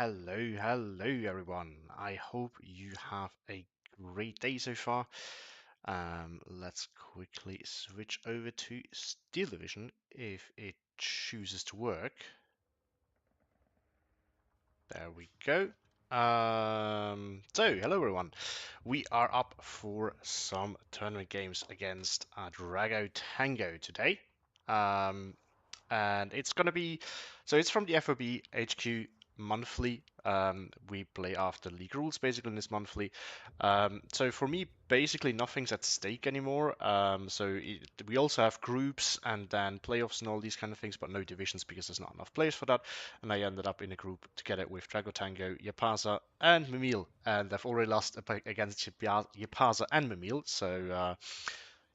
Hello everyone. I hope you have a great day so far. Let's quickly switch over to Steel Division if it chooses to work. There we go. Hello everyone. We are up for some tournament games against Dragotange today. Um, and it's gonna be it's from the FOB HQ monthly. We play after league rules basically in this monthly. So for me, basically nothing's at stake anymore. We also have groups and then playoffs and all these kind of things, but no divisions because there's not enough players for that. And I ended up in a group together with Dragotango, Yapasa, and Mimil, and I've already lost against Yapasa and Mimil.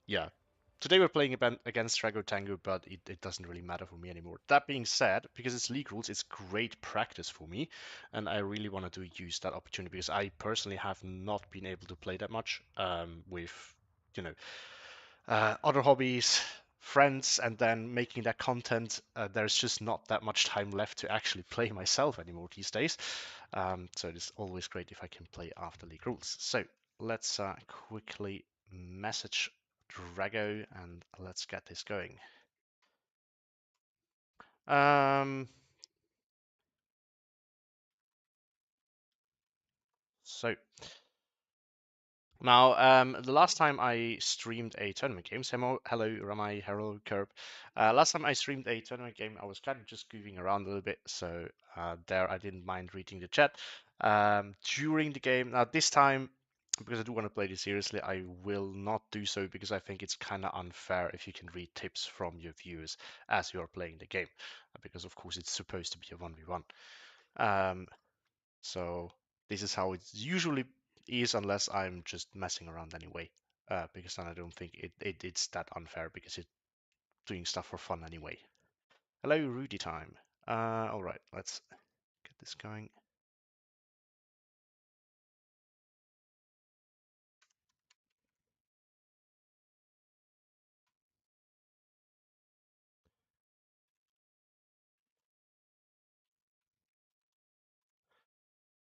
Yeah, today we're playing against Dragotango, but it doesn't really matter for me anymore. That being said, because it's league rules, it's great practice for me, and I really wanted to use that opportunity because I personally have not been able to play that much with, you know, other hobbies, friends, and then making that content. There's just not that much time left to actually play myself anymore these days. So it's always great if I can play after league rules. So let's quickly message Drago and let's get this going. Um, so Now, the last time I streamed a tournament game, hello, Ramai, hello, Curb. Last time I streamed a tournament game, I was kind of just goofing around a little bit, so there I didn't mind reading the chat. During the game, now this time, because I do want to play this seriously, I will not do so because I think it's kind of unfair if you can read tips from your viewers as you are playing the game, because of course it's supposed to be a 1v1. Um, so this is how it usually is, unless I'm just messing around anyway. Because then I don't think it's that unfair because it's doing stuff for fun anyway. Hello, Rudy time. All right, let's get this going.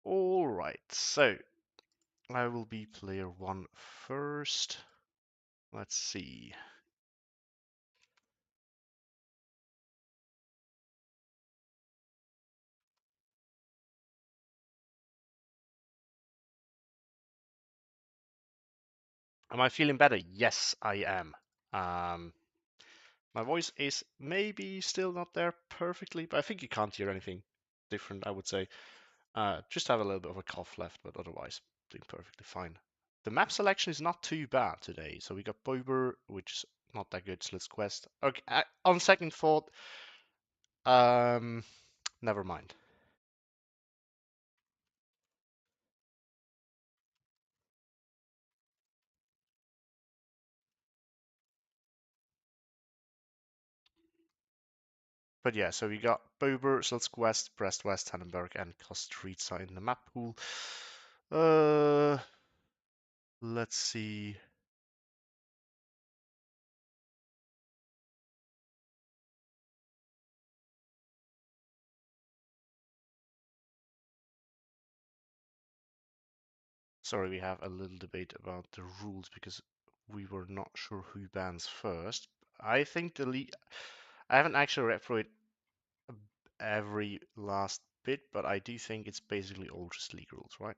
All right, so I will be player one first. Let's see. Am I feeling better? Yes, I am. Um, my voice is maybe still not there perfectly, but I think you can't hear anything different, I would say. Just have a little bit of a cough left, but otherwise doing perfectly fine. The map selection is not too bad today. So we got Bober, which is not that good. So let's quest. Okay, on second thought, um, never mind. But yeah, so we got Bober, Silsk West, Brest West, Tannenberg, and Kostritza in the map pool. Let's see. Sorry, we have a little debate about the rules because we were not sure who bans first. I think the league. I haven't actually read through it every last bit, but I do think it's basically all just league rules, right?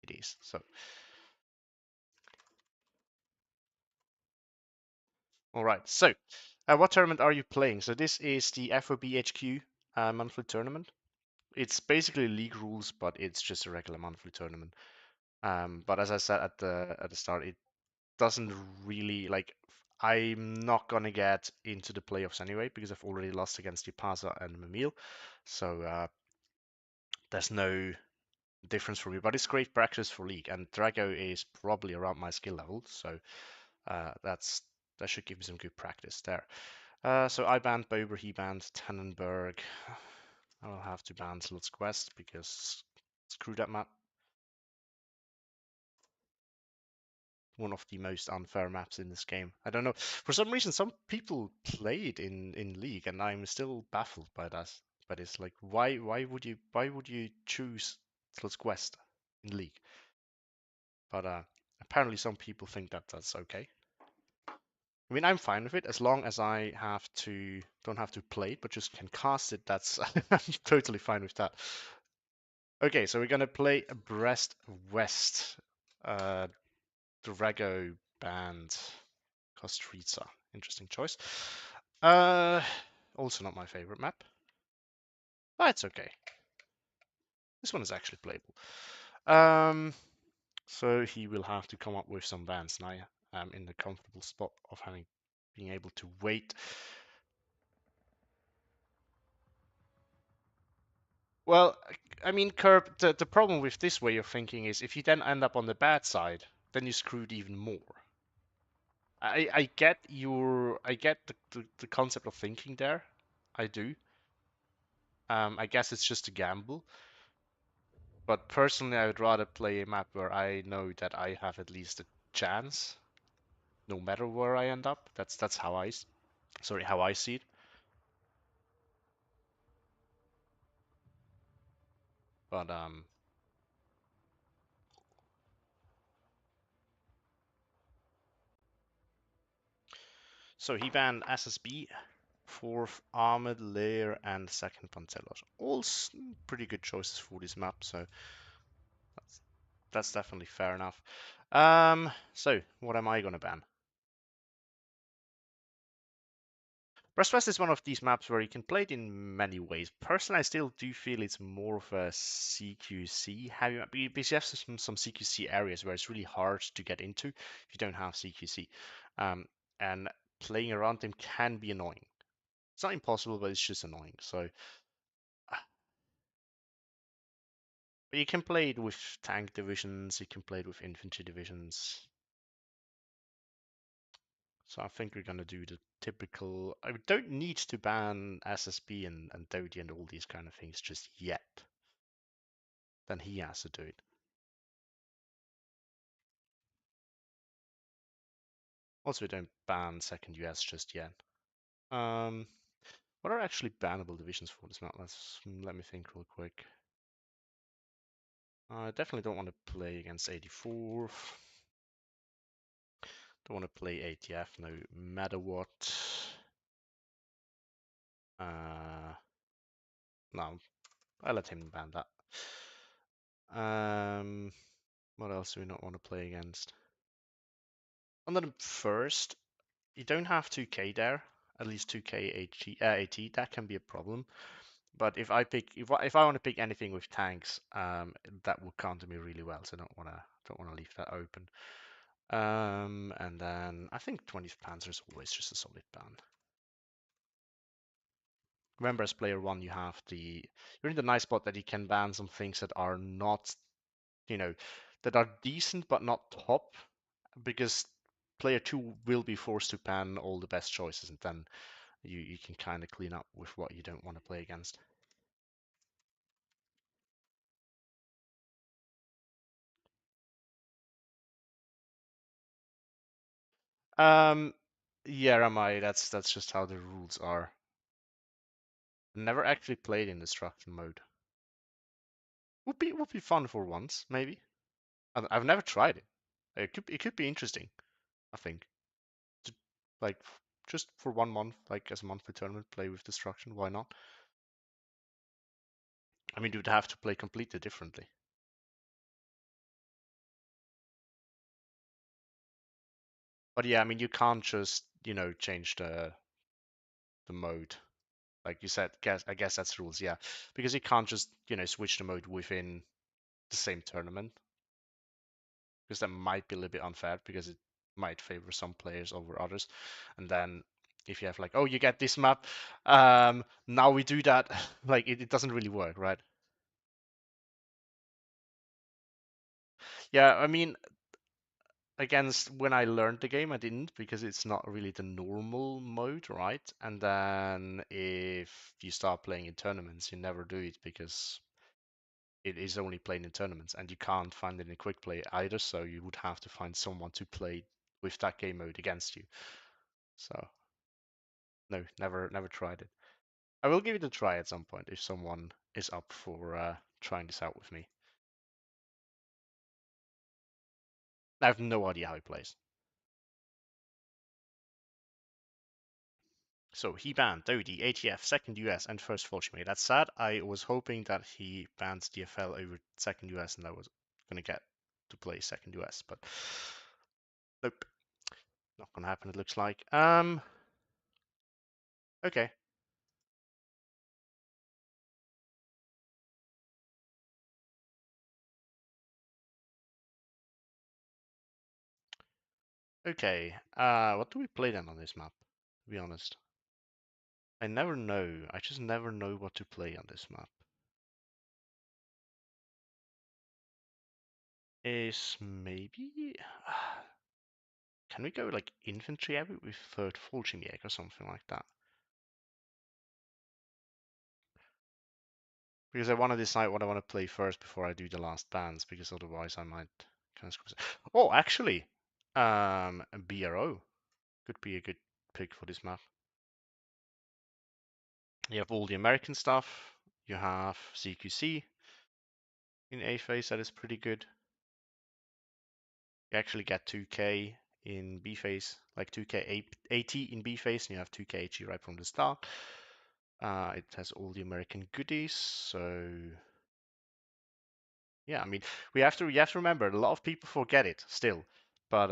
It is. So, all right. So, what tournament are you playing? So this is the FOB HQ monthly tournament. It's basically league rules, but it's just a regular monthly tournament. But as I said at the start, it doesn't really like. I'm not gonna get into the playoffs anyway because I've already lost against Ipasa and Mamil. So there's no difference for me, but it's great practice for league. And Drago is probably around my skill level, so that should give me some good practice there. So I banned Bober, he banned Tannenberg. I'll have to ban Slot's Quest because screw that map. One of the most unfair maps in this game. I don't know. For some reason, some people play it in League, and I'm still baffled by that. But it's like, why would you choose Slots Quest in League? But apparently some people think that that's okay. I mean, I'm fine with it as long as I don't have to play it, but just can cast it. That's I'm totally fine with that. Okay, so we're gonna play Brest West, uh, Drago Band, Kostritsa. Interesting choice. Uh, Also not my favorite map. But it's okay. This one is actually playable. Um, so he will have to come up with some bans, and I am in the comfortable spot of being able to wait. Well, I mean, Curb, the problem with this way of thinking is if you then end up on the bad side, then you're screwed even more. I get the concept of thinking there. I do. I guess it's just a gamble. But personally, I would rather play a map where I know that I have at least a chance, no matter where I end up. That's how I see it. But so he banned SSB, fourth Armored Lair, and second Pantelos. All pretty good choices for this map, so that's, that's definitely fair enough. So what am I gonna ban? West is one of these maps where you can play it in many ways. Personally, I still do feel it's more of a CQC heavy map because you have some CQC areas where it's really hard to get into if you don't have CQC. And playing around them can be annoying. It's not impossible, but it's just annoying. So but you can play it with tank divisions, you can play it with infantry divisions. So I think we're gonna do the typical. I don't need to ban SSB and Dodie and all these kind of things just yet. Then he has to do it. Also, we don't ban second US just yet. Um, what are actually bannable divisions for this map? Let me think real quick. I definitely don't want to play against 84th. Don't want to play ATF no matter what. No, I let him ban that. What else do we not want to play against? On the first, you don't have 2k there. At least 2k AT. That can be a problem. But if I want to pick anything with tanks, that will counter me really well. So I don't wanna leave that open. And then I think 20th Panzer is always just a solid ban. Remember, as player one, you're in the nice spot that you can ban some things that are not, you know, that are decent but not top, because player two will be forced to ban all the best choices, and then you can kind of clean up with what you don't want to play against. Um, yeah, am I? That's just how the rules are. Never actually played in destruction mode. Would be fun for once, maybe. I've never tried it. It could be interesting. I think. To, like just for 1 month, like as a monthly tournament, play with destruction. Why not? I mean, you'd have to play completely differently. But yeah, I mean, you can't just change the mode. Like you said, I guess that's rules, yeah. Because you can't just, switch the mode within the same tournament. Because that might be a little bit unfair because it might favor some players over others. And then if you have like, oh, you get this map, now we do that, like it doesn't really work, right? Yeah, I mean, against when I learned the game, I didn't because it's not really the normal mode, right? And then if you start playing in tournaments, you never do it because it is only played in tournaments and you can't find it in quick play either, so you would have to find someone to play with that game mode against you. So no, never tried it. I will give it a try at some point if someone is up for trying this out with me. I have no idea how he plays. So he banned Dodie, ATF, second US, and first Fortune. That's sad. I was hoping that he bans DFL over second US and I was gonna get to play second US, but nope, not gonna happen. It looks like. Okay. Okay. What do we play then on this map? To be honest, I never know. I just never know what to play on this map. Is maybe. Can we go like infantry heavy with third Fallschirmjäger or something like that? Because I want to decide what I want to play first before I do the last bands, because otherwise I might kind of screw. Oh, actually, BRO could be a good pick for this map. You have all the American stuff. You have CQC in A phase, that is pretty good. You actually get 2k in B phase, like 2k AT in B phase, and you have 2k HE right from the start. It has all the American goodies, so yeah, I mean, you have to remember a lot of people forget it still, but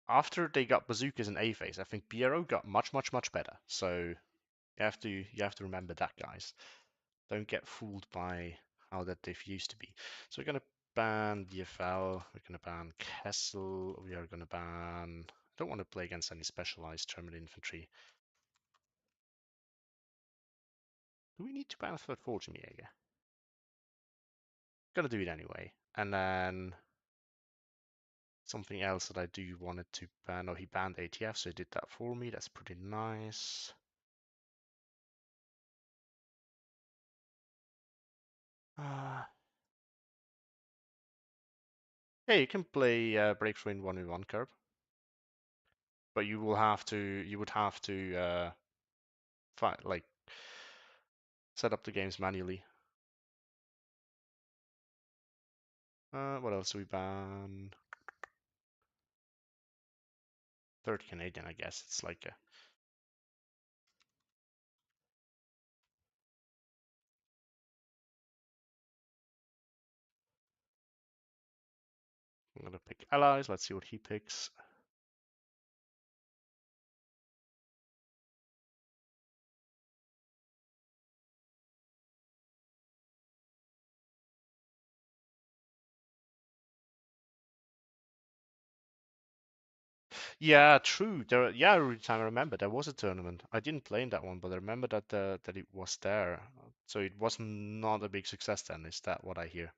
after they got bazookas in A phase, I think BRO got much better. So you have to remember that, guys. Don't get fooled by how that diff used to be. So we're gonna ban DFL. We're gonna ban Kessel. We are gonna ban. I don't want to play against any specialized German infantry. Do we need to ban a third Fallschirmjäger? Gonna do it anyway. And then something else that I do wanted to ban. Oh, he banned ATF, so he did that for me. That's pretty nice. Uh, yeah, you can play Breakthrough in 1v1 curve, but you would have to like set up the games manually. What else do we ban? 30 Canadian, I guess. It's like a. I'm gonna pick allies. Let's see what he picks. Yeah, true. Yeah, every time I remember there was a tournament. I didn't play in that one, but I remember that that it was there. So it was not a big success then. Is that what I hear?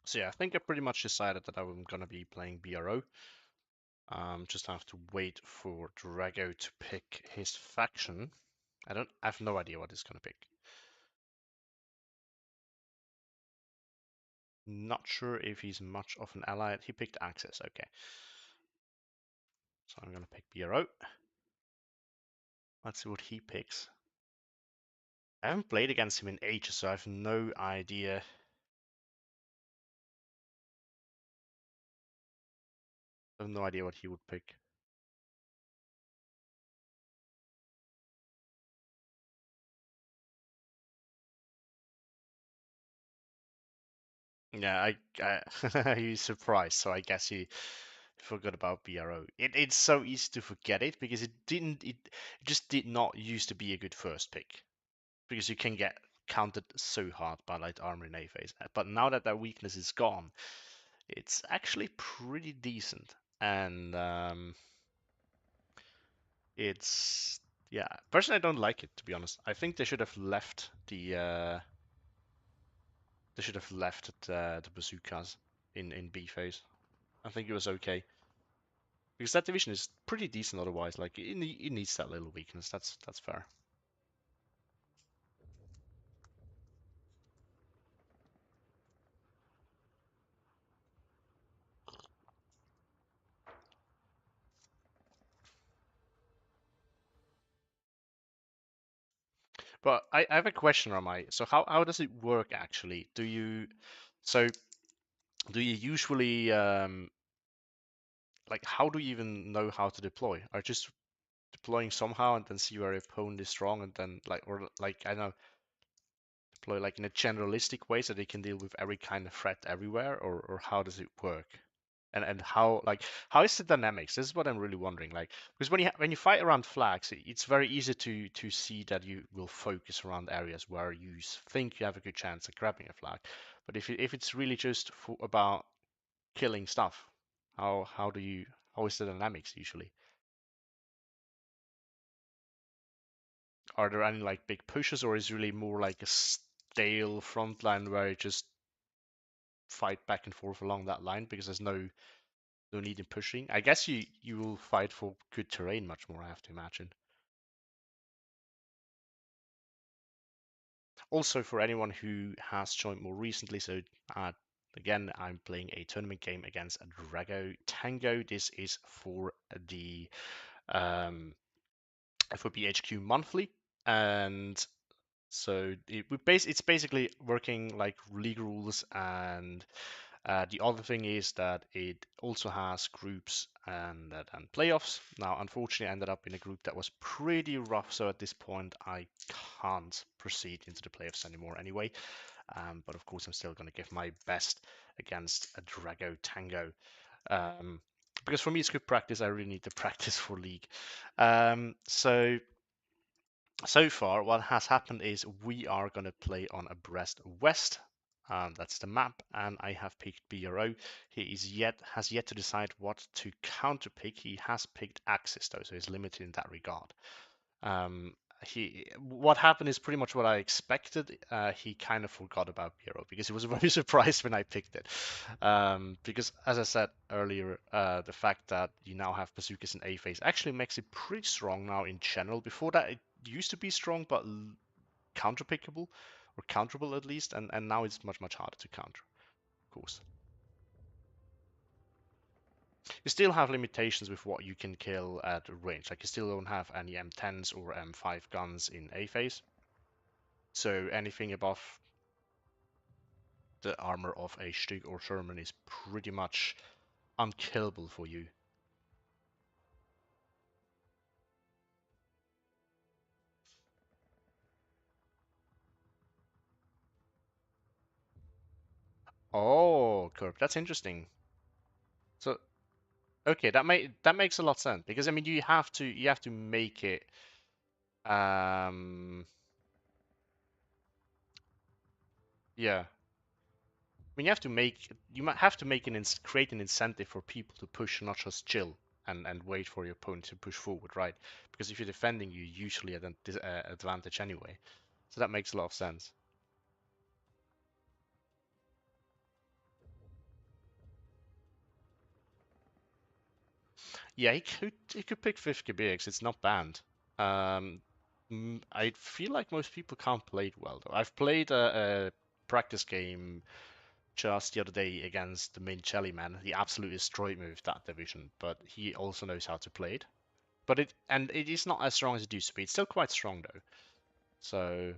So yeah, I think I pretty much decided that I'm gonna be playing BRO. Just have to wait for Drago to pick his faction. I have no idea what he's gonna pick. Not sure if he's much of an ally. He picked Axis, okay. So I'm gonna pick BRO. Let's see what he picks. I haven't played against him in ages, so I have no idea. I have no idea what he would pick. Yeah, he's surprised, so I guess he forgot about BRO. It's so easy to forget it because it just did not used to be a good first pick. Because you can get counted so hard by light armor in A phase. But now that that weakness is gone, it's actually pretty decent. And it's yeah. Personally, I don't like it, to be honest. I think they should have left the bazookas in B phase. I think it was okay because that division is pretty decent otherwise. Like it needs that little weakness. That's fair. But I have a question, Ramai. So how does it work actually? So do you usually like how do you even know how to deploy? Are you just deploying somehow and then see where your opponent is strong and then like or like I don't know deploy like in a generalistic way so they can deal with every kind of threat everywhere or how does it work? And how like how is the dynamics? This is what I'm really wondering. Like because when you fight around flags, it's very easy to see that you will focus around areas where you think you have a good chance of grabbing a flag. But if it's really just about killing stuff, how do you how is the dynamics usually? Are there any like big pushes or is it really more like a stale front line where you just fight back and forth along that line because there's no need in pushing? I guess you will fight for good terrain much more, I have to imagine. Also, for anyone who has joined more recently, so uh, again, I'm playing a tournament game against Dragotange. This is for the FOP HQ monthly, and so it's basically working like league rules, and the other thing is that it also has groups and playoffs. Now, unfortunately, I ended up in a group that was pretty rough, so at this point, I can't proceed into the playoffs anymore anyway. But of course, I'm still going to give my best against a Drago Tango. Um, because for me, it's good practice. I really need to practice for League. So far, what has happened is we are going to play on a Brest West. That's the map, and I have picked BRO. Has yet to decide what to counter pick. He has picked Axis though, so he's limited in that regard. What happened is pretty much what I expected. He kind of forgot about Piero because he was very surprised when I picked it. Because as I said earlier, the fact that you now have bazookas in A phase actually makes it pretty strong now in general. Before that, it used to be strong but counterpickable or counterable at least, and now it's much harder to counter, of course. You still have limitations with what you can kill at range. Like you still don't have any M10s or M5 guns in A phase. So anything above the armor of a Stug or Sherman is pretty much unkillable for you. Oh, Kirk, that's interesting. So okay, that makes a lot of sense because I mean you have to make it yeah. I mean you might have to make create an incentive for people to push, not just chill and wait for your opponent to push forward, right? Because if you're defending, you usually at an advantage anyway. So that makes a lot of sense. Yeah, he could pick 50 bigs. It's not banned. Um, I feel like most people can't play it well though. I've played a practice game just the other day against the main Chelly man. He absolutely destroyed me with that division, but he also knows how to play it. But it is not as strong as it used to be. It's still quite strong though. So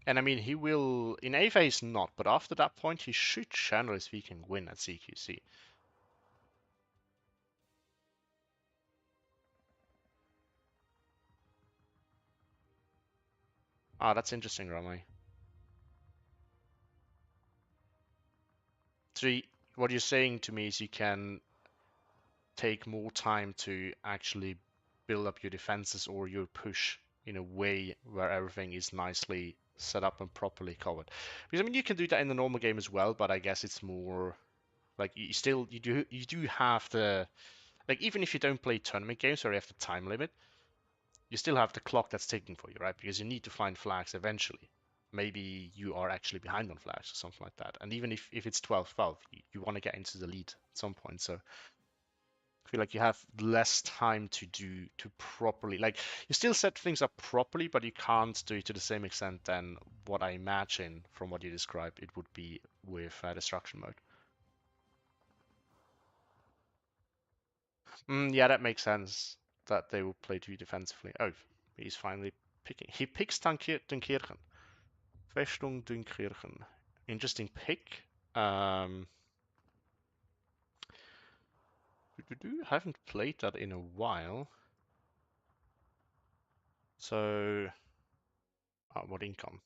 and I mean he will in A phase not, but after that point he should generally speaking win at CQC. Ah, that's interesting, Ramai. So what you're saying to me is you can take more time to actually build up your defenses or your push in a way where everything is nicely set up and properly covered. Because I mean you can do that in the normal game as well, but I guess it's more like you do have the like even if you don't play tournament games or you have the time limit, you still have the clock that's ticking for you, right? Because you need to find flags eventually. maybe you are actually behind on flags or something like that. And even if it's 12-12, you want to get into the lead at some point. So I feel like you have less time to properly, like, you still set things up properly, but you can't do it to the same extent than what I imagine from what you described it would be with destruction mode. Yeah, that makes sense that they will play too defensively. Oh, he's finally picking. He picks Dunkirchen. Festung Dunkirchen. Interesting pick. Um, haven't played that in a while. So, what income?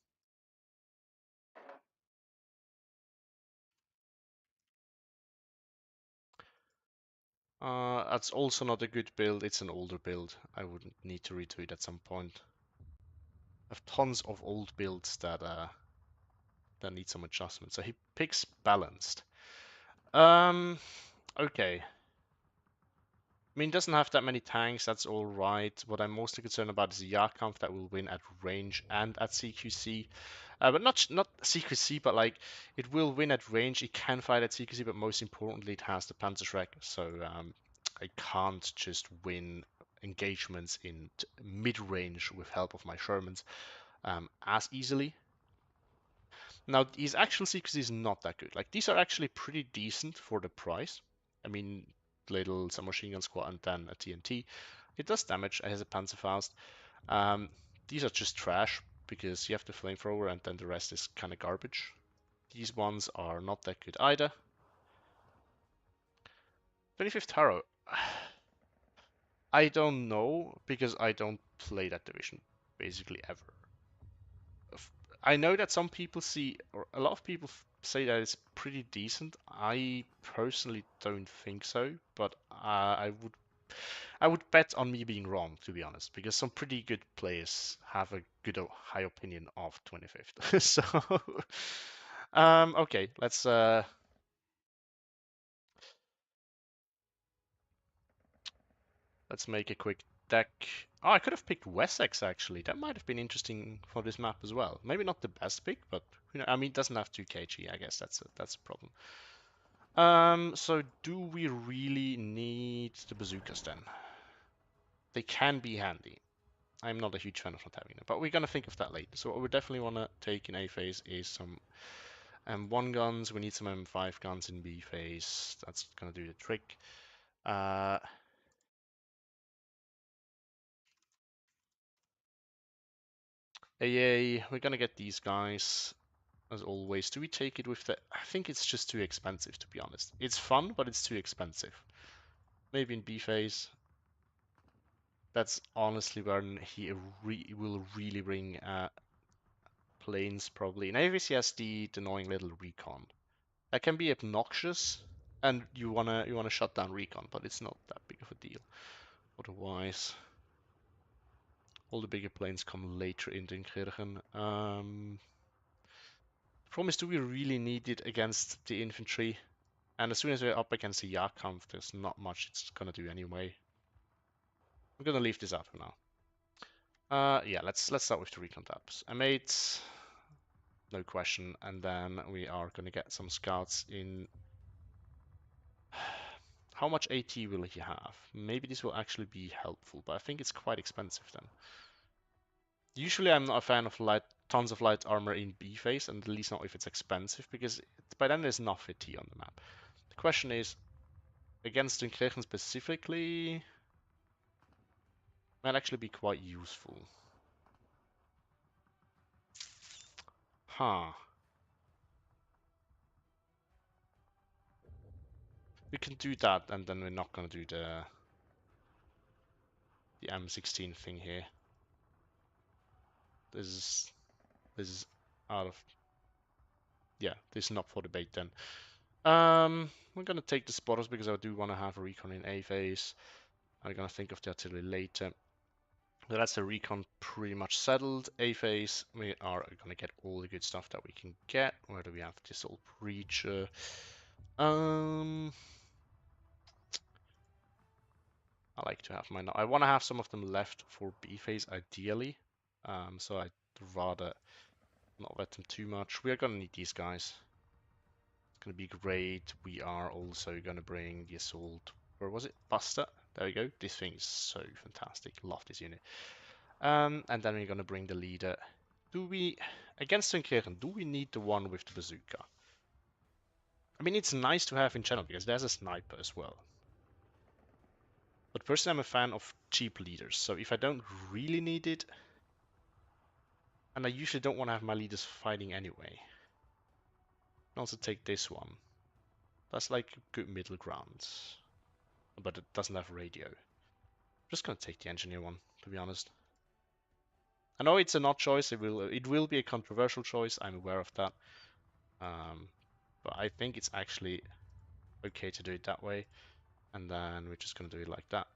That's also not a good build. It's an older build. I wouldn't need to redo it at some point. I have tons of old builds that need some adjustment. So he picks balanced. Okay. I mean, doesn't have that many tanks. That's all right. What I'm mostly concerned about is the Jagdkampf that will win at range and at CQC. But not CQC, but like it will win at range. It can fight at CQC, but most importantly, it has the Panzerschreck. So I can't just win engagements in mid-range with help of my Shermans as easily. Now, his actual CQC is not that good. Like these are actually pretty decent for the price. I mean, little submachine gun squad and then a TNT. It does damage. It has a Panzerfaust. These are just trash because you have the flamethrower and then the rest is kind of garbage. These ones are not that good either. 25th Harrow. I don't know because I don't play that division basically ever. I know that some people see, or a lot of people say that it's pretty decent. I personally don't think so, but I would bet on me being wrong, to be honest, because some pretty good players have a good high opinion of 25th. So, okay, let's make a quick deck. Oh, I could have picked Wessex actually. That might have been interesting for this map as well. Maybe not the best pick, but you know, I mean, it doesn't have 2 kg. I guess that's a problem. So do we really need the bazookas then? They can be handy. I'm not a huge fan of not having them, but we're gonna think of that later. So what we definitely want to take in A phase is some M1 guns. We need some M5 guns in B phase. That's gonna do the trick. Uh, AA, we're gonna get these guys as always. Do we take it with the? I think it's just too expensive to be honest. It's fun, but it's too expensive. Maybe in B phase. That's honestly where he will really bring planes probably. In AVC has the annoying little recon. That can be obnoxious, and you wanna shut down recon, but it's not that big of a deal. Otherwise, all the bigger planes come later in Dunkirchen. Problem is, do we really need it against the infantry? And as soon as we're up against the Jagdkampf, there's not much it's gonna do anyway. I'm gonna leave this out for now. Yeah, let's start with the recon tabs. M8, no question, and then we are gonna get some scouts in. How much AT will he have? Maybe this will actually be helpful, but I think it's quite expensive then. Usually I'm not a fan of tons of light armor in B phase, and at least not if it's expensive, because by then there's enough AT on the map. The question is, against Dunkirchen specifically, might actually be quite useful. Huh. We can do that, and then we're not gonna do the M16 thing here. This is out of, yeah, this is not for debate then. We're gonna take the spotters because I do want to have a recon in A phase. I'm gonna think of the artillery later. So that's the recon pretty much settled. A phase, we are gonna get all the good stuff that we can get. Where do we have this old breacher? I like to have mine. I want to have some of them left for B phase ideally. So I'd rather Not vet them too much. We are gonna need these guys. It's gonna be great. We are also gonna bring the assault. Where was it? Buster. There we go. This thing is so fantastic. Love this unit. And then we're gonna bring the leader. Do we, against Dunkirchen, do we need the one with the bazooka? I mean, it's nice to have in general because there's a sniper as well. But personally, I'm a fan of cheap leaders. So if I don't really need it, and I usually don't want to have my leaders fighting anyway, I can also take this one. That's like a good middle ground, but it doesn't have radio. I'm just gonna take the engineer one, to be honest. I know it's an odd choice. It will be a controversial choice. I'm aware of that. But I think it's actually okay to do it that way. And then we're just gonna do it like that.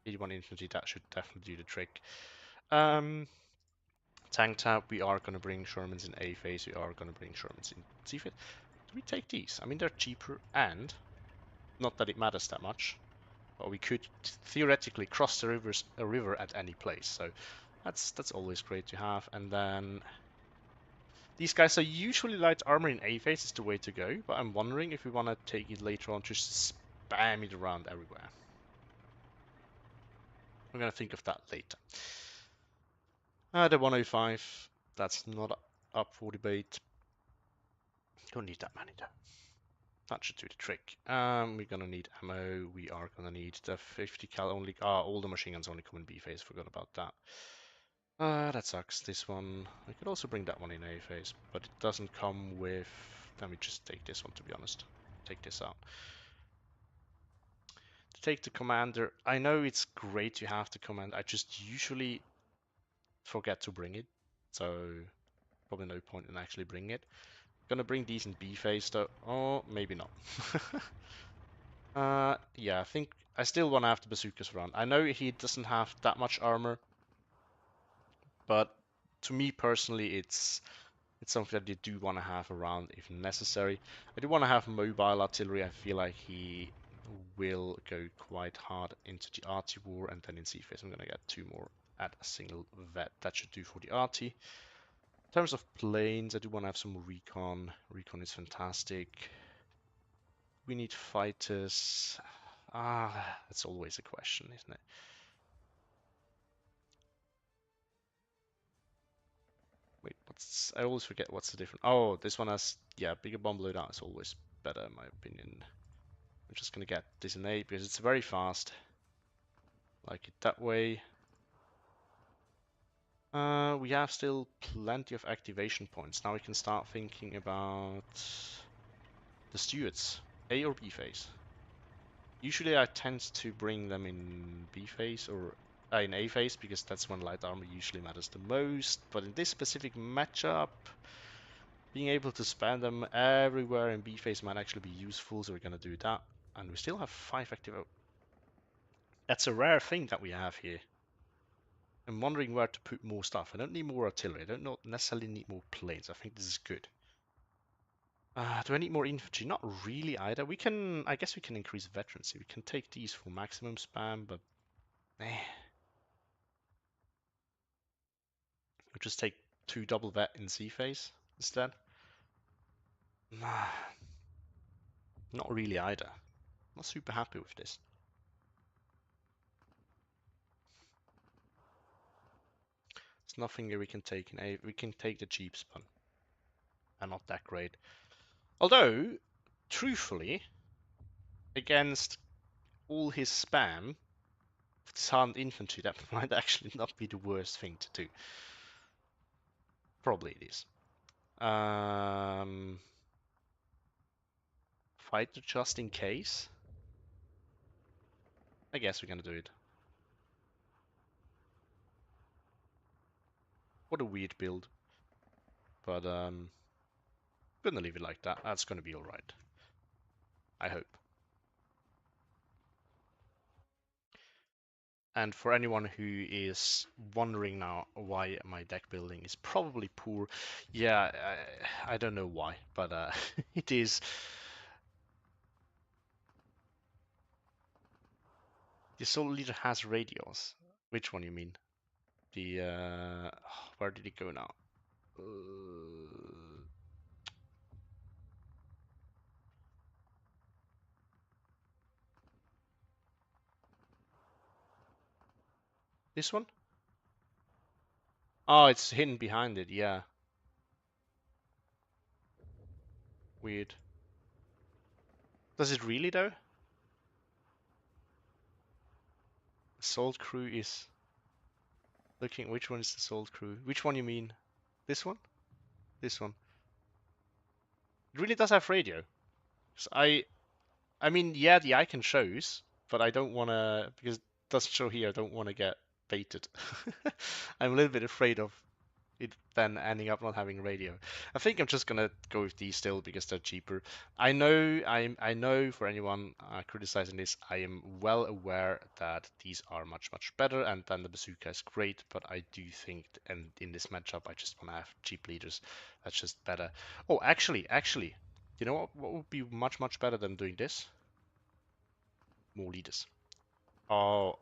81 infantry, that should definitely do the trick. Tank tab, we are gonna bring Shermans in A phase. We are gonna bring Shermans in C phase. Do we take these? I mean, they're cheaper, and not that it matters that much. But we could theoretically cross the river at any place. So that's always great to have. And then these guys are usually light armor in A phase is the way to go, but I'm wondering if we want to take it later on, just spam it around everywhere. I'm gonna think of that later. The 105, that's not up for debate. Don't need that many though. That should do the trick. We're gonna need ammo. We are gonna need the 50 cal only. All the machine guns only come in B phase. Forgot about that. That sucks. This one. I could also bring that one in A phase, but it doesn't come with. Let me just take this one, to be honest. Take this out. To take the commander, I know it's great to have the command. I just usually forget to bring it, so probably no point in actually bringing it. Gonna bring these in B phase though. Oh, maybe not. Yeah, I think I still want to have the bazookas around. I know he doesn't have that much armor, but to me personally, it's something that you do want to have around if necessary. I do want to have mobile artillery. I feel like he will go quite hard into the arty war, and then in C phase I'm gonna get 2 more at a single vet. That should do for the arty. In terms of planes, I do want to have some recon. Recon is fantastic. We need fighters. That's always a question, isn't it? Wait, I always forget what's the difference. Oh, this one has, yeah, bigger bomb loadout is always better in my opinion. I'm just gonna get this in A because it's very fast. Like it that way. We have still plenty of activation points. Now we can start thinking about the stewards. A or B phase. Usually I tend to bring them in B phase or in A phase because that's when light armor usually matters the most. But in this specific matchup, being able to spam them everywhere in B phase might actually be useful, so we're gonna do that. And we still have 5 active. That's a rare thing that we have here. I'm wondering where to put more stuff. I don't need more artillery. I don't necessarily need more planes. I think this is good. Do I need more infantry? Not really either. I guess we can increase veterancy. We can take these for maximum spam, but eh. We'll just take 2 double vet in C phase instead. Nah, not really either. Not super happy with this. There's nothing here we can take in A. We can take the cheap spun. And not that great. Although, truthfully, against all his spam, disarmed infantry, that might actually not be the worst thing to do. Probably it is. Fighter just in case. I guess we're gonna do it. What a weird build. But gonna leave it like that. That's gonna be alright. I hope. And for anyone who is wondering now why my deck building is probably poor, yeah, I don't know why, but it is. The Soul Leader has radios. Which one you mean? The where did it go now? This one? Oh, it's hidden behind it. Yeah. Weird. Does it really though? Salt Crew is looking. Which one is the Salt Crew? Which one you mean? This one? This one. It really does have radio. 'Cause I mean, yeah, the icon shows, but I don't want to, because it doesn't show here, I don't want to get baited. I'm a little bit afraid of it then ending up not having radio. I think I'm just gonna go with these still because they're cheaper. I know for anyone criticizing this, I am well aware that these are much better, and then the bazooka is great. But I do think, and in this matchup, I just want to have cheap leaders. That's just better. Oh, actually, you know what would be much better than doing this? More leaders. Oh.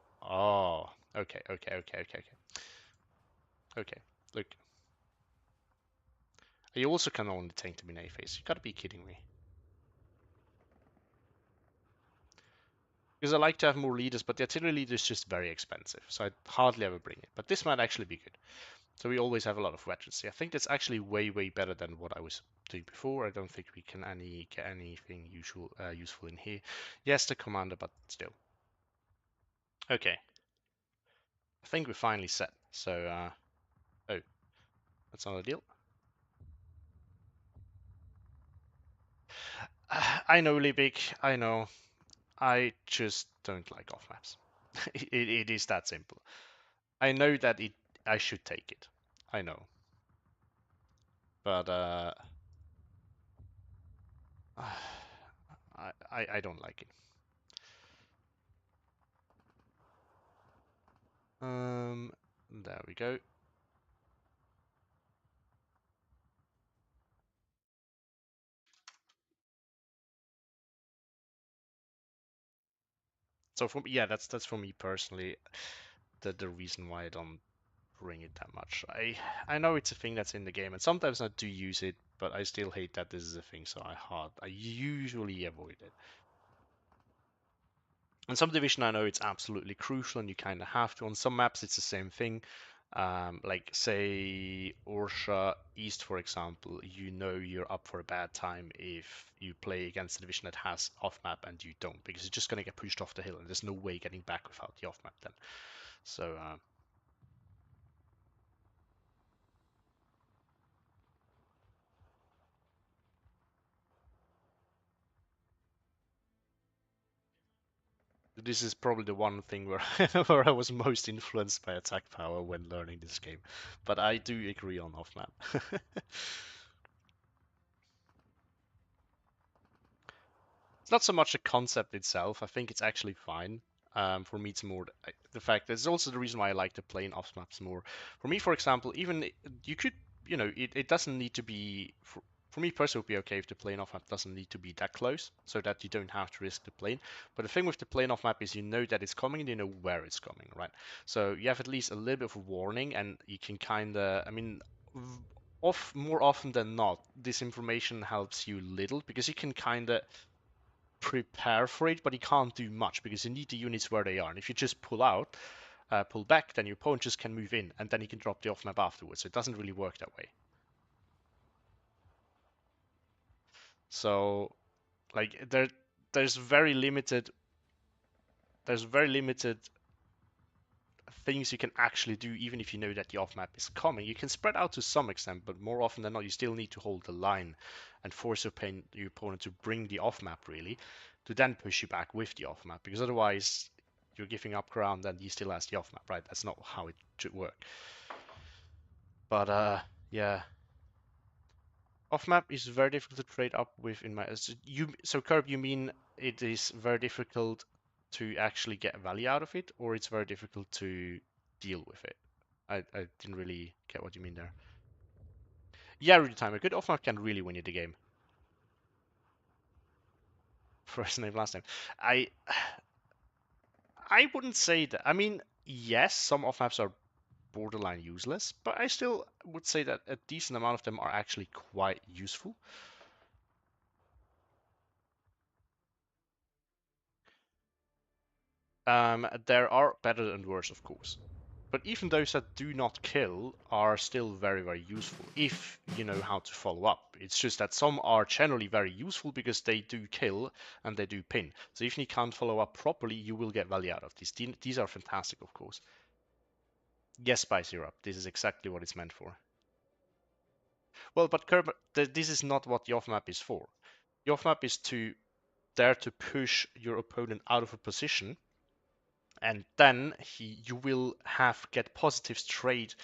Okay. Okay. Look, you also can only tank the Minay phase. You gotta be kidding me. Because I like to have more leaders, but the artillery leader is just very expensive, so I'd hardly ever bring it. But this might actually be good. So we always have a lot of veterancy. I think that's actually way better than what I was doing before. I don't think we can get anything useful in here. Yes, the commander, but still. Okay, I think we're finally set. So, oh, that's not a deal. I know, Libik, I know. I just don't like off maps. It is that simple. I know that I should take it. I know. But I don't like it. There we go. So for me, yeah, that's for me personally the reason why I don't bring it that much. I know it's a thing that's in the game, and sometimes I do use it, but I still hate that this is a thing, so I usually avoid it. On some division, I know it's absolutely crucial, and you kind of have to. On some maps, it's the same thing. Like say Orsha East, for example, you know you're up for a bad time if you play against a division that has off map and you don't, because you're just gonna get pushed off the hill, and there's no way getting back without the off map then. So this is probably the one thing where where I was most influenced by attack power when learning this game, but I do agree on off map. It's not so much the concept itself. I think it's actually fine. For me, it's more the fact that's also the reason why I like to play in off maps more. For me, for example, even you could, it doesn't need to be. For me personally, it would be okay if the plane off map doesn't need to be that close, so that you don't have to risk the plane. But the thing with the plane off map is you know that it's coming and you know where it's coming, right? So you have at least a little bit of a warning, and you can kind of, I mean, off more often than not, this information helps you little because you can kind of prepare for it, but you can't do much because you need the units where they are. And if you just pull back, then your opponent just can move in, and then you can drop the off map afterwards. So it doesn't really work that way. So like there's very limited there's very limited things you can actually do even if you know that the off map is coming. You can spread out to some extent, but more often than not, you still need to hold the line and force your opponent to bring the off map really, to then push you back with the off map, because otherwise you're giving up ground and he still has the off map, right? That's not how it should work. But yeah, off map is very difficult to trade up with in my so Curb, you mean it is very difficult to actually get value out of it, or it's very difficult to deal with it? I didn't really get what you mean there. Yeah, real time. A good off map can really win you the game. First name, last name. I wouldn't say that. I mean, yes, some off maps are borderline useless, but I still would say that a decent amount of them are actually quite useful. There are better and worse, of course. But even those that do not kill are still very, very useful if you know how to follow up. It's just that some are generally very useful because they do kill and they do pin. So if you can't follow up properly, you will get value out of these. These are fantastic, of course. Yes, Spice Syrup. This is exactly what it's meant for. Well, but Kerb, this is not what the off map is for. The off map is to dare to push your opponent out of a position, and then you will get positive trade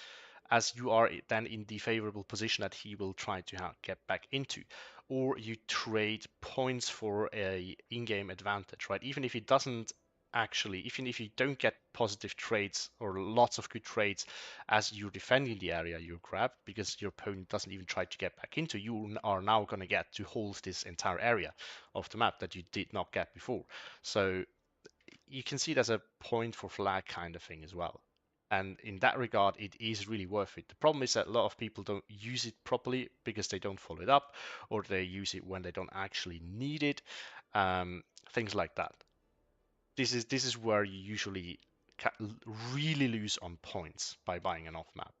as you are then in the favorable position that he will try to get back into. Or you trade points for a in-game advantage, right? Even if he doesn't actually, even if you don't get positive trades or lots of good trades as you're defending the area you grab, because your opponent doesn't even try to get back into, you are now going to get to hold this entire area of the map that you did not get before. So you can see it as a point for flag kind of thing as well. And in that regard, it is really worth it. The problem is that a lot of people don't use it properly because they don't follow it up, or they use it when they don't actually need it. Things like that. This is where you usually really lose on points by buying an off map.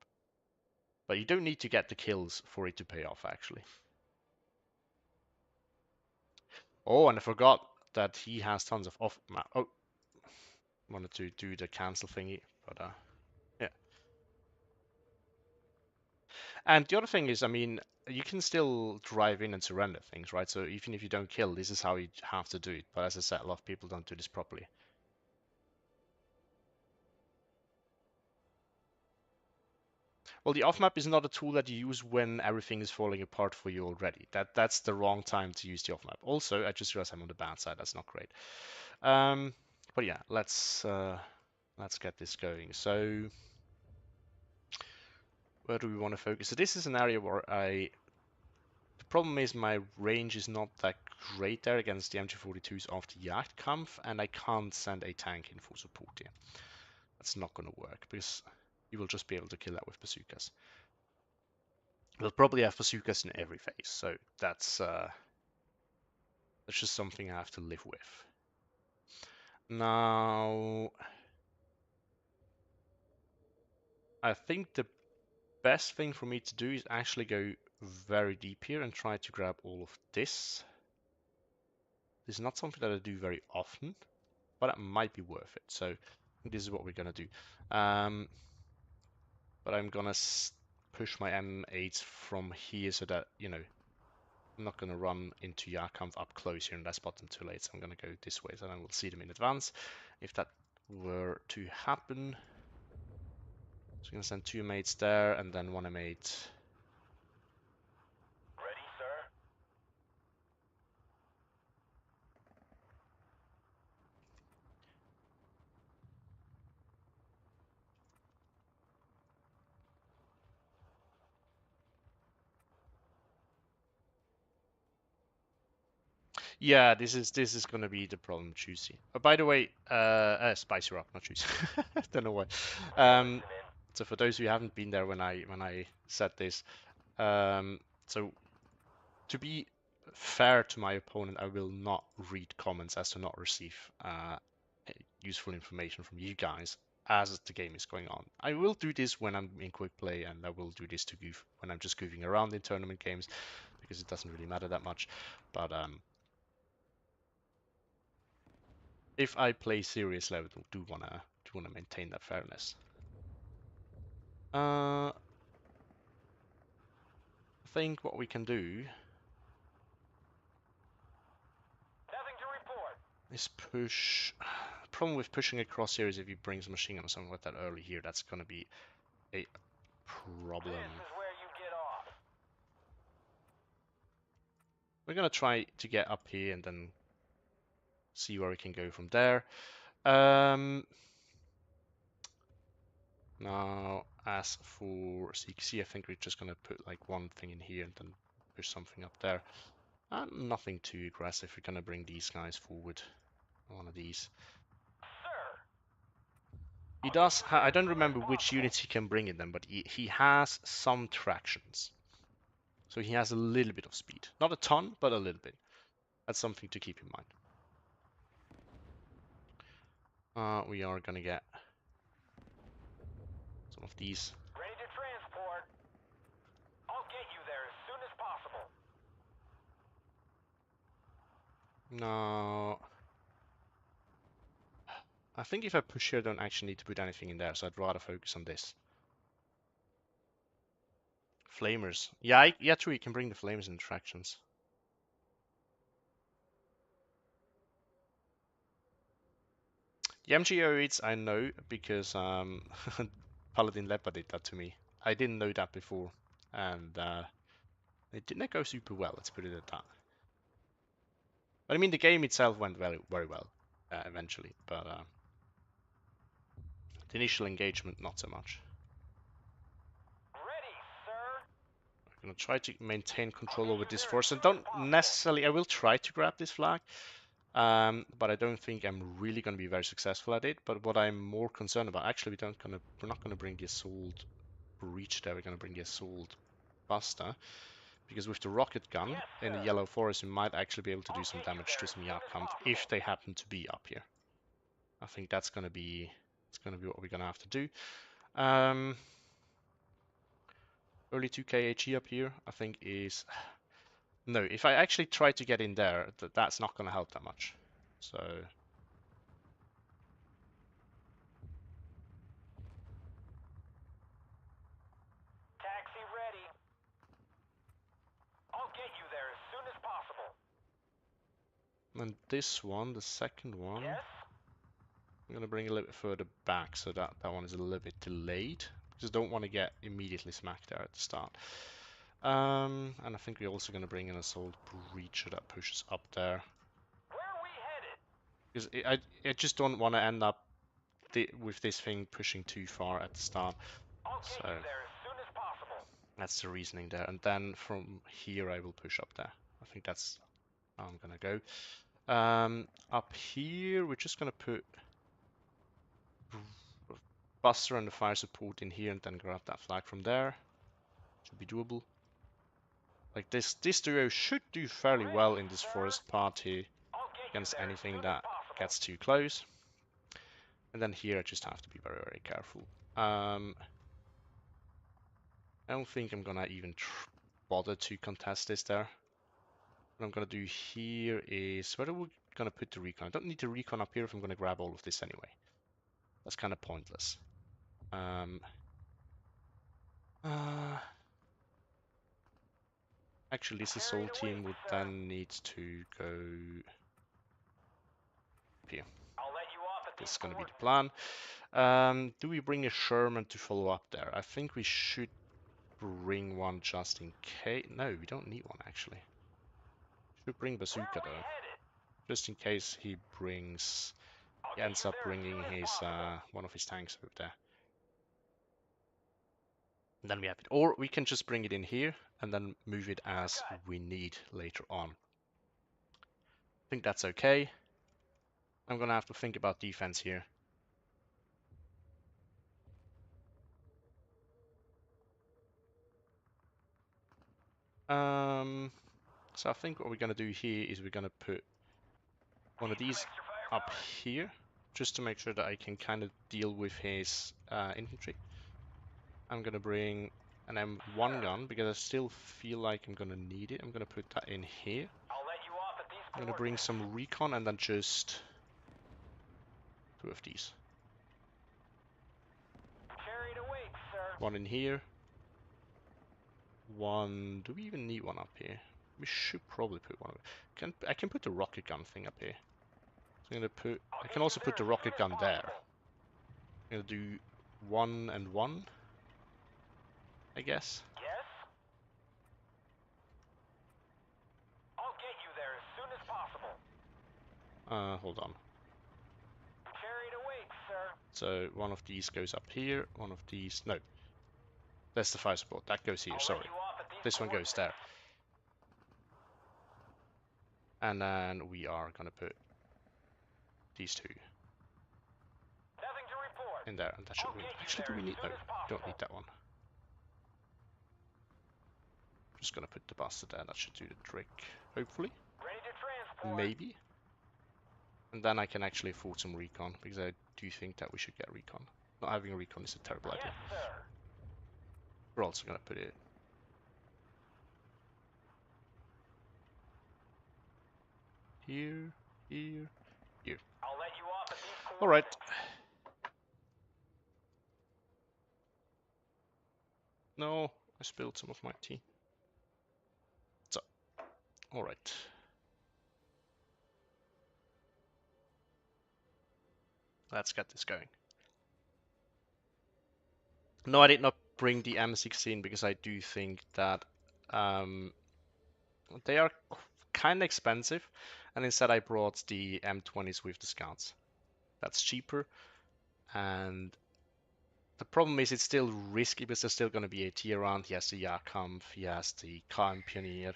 But you don't need to get the kills for it to pay off, actually. Oh, and I forgot that he has tons of off map. Oh, wanted to do the cancel thingy, but yeah. And the other thing is, I mean, you can still drive in and surrender things, right? So even if you don't kill, this is how you have to do it. But as I said, a lot of people don't do this properly. Well, the off map is not a tool that you use when everything is falling apart for you already. That's the wrong time to use the off map. Also, I just realized I'm on the bad side. That's not great. But yeah, let's get this going. So where do we want to focus? So this is an area where the problem is my range is not that great there against the MG42s of the Jagdkampf, and I can't send a tank in for support here. That's not going to work because you will just be able to kill that with bazookas. We'll probably have bazookas in every phase, so that's just something I have to live with. Now, I think the best thing for me to do is actually go very deep here and try to grab all of this. This is not something that I do very often, but it might be worth it. So this is what we're gonna do. But I'm gonna push my M8s from here so that, you know, I'm not gonna run into Jagdkampf up close here and I spot them too late. So I'm gonna go this way, so then we'll see them in advance. If that were to happen, so I'm gonna send two mates there and then one M8. Ready, sir? Yeah, this is gonna be the problem, Juicy. By the way, Spice her up, not Juicy. Don't know why. Um, so for those who haven't been there when I said this, so to be fair to my opponent, I will not read comments as to not receive useful information from you guys as the game is going on. I will do this when I'm in quick play, and I will do this to goof when I'm just goofing around in tournament games because it doesn't really matter that much. But if I play seriously, I do wanna maintain that fairness. I think what we can do Nothing to report. is push. The problem with pushing across here is if he brings a machine gun or something like that early here, that's gonna be a problem. This is where you get off. We're gonna try to get up here and then see where we can go from there. Now, as for CQC, I think we're just gonna put like one thing in here and then push something up there. Nothing too aggressive. We're gonna bring these guys forward. One of these. Sir! He does. I don't remember which units he can bring in them, but he has some tractions. So he has a little bit of speed. Not a ton, but a little bit. That's something to keep in mind. We are gonna get some of these. Ready to transport. I'll get you there as soon as possible. No. I think if I push here, I don't actually need to put anything in there, so I'd rather focus on this. Flamers. Yeah, true, you can bring the flamers in tractions. The MGO8s I know because Paladin Leopard did that to me. I didn't know that before, and it didn't go super well, let's put it at that. But I mean, the game itself went very, very well eventually, but the initial engagement, not so much. Ready, sir. I'm gonna try to maintain control over this force, and don't necessarily. I will try to grab this flag, but I don't think I'm really gonna be very successful at it. But what I'm more concerned about, actually, we're not gonna bring the assault breach there. We're gonna bring the assault buster, because with the rocket gun Yes, in the sir. yellow forest, we might actually be able to do I'll some get you damage there to as some soon as Yarkamp possible. if they happen to be up here. I think that's gonna be what we're gonna have to do. Early 2k HE up here, I think is no. If I actually try to get in there, that's not gonna help that much. So Taxi ready. I'll get you there as soon as possible. and this one, the second one, Yes? I'm gonna bring a little bit further back so that one is a little bit delayed. Because I don't want to get immediately smacked there at the start. And I think we're also gonna bring an assault breacher that pushes up there. Where are we headed? Because I just don't want to end up with this thing pushing too far at the start. I'll get So you there as soon as possible. that's the reasoning there. And then from here I will push up there. I think that's how I'm gonna go. Up here we're just gonna put Buster and the fire support in here and then grab that flag from there. Should be doable. Like this duo should do fairly well in this forest party against anything that gets too close. And then here I just have to be very, very careful. I don't think I'm gonna even bother to contest this there. What I'm gonna do here is, where are we gonna put the recon? I don't need the recon up here if I'm gonna grab all of this anyway. That's kind of pointless. Uh, Actually, this assault team would then need to go here. This is gonna be the plan. Do we bring a Sherman to follow up there? I think we should bring one just in case. No, we don't need one actually. Should bring Bazooka though, just in case he ends up bringing his one of his tanks over there. And then we have it, or we can just bring it in here and then move it as we need later on. I think that's okay. I'm gonna have to think about defense here. So I think what we're gonna do here is we're gonna put one of these up here, just to make sure that I can kind of deal with his infantry. I'm gonna bring an M1 gun because I still feel like I'm gonna need it. I'm gonna put that in here. I'm gonna bring some recon and then just two of these. One in here. One. Do we even need one up here? We should probably put one. I can put the rocket gun thing up here. So I'm gonna put. I can also put the rocket gun there. I'm gonna do 1 and 1, I guess. Yes? I'll get you there as soon as possible. Hold on. Carried away, sir. So one of these goes up here. One of these. No. That's the fire support. That goes here. Sorry. This one goes there. And then we are gonna put these two. Nothing to report. in there, and that should I'll win. get you Actually, do there we as need? soon No, as don't possible. need that one. Just gonna put the bastard there. That should do the trick, hopefully, Ready to transport. maybe. And then I can actually afford some recon, because I do think that we should get recon. Not having recon is a terrible idea. Yes, sir. We're also gonna put it here, here, here. I'll let you off at these All right. coordinates. No, I spilled some of my tea. So, all right. Let's get this going. No, I did not bring the M16 because I do think that they are kind of expensive, and instead I brought the M20s with the Scouts. That's cheaper, and the problem is it's still risky because there's still going to be AT around. He has the Jagdkampf, he has the KM Pioneer.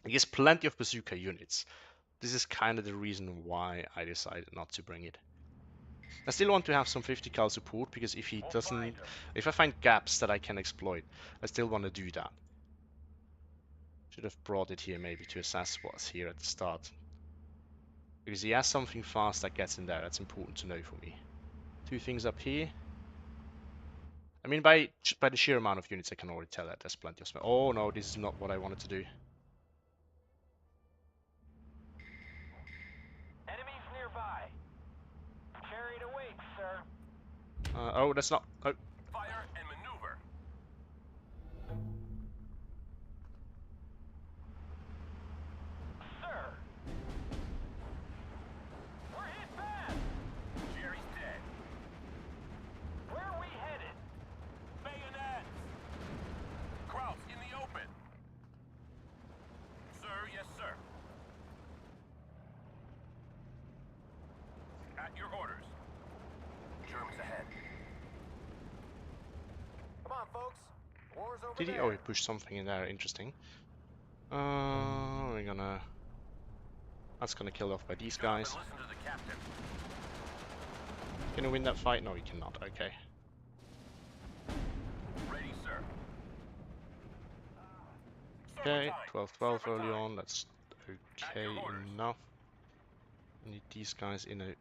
He has plenty of bazooka units. This is kind of the reason why I decided not to bring it. I still want to have some 50 cal support because if he We'll doesn't, find him. if I find gaps that I can exploit, I still want to do that. Should have brought it here maybe to assess what's here at the start. Because he has something fast that gets in there, that's important to know for me. Two things up here. I mean, by the sheer amount of units, I can already tell that there's plenty of space. Oh no, this is not what I wanted to do. Enemies nearby. Carried away, sir. Oh, that's not. Oh, Fire and maneuver. Sir. We're hit bad. Jerry's dead. Where are we headed? Bayonets. Krauts in the open. Sir, yes, sir. At your orders. Germans ahead. Come on, folks. War's over did he? there. Oh, he pushed something in there. Interesting. We're gonna. That's gonna kill off by these Shut up and guys. listen to the captain. Can we win that fight? No, we cannot. Okay. Ready, sir. Okay, Server 12-12 time. early on. That's okay orders. enough. I need these guys in a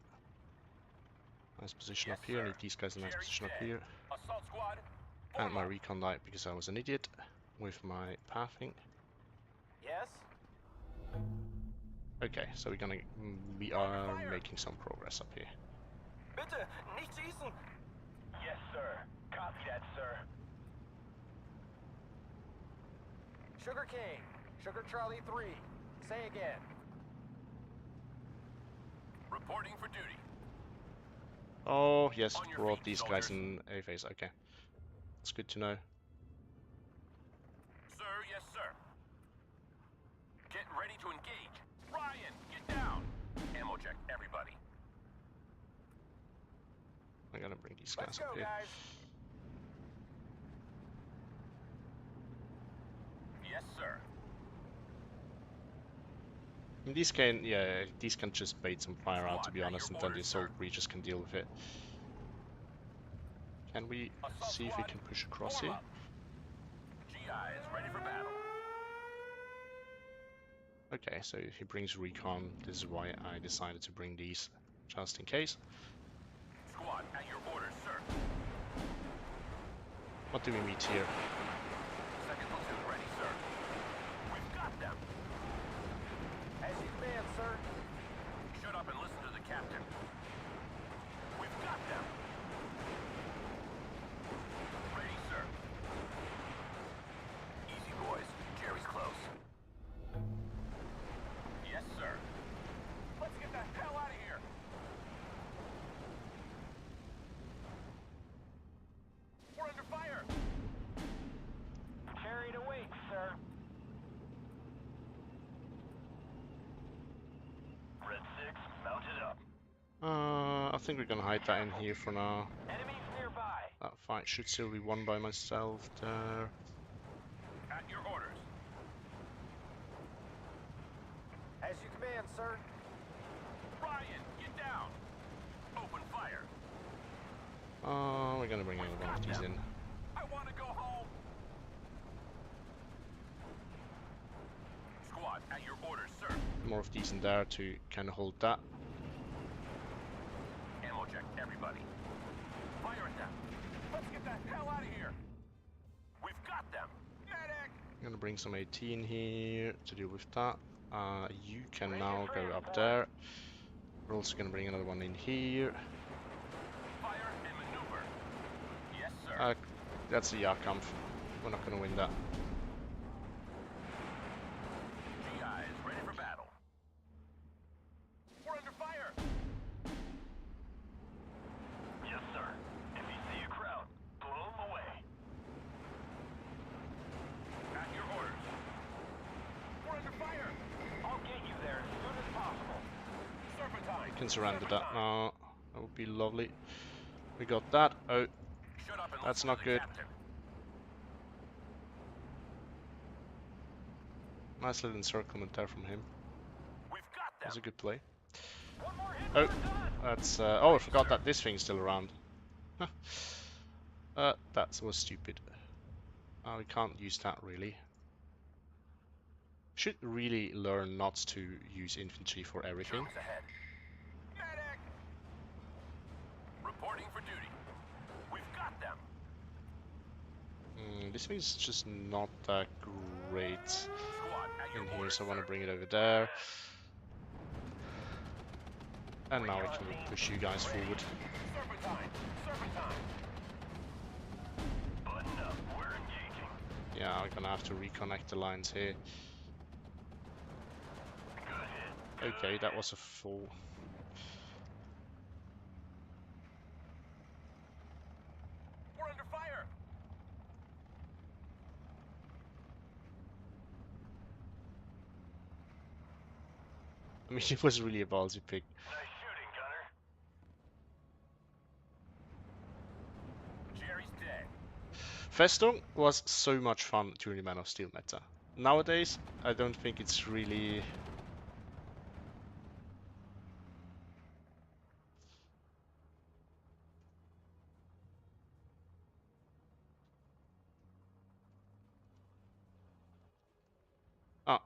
nice position Yes, up here. I sir. need these guys in a nice Jerry's position up dead. here. Assault squad. And my form up. recon died because I was an idiot with my pathing. Yes. Okay, so we are making some progress up here. Bitte, nicht schießen. Yes, sir. Copy that, sir. Sugar King. Sugar Charlie 3. Say again. Reporting for duty. Oh, yes, On your brought feet, these guys soldiers. in a phase. Okay. It's good to know. Sir, yes, sir. Get ready to engage. Ryan, get down. Ammo check, everybody. I'm gonna bring these Let's guys go, up here. guys. Yes, sir. And these can just bait some fire out, to be honest, and then the assault breaches can deal with it. Can we see if we can push across here? GI is ready for battle. Okay, so if he brings recon, this is why I decided to bring these, just in case. Squad, at your orders, sir. What do we meet here? Second platoon ready, sir. We've got them. As you command, sir. Shut up and listen to the captain. We've got them. Ready, sir. Easy, boys. Jerry's close. Yes, sir. Let's get the hell out of here. We're under fire. Carried away, sir. Red 6, mounted up. I think we're gonna hide that in here for now. Enemies nearby. That fight should still be won by myself there. At your orders. As you command, sir. Ryan, get down. Open fire. these in. I want to go home. Squad, at your orders, sir. More of these in there to kind of hold that. Ammo check, everybody. Fire at them. Let's get the hell out of here. We've got them. Medic! I'm gonna bring some AT in here to deal with that. You can now go up there. We're also gonna bring another one in here. Fire and maneuver. Yes, sir. That's a Yakamp. We're not gonna win that. GIs ready for battle. We're under fire. Yes, sir. If you see a crowd, blow them away. At your orders. We're under fire. I'll get you there as soon as possible. Serpentine. We can surrender that now. That would be lovely. We got that. Oh, Shut up and that's listen not to the good. captain. Nice little encirclement there from him. We've got them. That's a good play. One more hit, Oh, we're done. that's oh, I forgot that this thing's still around. That was stupid. We can't use that really. Should really learn not to use infantry for everything. Troops ahead. Medic! Reporting for duty. We've got them. This thing's just not that great Squad, at your in here, orders, so I want to sir. bring it over there. And now we can push you guys forward. Serpentine. Serpentine. Button up. We're engaging. Yeah, I'm gonna have to reconnect the lines here. Good hit. Okay, that was a full. We're under fire. I mean, it was really a ballsy pick. Nice shooting, Gunner. Jerry's dead. Festung was so much fun during the Man of Steel meta. Nowadays, I don't think it's really. Ah,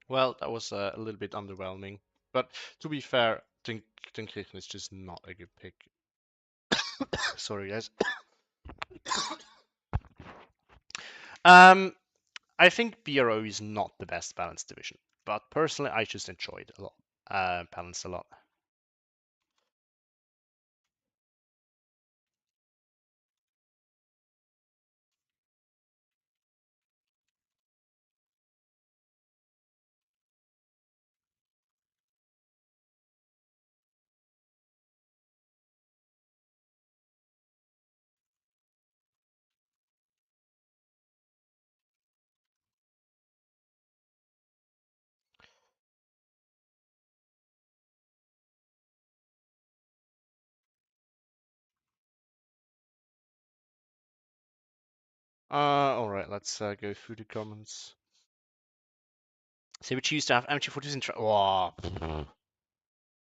well, that was a little bit underwhelming. But to be fair, Dunkirk is just not a good pick. Sorry, guys. I think BRO is not the best balanced division, but personally, I just enjoyed a lot. Balanced a lot. All right, let's go through the comments. Say we choose to have MG40s in. Oh,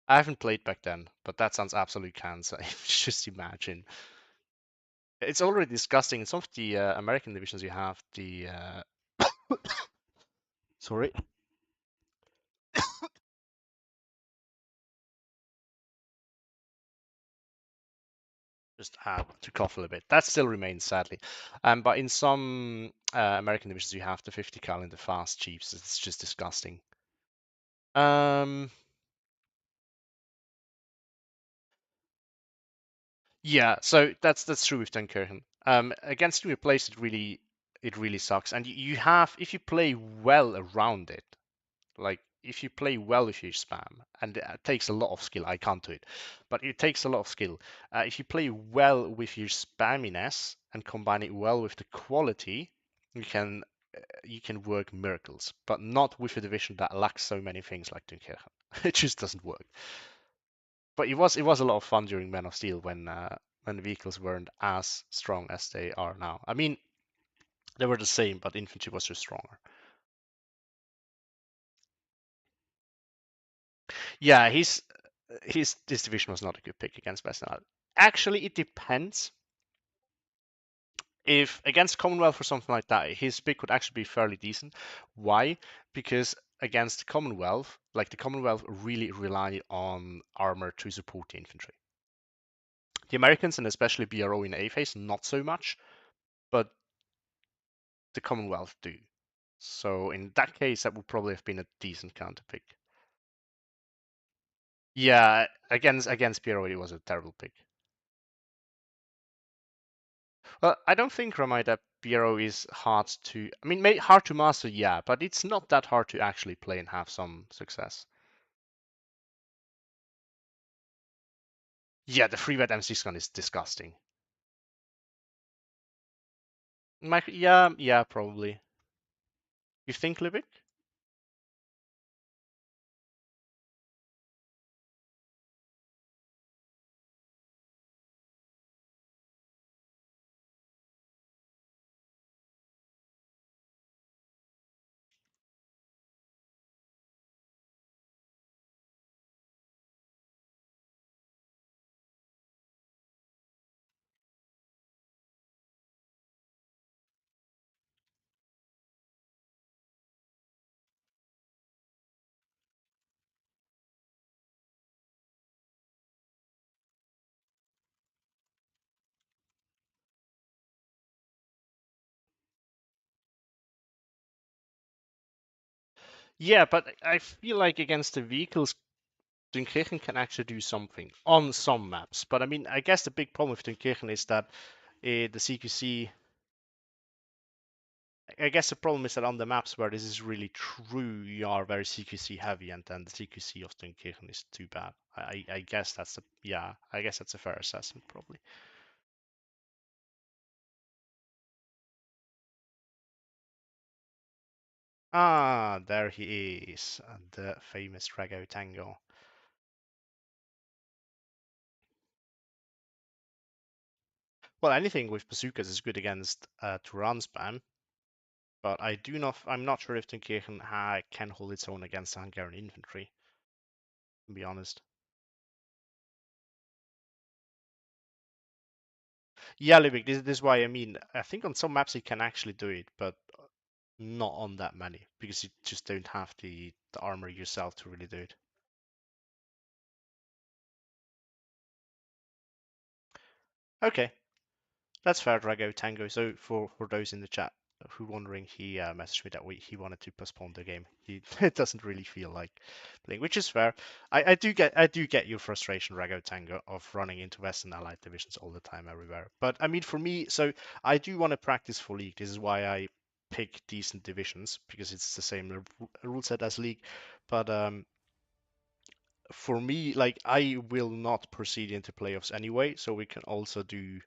I haven't played back then, but that sounds absolute cancer. Just imagine. It's already disgusting. In some of the American divisions, you have the. Sorry. Just had to cough a little bit. That still remains, sadly. But in some American divisions, you have the 50 cal and the fast jeeps. It's just disgusting. Yeah, so that's true with Dunkirk. Against new players, it really sucks. And you have, if you play well around it, like if you play well with your spam, and it takes a lot of skill. I can't do it, but it takes a lot of skill. If you play well with your spamminess and combine it well with the quality, you can work miracles. But not with a division that lacks so many things like Dunkirk. It just doesn't work. But it was a lot of fun during Men of Steel when the vehicles weren't as strong as they are now. I mean, they were the same, but infantry was just stronger. Yeah, his division was not a good pick against Western Isles. Actually, it depends. If against Commonwealth or something like that, his pick would actually be fairly decent. Why? Because against the Commonwealth, like the Commonwealth really rely on armor to support the infantry. The Americans and especially BRO in A phase, not so much, but the Commonwealth do. So in that case, that would probably have been a decent counter pick. Yeah, against BRO, it was a terrible pick. Well, I don't think, Ramai, that BRO is hard to. I mean, hard to master, yeah, but it's not that hard to actually play and have some success. Yeah, the free vet MC gun is disgusting. Yeah, probably. You think, Libic? Yeah, but I feel like against the vehicles, Dunkirchen can actually do something on some maps. But I mean, I guess the big problem with Dunkirchen is that the CQC. I guess the problem is that on the maps where this is really true, you are very CQC heavy, and then the CQC of Dunkirchen is too bad. I guess that's a yeah. I guess that's a fair assessment, probably. Ah, there he is, the famous Dragotange. Well, anything with bazookas is good against Turan spam, but I do not. I'm not sure if Dunkirchen can hold its own against the Hungarian infantry. To be honest. Yeah, Livic, this is why I mean. I think on some maps it can actually do it, but not on that many because you just don't have the armor yourself to really do it. Okay, that's fair, Drago Tango. So for those in the chat who wondering, he messaged me that he wanted to postpone the game. He it doesn't really feel like playing, which is fair. I do get your frustration, Rago Tango, of running into Western Allied divisions all the time everywhere. But I mean, for me, so I do want to practice for League. This is why I pick decent divisions because it's the same rule set as League. But for me, like I will not proceed into playoffs anyway, so we can also do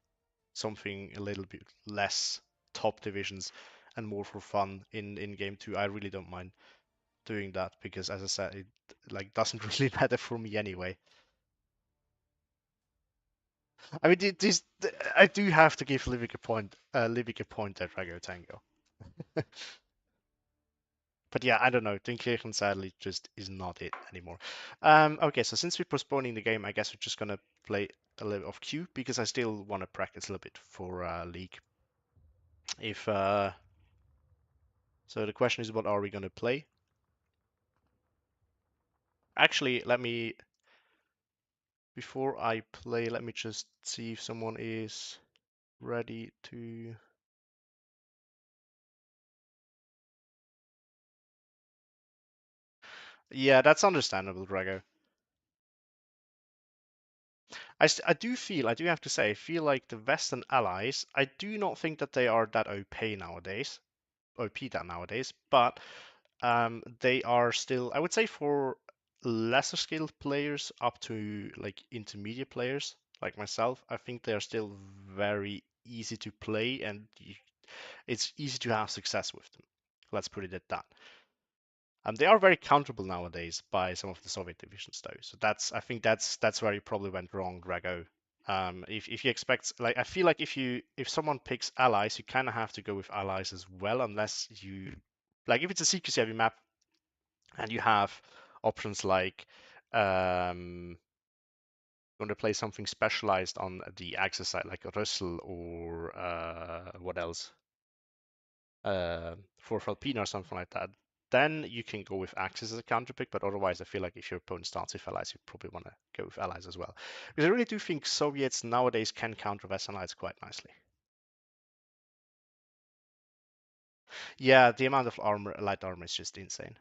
something a little bit less top divisions and more for fun in game two. I really don't mind doing that because, as I said, it like doesn't really matter for me anyway. I mean, this I do have to give Livik a point at Rago Tango. But yeah, I don't know. Dunkirchen sadly just is not it anymore. Okay, so since we're postponing the game, I guess we're just gonna play a little of Q because I still want to practice a little bit for League. If so, the question is, what are we gonna play? Actually, before I play, let me just see if someone is ready to. Yeah, that's understandable, Drago. I do have to say, I feel like the Western allies, I do not think that they are that OP that nowadays, but they are still, I would say, for lesser skilled players up to like intermediate players like myself, I think they are still very easy to play and it's easy to have success with them. Let's put it at that. They are very counterable nowadays by some of the Soviet divisions, though. So I think that's where you probably went wrong, Drago. If you expect, like, I feel like if someone picks allies, you kind of have to go with allies as well, unless you, like, if it's a CQC heavy map and you have options like, um, going to play something specialized on the Axis side, like Russell or what else? For Alpina or something like that, then you can go with Axis as a counter pick. But otherwise, I feel like if your opponent starts with allies, you probably want to go with allies as well. Because I really do think Soviets nowadays can counter Western allies quite nicely. Yeah, the amount of armor, light armor, is just insane.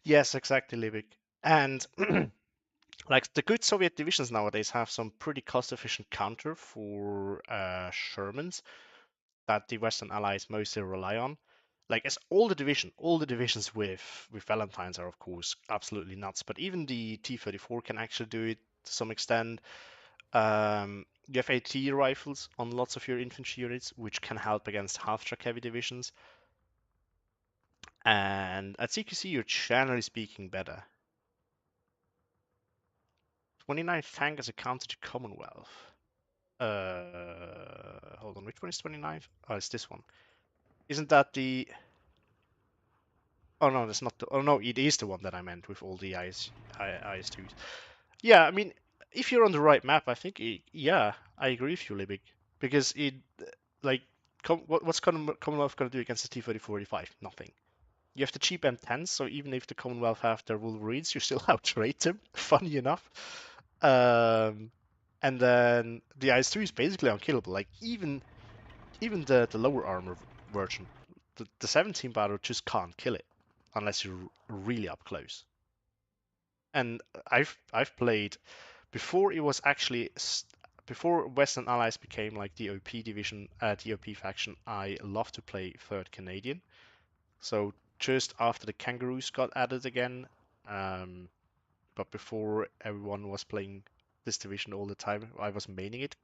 Yes, exactly, Livik. And like the good Soviet divisions nowadays have some pretty cost-efficient counter for Shermans that the Western allies mostly rely on. Like as all the divisions with Valentines are of course absolutely nuts, but even the T-34 can actually do it to some extent. You have AT rifles on lots of your infantry units, which can help against half-track heavy divisions. And at CQC, you're generally speaking better. 29th tank as a counter to Commonwealth. Hold on, which one is 29th? Oh, it's this one. Isn't that the? Oh no, that's not the. Oh no, it is the one that I meant with all the IS2s. Yeah, I mean, if you're on the right map, I think yeah, I agree with you, Libik, because it like what's Commonwealth gonna do against the T-30-45? Nothing. You have the cheap M10s, so even if the Commonwealth have their Wolverines, you still outrate them. Funny enough. Um, and then the IS-2 is basically unkillable. Like even the lower armor version, the 17 battle just can't kill it unless you're really up close. And I've played before it was actually before Western Allies became like the OP division, the OP faction. I love to play Third Canadian. So just after the Kangaroos got added again, um, but before everyone was playing this division all the time, I was maining it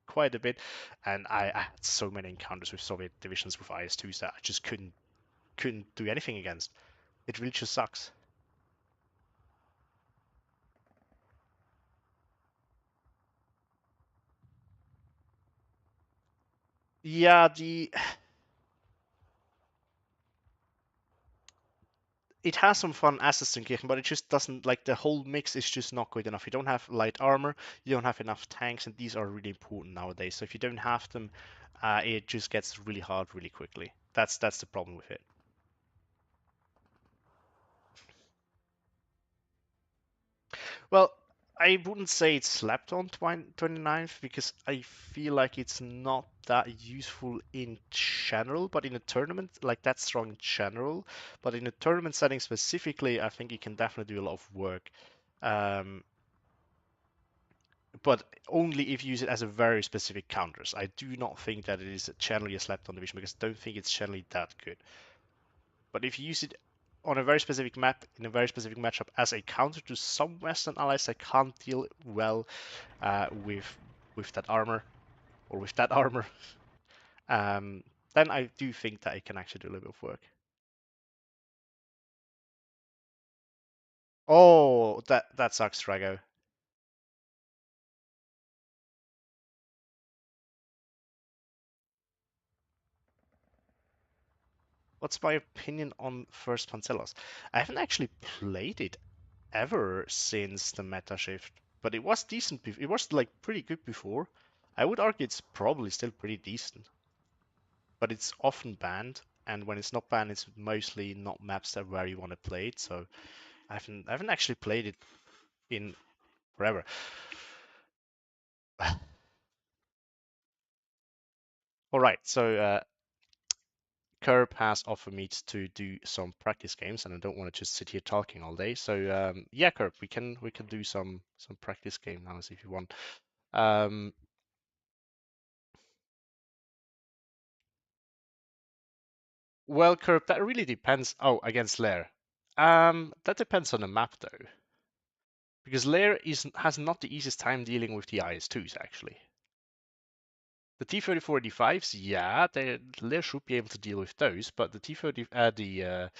quite a bit, and I had so many encounters with Soviet divisions with IS-2s that I just couldn't do anything against. It really just sucks. Yeah, the it has some fun assets in Kirchen, but it just doesn't like the whole mix is just not good enough. You don't have light armor, you don't have enough tanks, and these are really important nowadays. So if you don't have them, it just gets really hard really quickly. That's the problem with it. Well, I wouldn't say it's slept on 29th because I feel like it's not that useful in general, but in a tournament, like that's strong in general. But in a tournament setting specifically, I think it can definitely do a lot of work. Um, but only if you use it as a very specific counters. I do not think that it is generally a slept on division because I don't think it's generally that good. But if you use it on a very specific map in a very specific matchup as a counter to some Western allies that can't deal well with that armor or with that armor, um, then I do think that it can actually do a little bit of work. Oh, that sucks, Drago. What's my opinion on First Panzeros? I haven't actually played it ever since the meta shift, but it was decent. It was like pretty good before. I would argue it's probably still pretty decent, but it's often banned. And when it's not banned, it's mostly not maps that where you want to play it. So I haven't actually played it in forever. All right, so Curb has offered me to do some practice games, and I don't want to just sit here talking all day. So yeah, Curb, we can do some practice game now if you want. Um, Well, Curb, that really depends. Oh, against Lair. That depends on the map though, because Lair is has not the easiest time dealing with the IS-2s actually. The T-34 D5s, yeah, Lair should be able to deal with those, but the T-30, the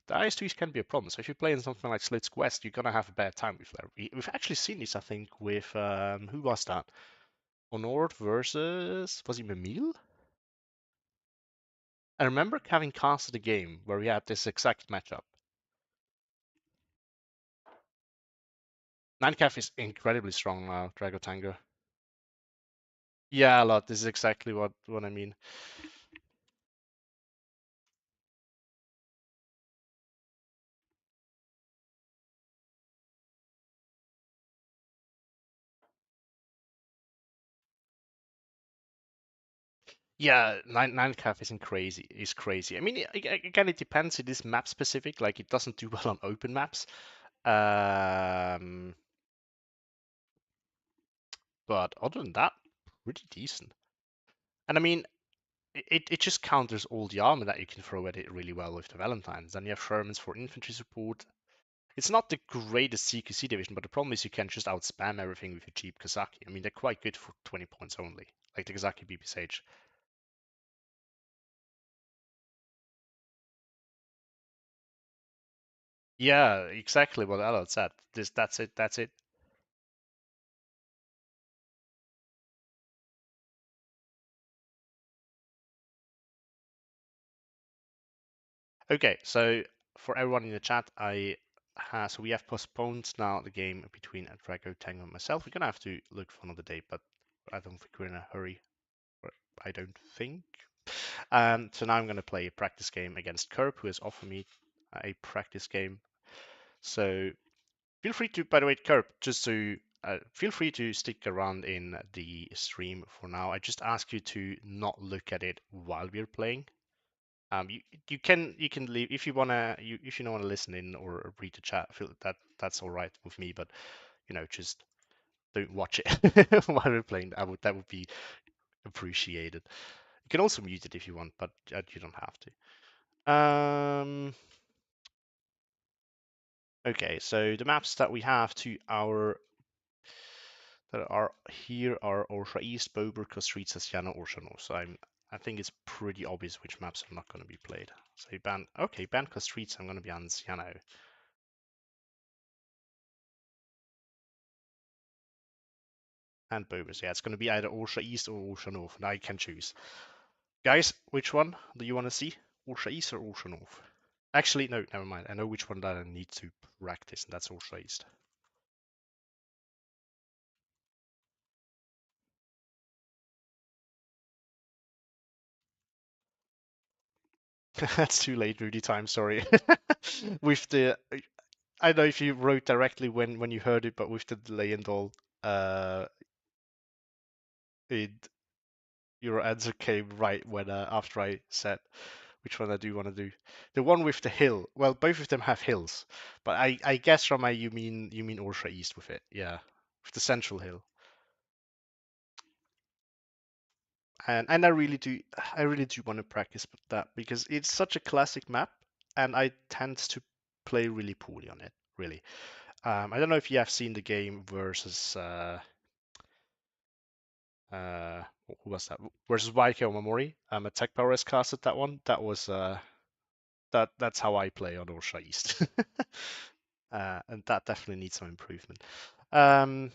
IS-2s can be a problem. So if you're playing something like Slitsk West, you're gonna have a bad time with Lair. We've actually seen this, I think, with who was that? Honord versus was he Memil? I remember having casted a game where we had this exact matchup. Ninecaf is incredibly strong now, Dragotange. Yeah, a lot. This is exactly what I mean. Yeah, Ninecaf isn't crazy. Is crazy. I mean, again, it depends. It is map specific. Like it doesn't do well on open maps. Um, but other than that, pretty decent. And I mean, it just counters all the armor that you can throw at it really well with the Valentines. Then you have Shermans for infantry support. It's not the greatest CQC division, but the problem is you can just outspam everything with your cheap Kazaki. I mean, they're quite good for 20 points only, like the Kazaki BPSH. Yeah, exactly what Allard said. That's it. That's it. Okay, so for everyone in the chat, so we have postponed now the game between Dragotange and myself. We're gonna have to look for another day, but I don't think we're in a hurry. I don't think. So now I'm gonna play a practice game against Kerb, who has offered me a practice game. So feel free to, by the way, Kerb, just to feel free to stick around in the stream for now. I just ask you to not look at it while we're playing. You can leave if you wanna if you don't wanna listen in or read the chat. Feel that's all right with me, but just don't watch it while we're playing. That would be appreciated. You can also mute it if you want, but you don't have to. Okay, so the maps that we have to our that are here are Orsha East, Bober, Kostritsa, Siena, Orsha North. So I think it's pretty obvious which maps are not going to be played. So ban Kostritsa, I'm going to be on Siena. And Bober. So yeah, it's going to be either Orsha East or Orsha North, and I can choose. Guys, which one do you want to see? Orsha East or Orsha North? Actually, no, never mind. I know which one that I need to practice, and that's Orsha East. That's too late, Rudy. Time, sorry. With the, I don't know if you wrote directly when you heard it, but with the delay and all, it your answer came right when after I said which one I do want to do. The one with the hill. Well, both of them have hills, but I guess from you mean Orsha East with it, yeah, with the central hill. And I really do want to practice that because it's such a classic map, and I tend to play really poorly on it. Really, I don't know if you have seen the game versus who was that versus YK Omamori. Attack Power has casted that one. That was that's how I play on Orsha East, and that definitely needs some improvement. Um,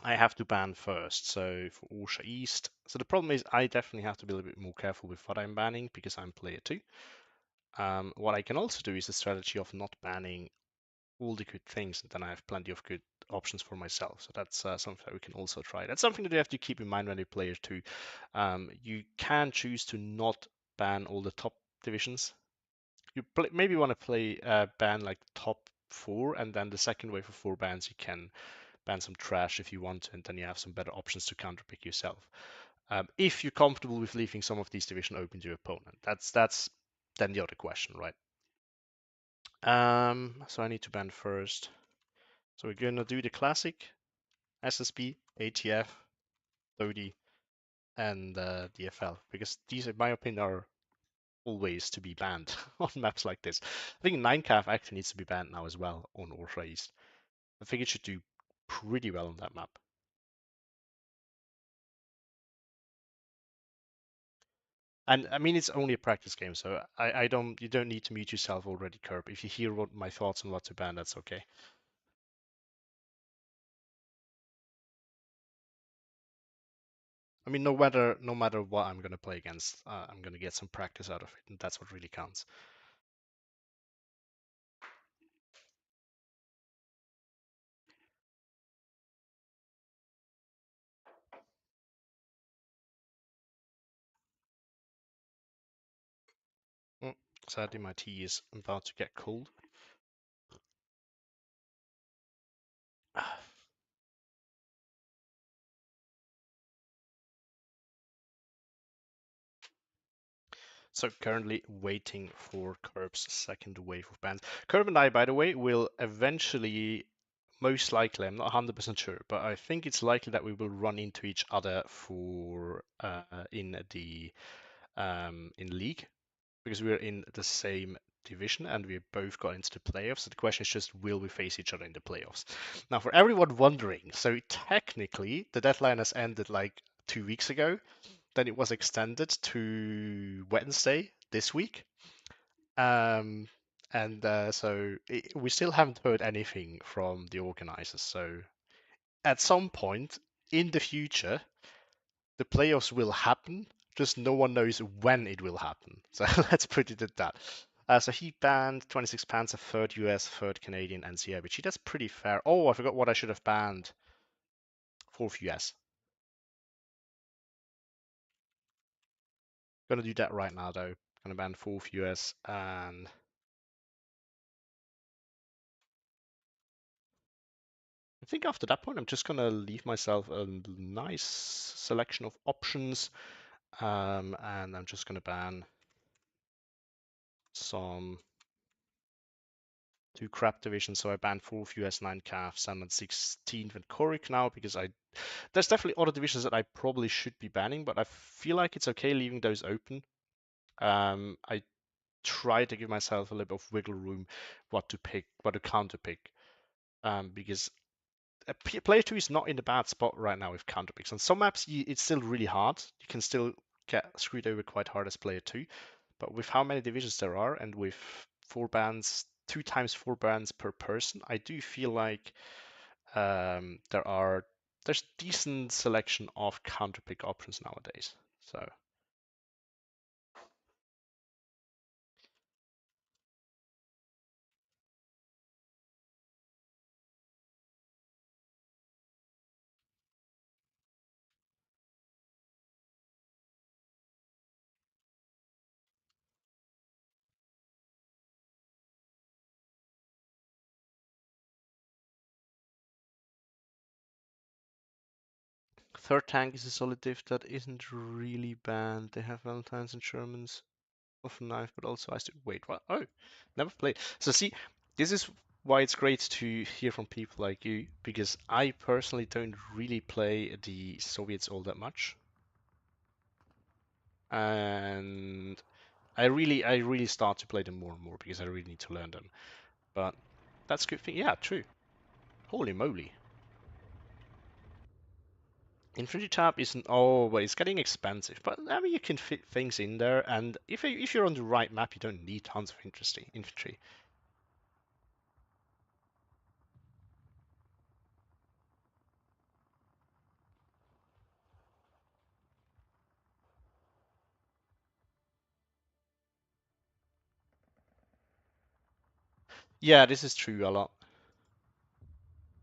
I have to ban first, so for Orsha East. So the problem is I definitely have to be a little bit more careful with what I'm banning because I'm player two. What I can also do is the strategy of not banning all the good things, and then I have plenty of good options for myself. So that's something that we can also try. That's something that you have to keep in mind when you play it too. You can choose to not ban all the top divisions. You maybe want to play ban like top four, and then the second wave of four bans you can ban some trash if you want, and then you have some better options to counterpick yourself. If you're comfortable with leaving some of these division open to your opponent, that's then the other question, right? So I need to ban first. So we're gonna do the classic SSB, ATF, Dodi, and DFL because these, in my opinion, are always to be banned on maps like this. I think 9cav actually needs to be banned now as well on Ultra East. I think it should do pretty well on that map. And I mean, it's only a practice game, so I don't, you don't need to mute yourself already, Curb. If you hear what my thoughts on what to ban, that's okay. I mean, no matter what I'm gonna play against, I'm gonna get some practice out of it, and that's what really counts. Mm, Sadly, my tea is about to get cold. So currently waiting for Curb's second wave of bans. Curb and I, by the way, will eventually, most likely, I'm not 100% sure, but I think it's likely that we will run into each other for in league, because we're in the same division and we both got into the playoffs. So the question is just, will we face each other in the playoffs? Now, for everyone wondering, so technically the deadline has ended like 2 weeks ago. Then it was extended to Wednesday this week. Um, and so we still haven't heard anything from the organizers. So at some point in the future, the playoffs will happen. Just no one knows when it will happen. So let's put it at that. So he banned 26 Panzer, third US, third Canadian, and CIBG. That's pretty fair. Oh, I forgot what I should have banned. Fourth US. Gonna do that right now though. Gonna ban fourth US, and I think after that point I'm just gonna leave myself a nice selection of options. And I'm just gonna ban some two crap divisions. So I banned 4th US 9 calf, 7 and 16th and Korik now, because there's definitely other divisions that I probably should be banning, but I feel like it's okay leaving those open. I try to give myself a little bit of wiggle room what to pick, what to counter pick, because player 2 is not in a bad spot right now with counter picks. On some maps, it's still really hard. You can still get screwed over quite hard as player 2. But with how many divisions there are, and with 4 bans, 2 times 4 bans per person, I do feel like there's decent selection of counter pick options nowadays. So third tank is a solid div that isn't really banned. They have Valentines and Shermans of knife, but also I still wait. What? Oh, never played. So see, this is why it's great to hear from people like you, because I personally don't really play the Soviets all that much, and I really start to play them more and more because I really need to learn them. But that's a good thing. Yeah, true. Holy moly. Infantry tab isn't. Oh, but it's getting expensive. But I mean, you can fit things in there, and if you're on the right map, you don't need tons of infantry. Yeah, this is true a lot.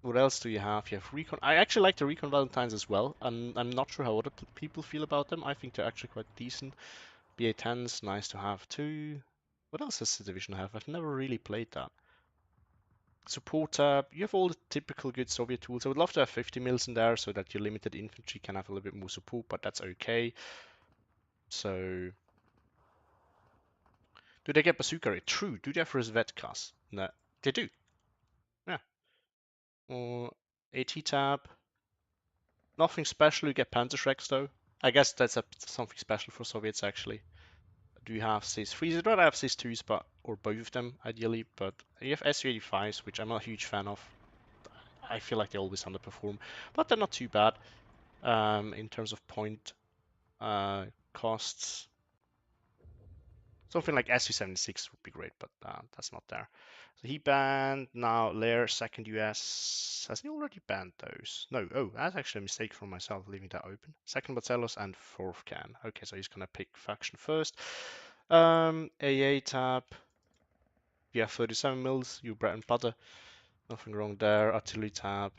What else do you have? You have recon. I actually like the recon Valentines as well, and I'm not sure how other people feel about them. I think they're actually quite decent. BA10's nice to have too. What else does the division have? I've never really played that. Support tab. You have all the typical good Soviet tools. I would love to have 50 mils in there so that your limited infantry can have a little bit more support, but that's okay. So, do they get bazooka rate? True. Do they have Rozvetkas? No, they do. Yeah. Or AT tab. Nothing special. You get Panzerschrecks though. I guess that's something special for Soviets actually. do you have cis 3s? You'd rather have cis 2s, but or both of them ideally. But you have Su-85s, which I'm not a huge fan of. I feel like they always underperform, but they're not too bad in terms of point costs. Something like Su-76 would be great, but that's not there. So he banned now Lair, second US. Has he already banned those? No. Oh, that's actually a mistake from myself leaving that open. Second Barcelos and fourth can. Okay, so he's gonna pick faction first. AA tab. Yeah, 37 mils. You bread and butter. Nothing wrong there. Artillery tab.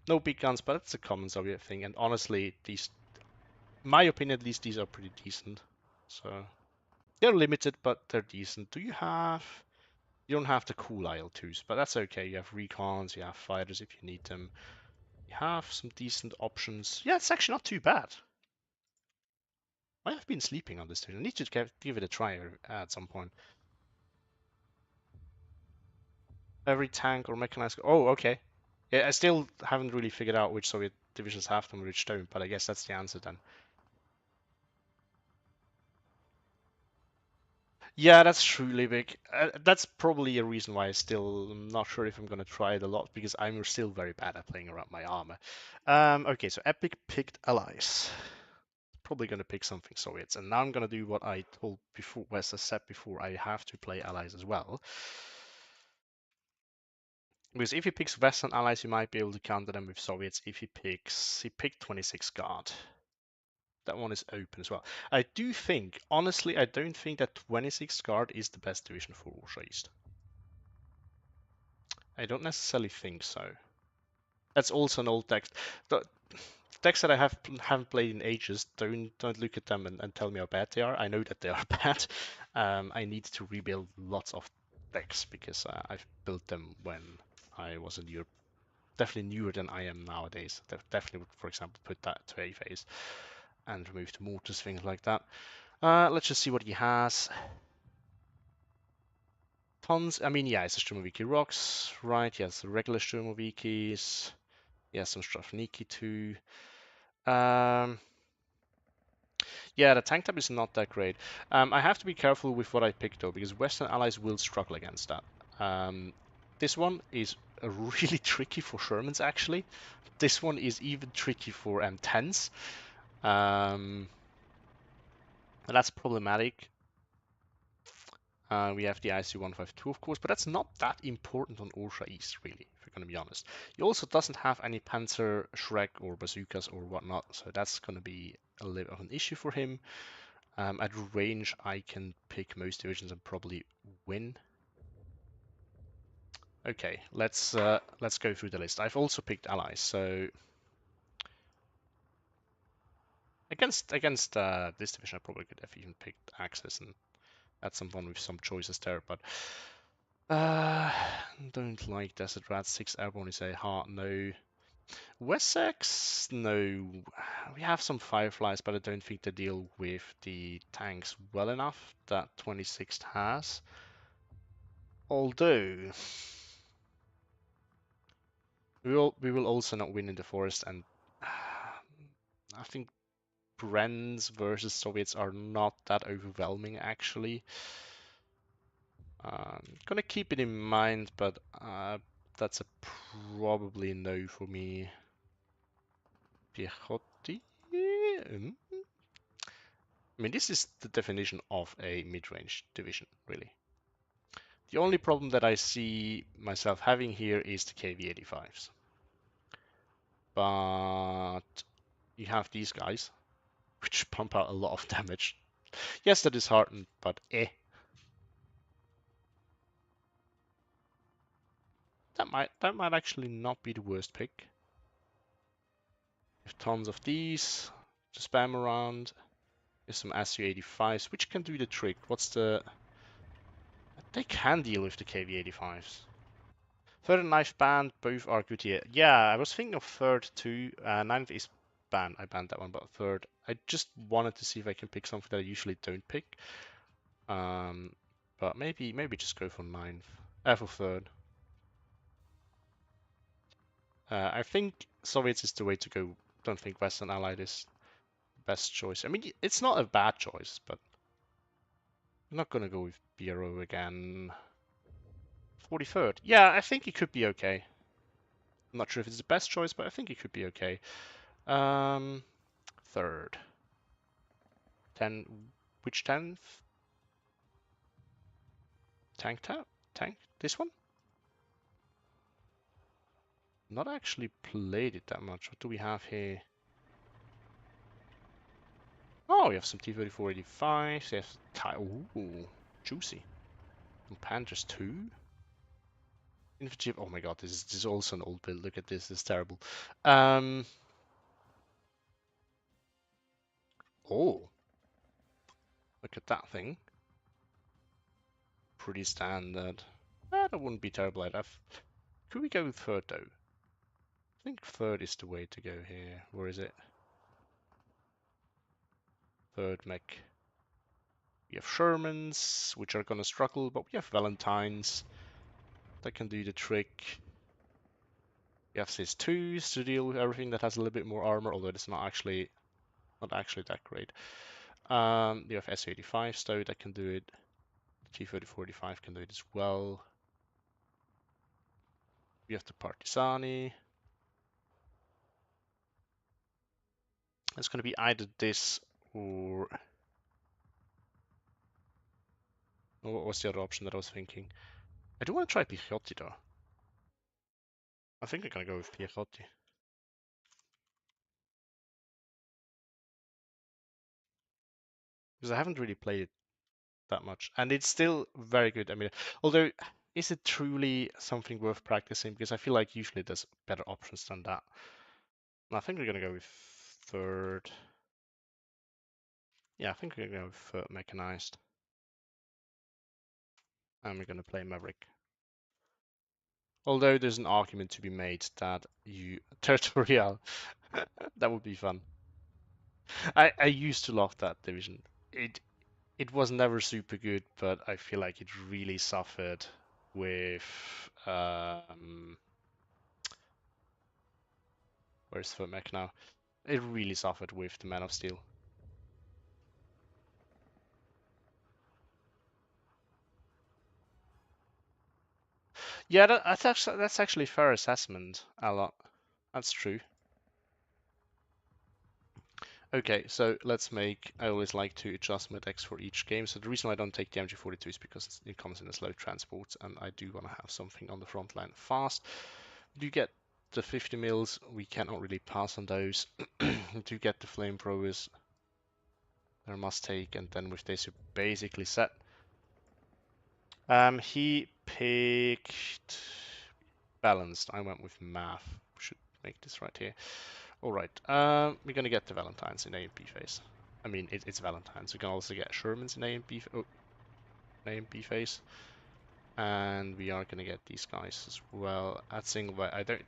No big guns, but it's a common Soviet thing. And honestly, these, my opinion, at least these are pretty decent. So they're limited, but they're decent. Do you have? You don't have the cool IL-2s, but that's okay. You have recons, you have fighters if you need them. You have some decent options. Yeah, it's actually not too bad. I have been sleeping on this thing. I need to give it a try at some point. Every tank or mechanized. Oh, okay. Yeah, I still haven't really figured out which Soviet divisions have them, which don't, but I guess that's the answer then. Yeah, that's truly big. That's probably a reason why I still am not sure if I'm gonna try it a lot because I'm still very bad at playing around my armor. Okay, so Epic picked allies. Probably gonna pick something Soviets, and now I'm gonna do what I told before, as I said before, I have to play allies as well. Because if he picks Western allies, you might be able to counter them with Soviets. If he picked 26 Guard. That one is open as well. I do think, honestly, I don't think that 26 Guard is the best division for Russia East. I don't necessarily think so. That's also an old text. The decks that I haven't played in ages, don't look at them and tell me how bad they are. I know that they are bad. I need to rebuild lots of decks because I've built them when I was in Europe. Definitely newer than I am nowadays. Definitely would, for example, put that to A phase and remove the mortars, things like that. Let's just see what he has. Tons. I mean, yeah, it's a Sturmoviki rocks, right? Yes, the regular Sturmovikis. Yeah, some Strafniki too. Um, yeah, the tank type is not that great. I have to be careful with what I pick though, because Western allies will struggle against that. This one is really tricky for Shermans actually. This one is even tricky for M10s. That's problematic. We have the IC-152, of course, but that's not that important on Orsha East, really, if we're going to be honest. He also doesn't have any Panzer, Shrek, or bazookas or whatnot, so that's going to be a little of an issue for him. At range, I can pick most divisions and probably win. Okay, let's go through the list. I've also picked allies, so against this division, I probably could have even picked Axis and had some fun with some choices there, but don't like Desert Rat. 6 Airborne is a hard no. Wessex, no. We have some Fireflies, but I don't think they deal with the tanks well enough that 26th has. Although we will also not win in the forest, and I think Bren's versus Soviets are not that overwhelming actually. Gonna keep it in mind, but that's a probably no for me. Piechotti? I mean, this is the definition of a mid-range division, really. The only problem that I see myself having here is the KV-85s. But you have these guys, which pump out a lot of damage. Yes, that is disheartened, but eh. That might actually not be the worst pick. Have tons of these to spam around. There's some Su-85s, which can do the trick. What's the... They can deal with the KV-85s. Third and ninth banned, both are good here. Yeah, I was thinking of third too. Ninth is banned. I banned that one, but third. I just wanted to see if I can pick something that I usually don't pick. But maybe just go for ninth. For third. I think Soviets is the way to go. Don't think Western Allied is best choice. I mean, it's not a bad choice, but I'm not gonna go with Bureau again. 43rd. Yeah, I think it could be okay. I'm not sure if it's the best choice, but I think it could be okay. Um, third. 10. Which 10th? Tank tap? Tank? This one? Not actually played it that much. What do we have here? Oh, we have some T-34-85. Yes, ooh, juicy. And Panthers 2. Infantry. Oh my god, this is also an old build. Look at this. This is terrible. Um. Oh, look at that thing. Pretty standard. That wouldn't be terrible. Could we go with third though? I think third is the way to go here. Where is it? Third mech. We have Shermans, which are gonna struggle, but we have Valentines that can do the trick. We have Cis 2s to deal with everything that has a little bit more armor, although it's not actually that great. You have S85s though that can do it. T-3045 can do it as well. We have the Partisani. It's going to be either this or... What was the other option that I was thinking? I do want to try Picciotti though. I think I'm going to go with Picciotti. Because I haven't really played it that much. And it's still very good. I mean, although, is it truly something worth practicing? Because I feel like usually there's better options than that. And I think we're going to go with third. Yeah, I think we're going to go with third mechanized. And we're going to play Maverick. Although there's an argument to be made that you territorial, that would be fun. I used to love that division. It was never super good, but I feel like it really suffered with where's Mech now? It really suffered with the Man of Steel. Yeah, that's actually fair assessment, a lot. That's true. Okay, so let's make. I always like to adjust my decks for each game. So the reason why I don't take the MG42 is because it comes in a slow transport, and I do want to have something on the front line fast. We do get the 50 mils. We cannot really pass on those. We do get the flamethrowers. They're a must take, and then with this, you're basically set. He picked balanced. I went with math. Should make this right here. All right. We're gonna get the Valentines in A and B phase. I mean, it's Valentine's. We can also get Shermans in A and B. Oh, A and B phase, and we are gonna get these guys as well at single. But I don't.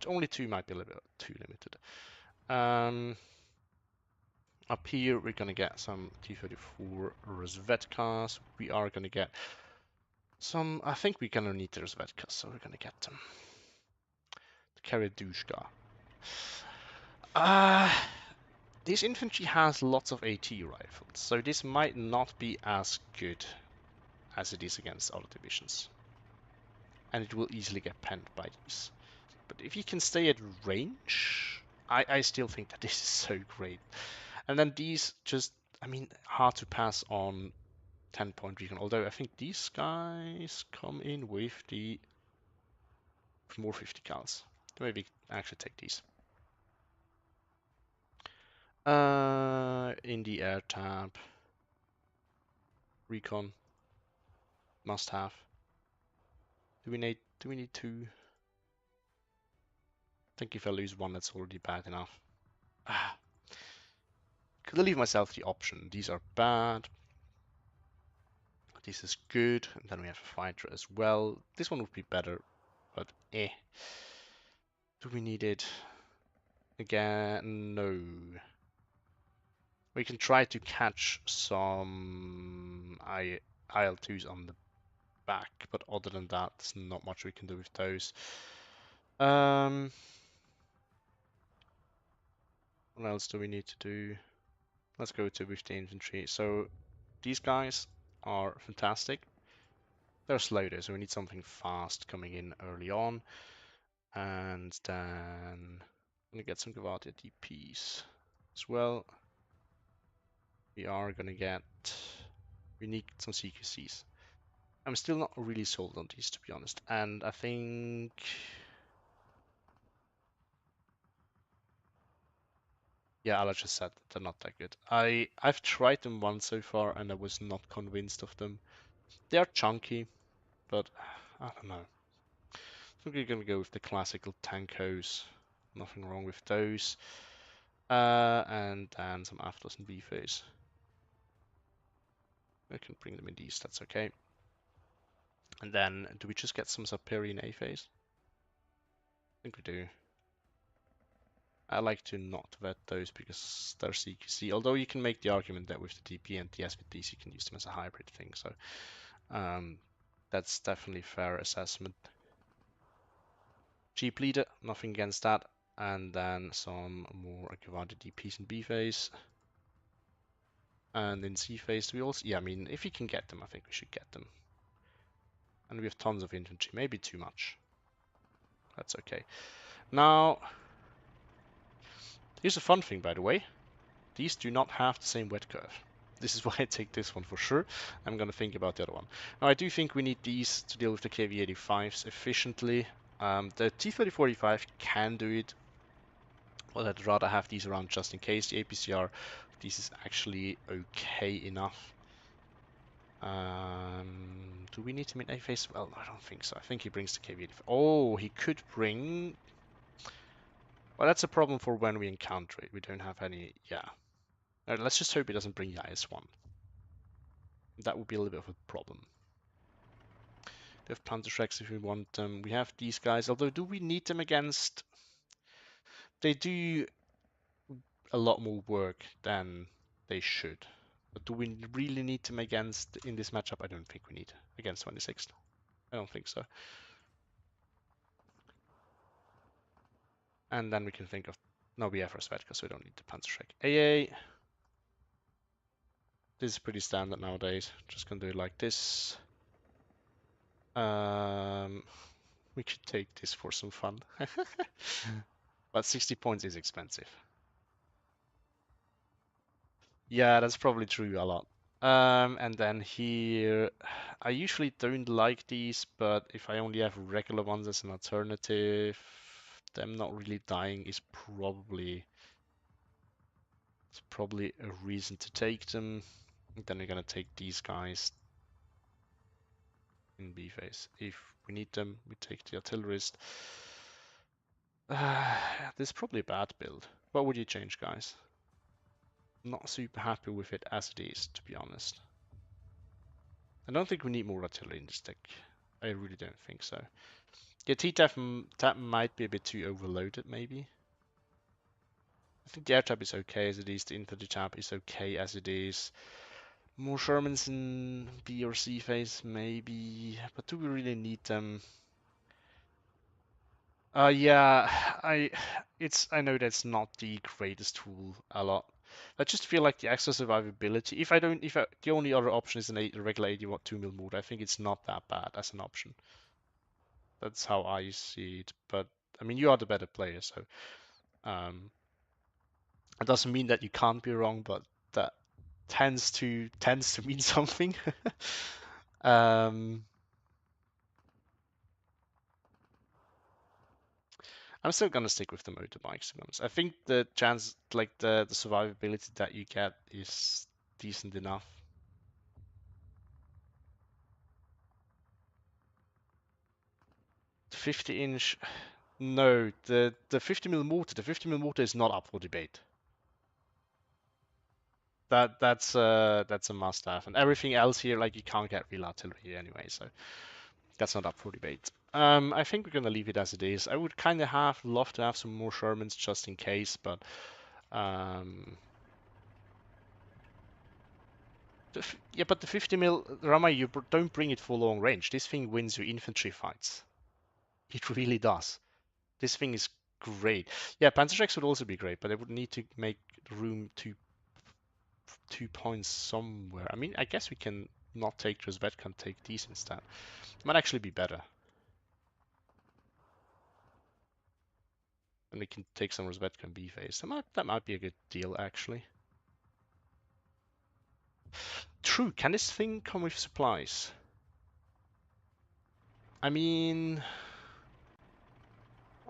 Only two might be a little bit too limited. Up here we're gonna get some T-34 Rozvetkas. We are gonna get some. I think we're gonna need the Rozvetkas, so we're gonna get them. The Karadushka. Uh, this infantry has lots of AT rifles, so this might not be as good as it is against other divisions. And it will easily get penned by these. But if you can stay at range, I still think that this is so great. And then these just, I mean, hard to pass on 10-point recon. Although I think these guys come in with the more 50 cals. Maybe actually take these. In the air tab, recon, must have. Do we need two? I think if I lose one, that's already bad enough. Ah, could I leave myself the option? These are bad. This is good. And then we have a fighter as well. This one would be better, but eh. Do we need it? Again, no. We can try to catch some IL-2s on the back, but other than that, there's not much we can do with those. What else do we need to do? Let's go to with the infantry. So these guys are fantastic. They're slow though, so we need something fast coming in early on. And then I'm gonna get some Gavatia DPs as well. We are gonna get, we need some CQCs. I'm still not really sold on these, to be honest. And I think, yeah, Ala just said they're not that good. I've tried them once so far, and I was not convinced of them. They are chunky, but I don't know. I think we're gonna go with the classical Tankos. Nothing wrong with those. And then some Aptos and B phase. I can bring them in these, that's okay. And then, do we just get some Superior A phase? I think we do. I like to not vet those because they're CQC, although you can make the argument that with the DP and the SVDs you can use them as a hybrid thing, so that's definitely fair assessment. Cheap leader, nothing against that. And then some more Gavada DPs in B phase. And in C phase we also, yeah, I mean, if you can get them, I think we should get them. And we have tons of infantry, maybe too much. That's okay. Now, here's a fun thing, by the way. These do not have the same wet curve. This is why I take this one for sure. I'm going to think about the other one. Now, I do think we need these to deal with the KV-85s efficiently. The T-3045 can do it, but I'd rather have these around just in case. The APCR, this is actually okay enough. Do we need him in A-phase? Well, I don't think so. I think he brings the KV-85. Oh, he could bring... Well, that's a problem for when we encounter it. We don't have any... Yeah. Let's just hope he doesn't bring IS-1. That would be a little bit of a problem. They have Panzerschrecks if we want them. We have these guys, although do we need them against... They do a lot more work than they should. But do we really need them against in this matchup? I don't think we need against 26th. I don't think so. And then we can think of... No, we have our Svedka, so we don't need the Panzerschreck. AA. This is pretty standard nowadays. Just gonna do it like this. We could take this for some fun. But 60 points is expensive. Yeah, that's probably true a lot. And then here, I usually don't like these, but if I only have regular ones as an alternative, them not really dying is probably a reason to take them. And then we're gonna take these guys in B phase. If we need them, we take the artillerist. This is probably a bad build. What would you change, guys? Not super happy with it as it is, to be honest. I don't think we need more artillery in this deck. I really don't think so. Yeah, T-Tap might be a bit too overloaded, maybe. I think the air trap is okay as it is. The infantry trap is okay as it is. More Shermans in B or C phase, maybe. But do we really need them? Yeah, I know that's not the greatest tool a lot. I just feel like the extra survivability. If the only other option is a regular 81 2 mil mode, I think it's not that bad as an option. That's how I see it. But I mean, you are the better player, so um, it doesn't mean that you can't be wrong, but that tends to mean something. um, I'm still gonna stick with the motorbikes, to be honest. I think the chance, like the survivability that you get, is decent enough. The 50-inch, no, the 50 mil mortar, the 50 mil mortar is not up for debate. That's a must-have, and everything else here, like you can't get real artillery anyway, so that's not up for debate. I think we're gonna leave it as it is. I would kind of love to have some more Shermans just in case, but yeah, but the 50 mil Rama, you don't bring it for long range. This thing wins you infantry fights. It really does. This thing is great. Yeah, Panzerschrecks would also be great, but I would need to make room to 2 points somewhere. I mean, I guess we can not take Resvetkan, take these instead. Might actually be better. And we can take some Resvetkan B phase. That might be a good deal actually. True, can this thing come with supplies? I mean,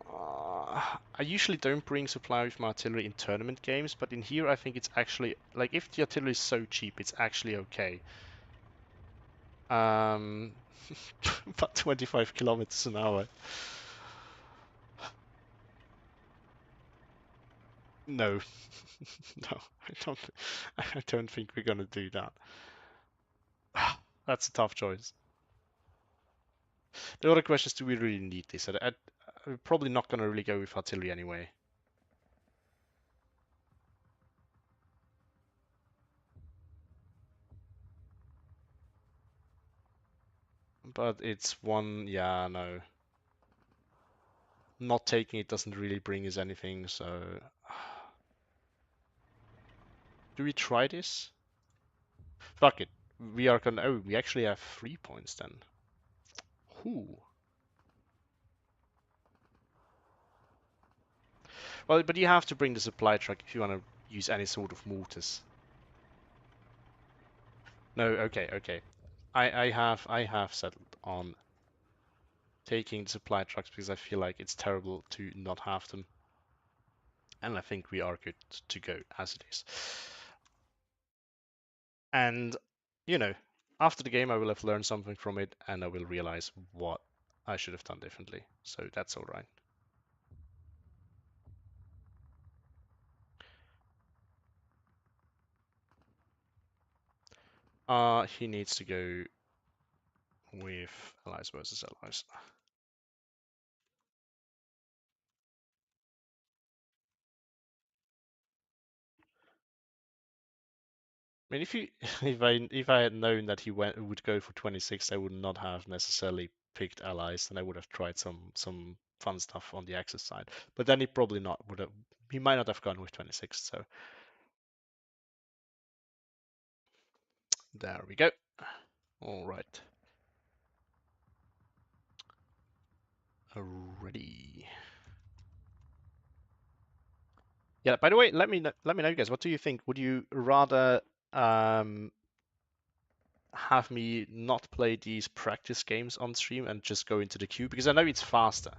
I usually don't bring supply with my artillery in tournament games, but in here I think it's actually, like, if the artillery is so cheap, it's actually okay. About 25 kilometers an hour. No, no, I don't think we're gonna do that. That's a tough choice. The other question is, do we really need this? I'm probably not gonna really go with artillery anyway. But it's one, yeah, no. Not taking it doesn't really bring us anything, so... Do we try this? Fuck it. We are gonna... Oh, we actually have 3 points then. Whoo. Well, but you have to bring the supply truck if you want to use any sort of mortars. No, okay, okay. I have settled on taking the supply trucks because I feel like it's terrible to not have them. And I think we are good to go as it is. And, you know, after the game I will have learned something from it and I will realize what I should have done differently. So that's alright. He needs to go with allies versus allies. I mean, if I had known that he would go for 26, I would not have necessarily picked allies, and I would have tried some fun stuff on the Axis side. But then he probably not would have. He might not have gone with 26. So there we go. All right. Ready. Yeah. By the way, let me know, guys. What do you think? Would you rather um have me not play these practice games on stream and just go into the queue? Because I know it's faster.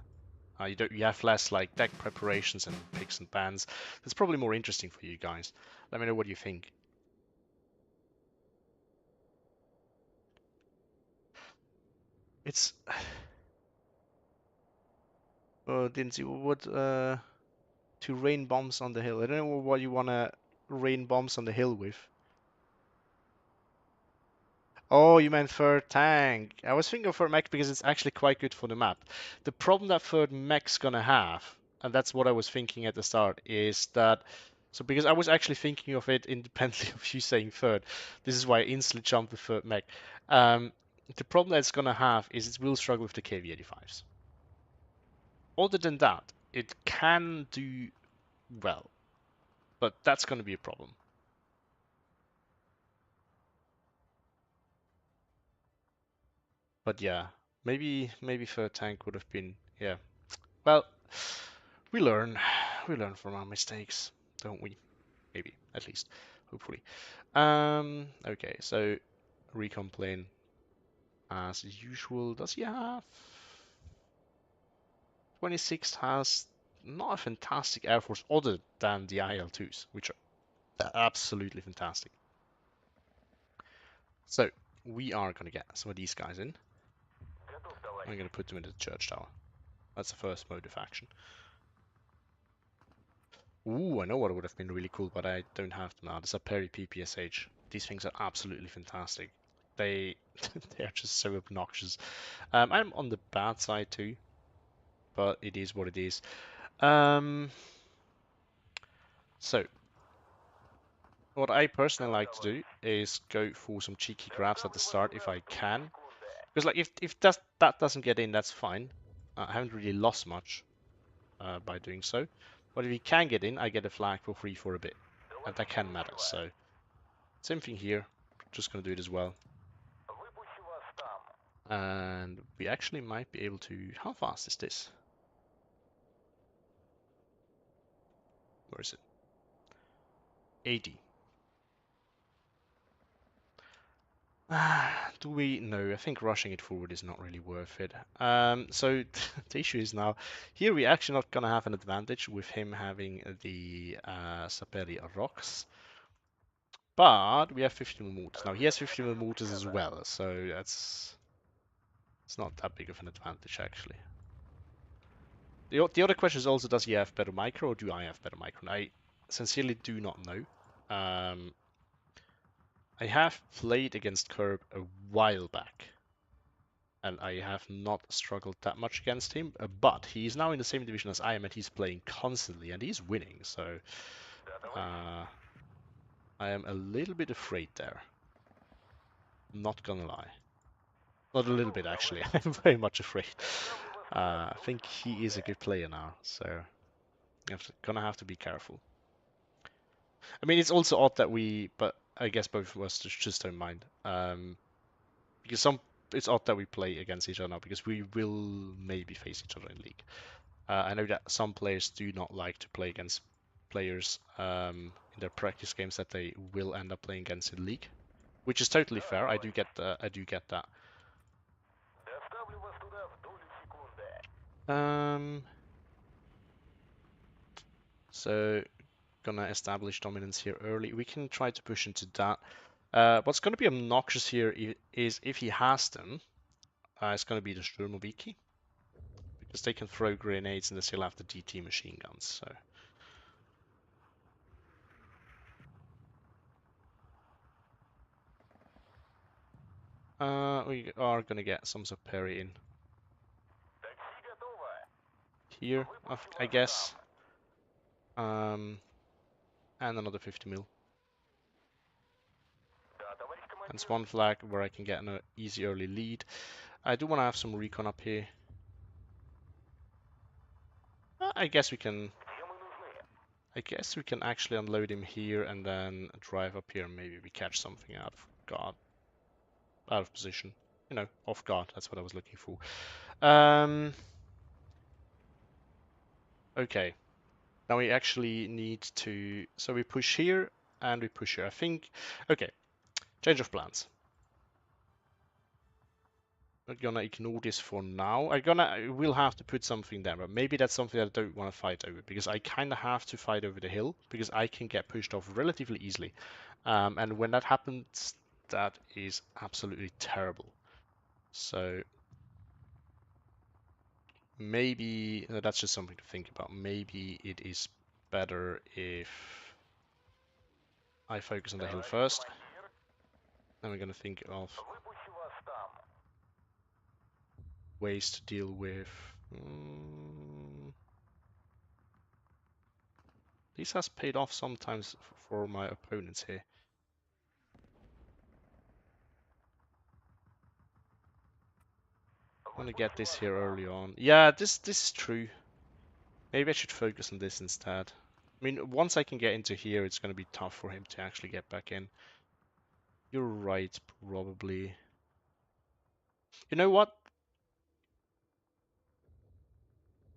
You have less like deck preparations and picks and bans. It's probably more interesting for you guys. Let me know what you think. It's didn't see what to rain bombs on the hill. I don't know what you wanna rain bombs on the hill with. Oh, you meant third tank. I was thinking of third mech because it's actually quite good for the map. The problem that third mech's gonna have, and that's what I was thinking at the start, is that so because I was actually thinking of it independently of you saying third. This is why I instantly jumped to third mech. Um, the problem that it's gonna have is it will struggle with the KV-85s. Other than that, it can do well, but that's gonna be a problem. But yeah, maybe third tank would have been, yeah. Well, we learn. We learn from our mistakes, don't we? Maybe, at least, hopefully. Okay, so recon plane as usual. Does he have 26 has not a fantastic air force other than the IL-2s, which are absolutely fantastic. So we are gonna get some of these guys in. I'm gonna put them into the church tower. That's the first mode of action. Ooh, I know what would have been really cool, but I don't have them now. There's a Perry PPSH. These things are absolutely fantastic. They they're just so obnoxious. I'm on the bad side too, but it is what it is. So what I personally like to do is go for some cheeky grabs at the start if I can, because like if that doesn't get in, that's fine. I haven't really lost much by doing so, but if he can get in, I get a flag for free for a bit, and that can matter. So. Same thing here, just gonna do it as well. And we actually might be able to... How fast is this? Where is it? 80. Do we? No, I think rushing it forward is not really worth it. So the issue is now, here we're actually not gonna have an advantage with him having the Saperi rocks, but we have 15 mortars. Now he has 15 mortars as well, so it's not that big of an advantage actually. The other question is also, does he have better micro or do I have better micro? I sincerely do not know. I have played against Curb a while back, and I have not struggled that much against him. But he's now in the same division as I am, and he's playing constantly, and he's winning. So I am a little bit afraid there. Not gonna lie. Not a little bit, actually. I'm very much afraid. I think he is a good player now, so gonna have to be careful. I mean, it's also odd that but I guess both of us just don't mind. Because it's odd that we play against each other now, because we will maybe face each other in League. I know that some players do not like to play against players in their practice games that they will end up playing against in League, which is totally fair. I do get that. I do get that. Um, so gonna establish dominance here early. We can try to push into that. What's gonna be obnoxious here is if he has them, it's gonna be the Sturmoviki, because they can throw grenades and they still have the DT machine guns. So. We are gonna get some Saperi in here, I guess. And another 50 mil. And Swan Flag where I can get an easy early lead. I do want to have some recon up here. I guess we can. I guess we can actually unload him here and then drive up here. And maybe we catch something out of guard, out of position. You know, off guard. That's what I was looking for. Okay. Now we actually need to. So we push here and we push here. I think. Okay. Change of plans. I'm gonna ignore this for now. I will have to put something there, but maybe that's something that I don't want to fight over, because I kind of have to fight over the hill because I can get pushed off relatively easily. And when that happens, that is absolutely terrible. So maybe that's just something to think about. Maybe it is better if I focus on the hill first. Then we're gonna think of ways to deal with. This has paid off sometimes for my opponents here. I'm gonna get this here early on. Yeah, this is true. Maybe I should focus on this instead. I mean, once I can get into here, it's gonna be tough for him to actually get back in. You're right, probably. You know what?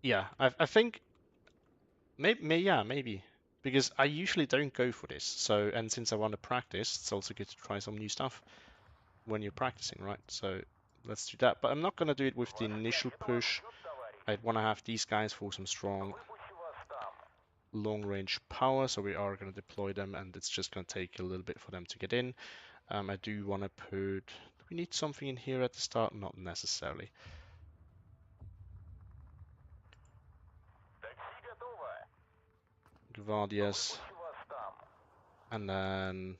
Yeah, I think maybe. Because I usually don't go for this. So, and since I want to practice, it's also good to try some new stuff when you're practicing, right? So let's do that. But I'm not gonna do it with the initial push. I want to have these guys for some strong long range power, so we are going to deploy them, and it's just going to take a little bit for them to get in. I do want to do we need something in here at the start? Not necessarily. Gvardias, and then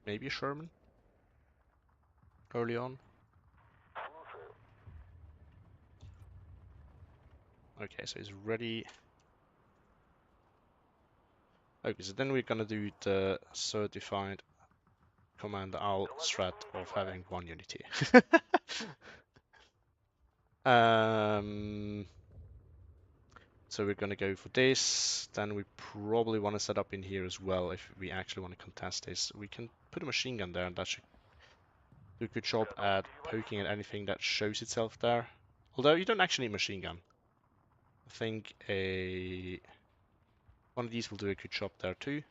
maybe a Sherman early on. Okay, so he's ready. Okay, so then we're gonna do the certified Commander Owl strat of having one unit here. So we're gonna go for this. Then we probably want to set up in here as well if we actually want to contest this. We can put a machine gun there, and that should Do a good job at poking at anything that shows itself there. Although you don't actually need machine gun. I think one of these will do a good job there too.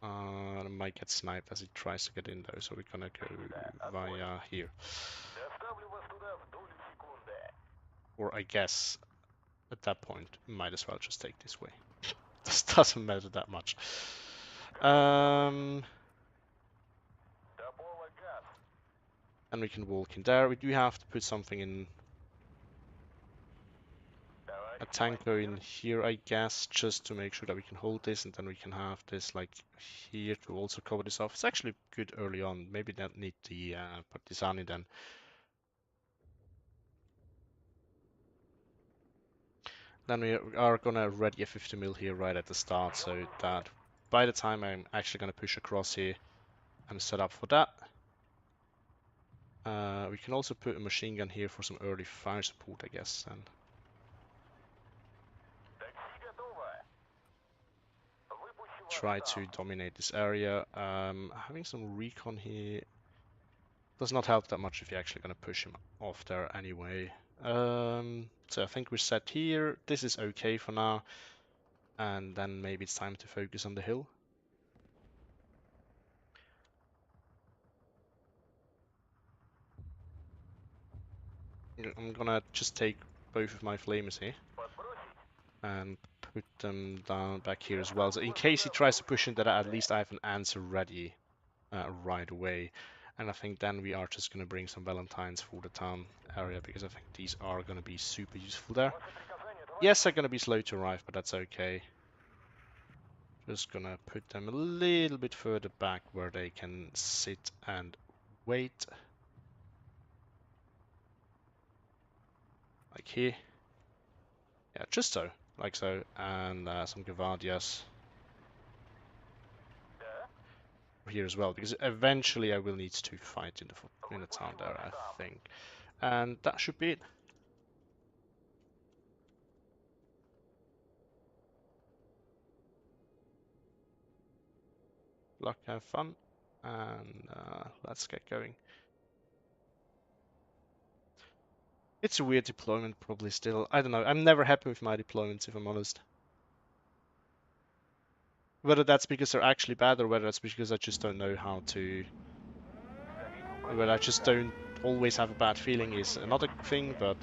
It might get sniped as it tries to get in though, so we're gonna go via here. Or I guess at that point, might as well just take this way. This doesn't matter that much. And we can walk in there. We do have to put something in a tanko in here, I guess, just to make sure that we can hold this, and then we can have this like here to also cover this off. It's actually good early on. Maybe don't need the Partisani then. Then we are gonna ready a 50 mil here right at the start, so that by the time I'm actually gonna push across here, I'm set up for that. We can also put a machine gun here for some early fire support, I guess. And try to dominate this area. Having some recon here does not help that much if you're actually going to push him off there anyway. So I think we're set here. This is okay for now. And then maybe it's time to focus on the hill. I'm gonna just take both of my flamers here and put them down back here as well. So in case he tries to push into that, at least I have an answer ready right away. And I think then we are just going to bring some Valentines for the town area, because I think these are going to be super useful there. Yes, they're going to be slow to arrive, but that's okay. Just going to put them a little bit further back where they can sit and wait. Like here. Yeah, just so. Like so. And some Gavardias here as well, because eventually I will need to fight in the town there, I think. And that should be it. Luck, have fun, and let's get going. It's a weird deployment, probably still. I don't know. I'm never happy with my deployments, if I'm honest. Whether that's because they're actually bad, or whether that's because I just don't know how to... Whether I just don't always have a bad feeling is another thing, but...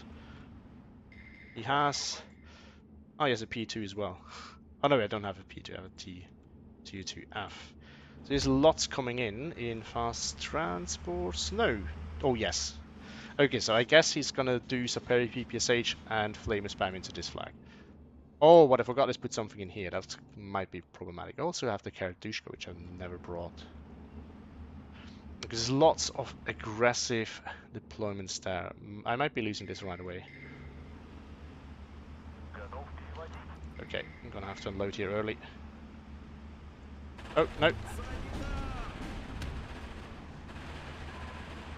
He has... Oh, he has a P2 as well. Oh no, I don't have a P2, I have a T2F. So there's lots coming in fast transports. No. Oh, yes. Okay, so I guess he's gonna do Saperi PPSH and Flame Spam into this flag. Oh, what I forgot is put something in here. That might be problematic. I also have the Karadushka, which I've never brought. Because there's lots of aggressive deployments there. I might be losing this right away. Okay, I'm gonna have to unload here early. Oh, no.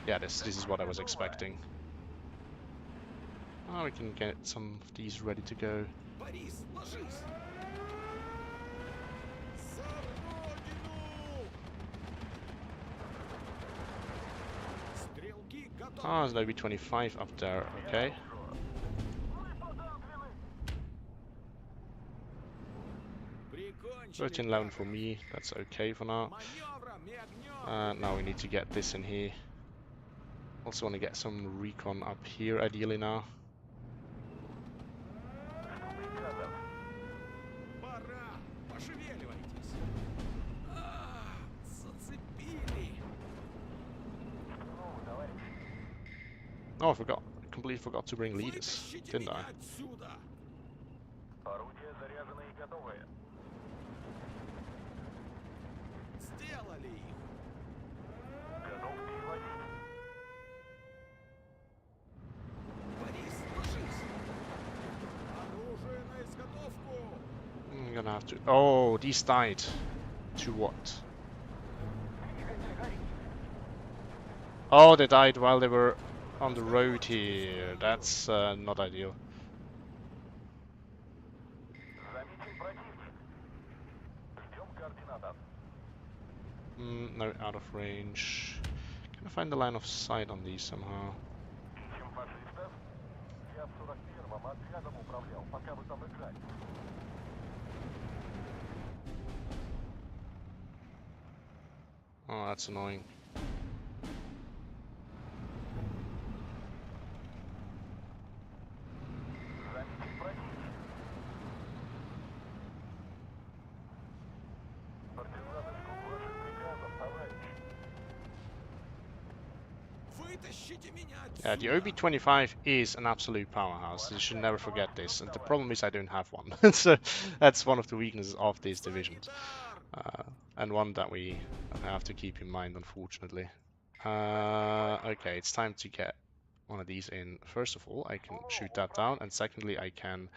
Yeah, this is what I was expecting. Oh, we can get some of these ready to go. Oh, there's maybe 25 up there, okay. 13-11 for me, that's okay for now. Now we need to get this in here. Also want to get some recon up here, ideally now. Oh, I forgot. I completely forgot to bring leaders, didn't I? I'm gonna have to... Oh, these died. To what? Oh, they died while they were on the road here. That's not ideal. No, out of range. Can I find the line of sight on these somehow? Ищем фашистов. Я в 41-м отрядом управлял, пока вы там играли. Oh, that's annoying. Заметить противника. Партизаны ждут ваших приказов, товарищ. Вытащите меня Yeah, the отсюда! OB-25 is an absolute powerhouse. You should never forget this. And the problem is I don't have one. So that's one of the weaknesses of these divisions. Санитар! And one that we have to keep in mind, unfortunately. Okay, it's time to get one of these in. First of all, I can shoot that down, and secondly, I can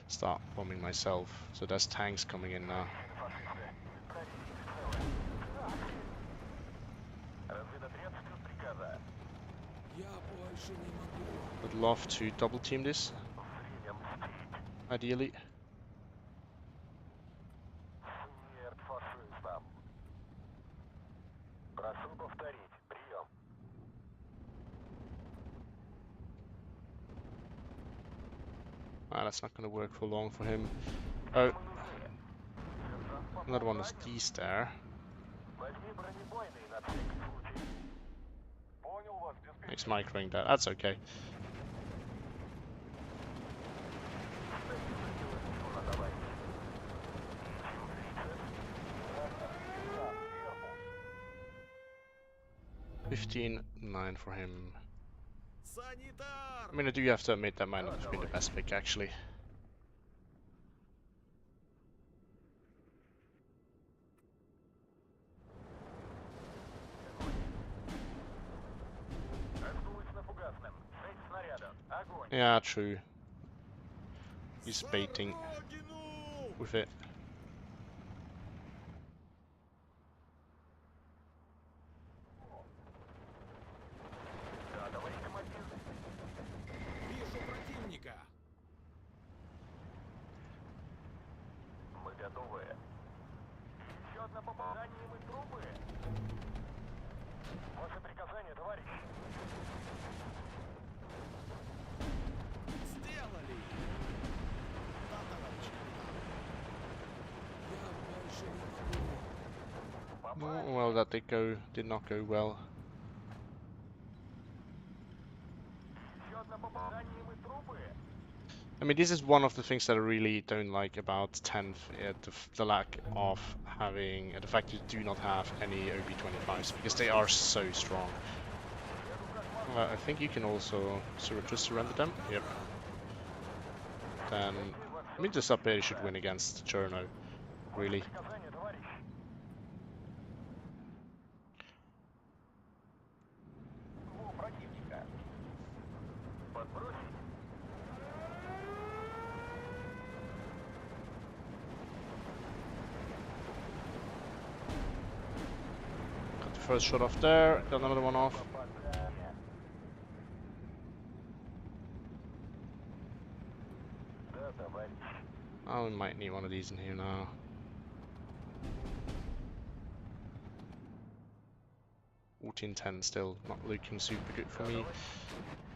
start bombing myself. So there's tanks coming in now. Разведотряд ждет приказа. Я больше не могу. Would love to double team this, Время мстить. ideally. Смерть фашистам. Прошу повторить. Прием. Ah, that's not going to work for long for him. Oh, another one is these there. Возьми бронебойный на всякий случай. Понял вас, диспетчер. He's microing that. That's okay. Что товарищ? Сверху. 15-9 for him. Санитар! I mean, I do have to admit that might not have been the best pick, actually. Откулась на фугасном. 6 снарядов. Огонь. Yeah, true. He's За baiting родину! with it. Да, товарищ командир. Вижу противника! Мы готовы. Еще одно попадание, и мы трупы. Ваше приказание, товарищ. Сделали! Да, товарищ капитан. Я больше не могу. Oh, well, that did not go well. Еще одно попадание, и мы трупы. I mean, this is one of the things that I really don't like about 10th, the lack of having, the fact you do not have any OB-25s, because they are so strong. I think you can also just surrender them. Yep. Then, I mean, the sub beta should win against Cherno, really. Приказание, товарищ. У противника. Подбросить. Got the first shot off there, got another one off. Попадание. Да, товарищ. Oh, we might need one of these in here now. $14-10 still not looking super good for me.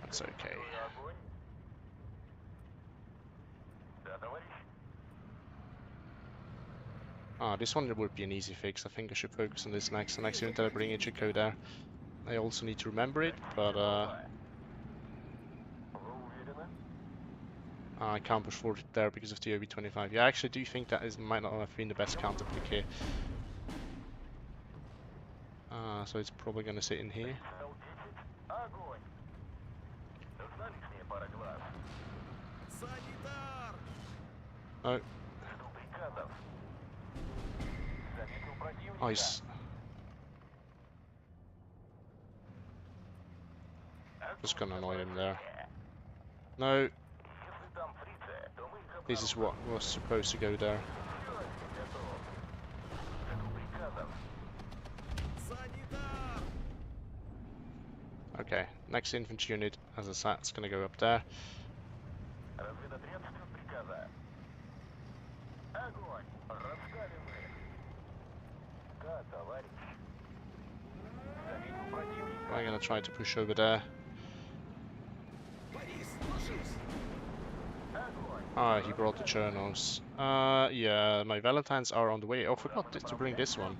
That's okay. Огонь. Да, товарищ. Ah, this one would be an easy fix. I think I should focus on this next. The next unit that I bring in should go there. I also need to remember it, but Вы уверены? I can't push forward there because of the OB-25. Yeah, I actually do think that might not have been the best counter pick here. So it's probably going to sit in here. Сигнал 10. Огонь. Нужна лишняя пара глаз. Санитар! Oh, Жду приказов. Заметил противника. nice. Just gonna annoy him there. No, Если там фрицы, то мы их this is what was supposed to go there. Всё, готов. Жду приказов. Санитар! Okay, next infantry unit, as I said, it's gonna go up there. Разведотряд ждет приказа. Огонь. Расставим их. Да, товарищ. I'm gonna try to push over there. Борис, ложись! Ah, he brought the journals. Yeah, my Valentines are on the way. Oh, forgot to bring this one.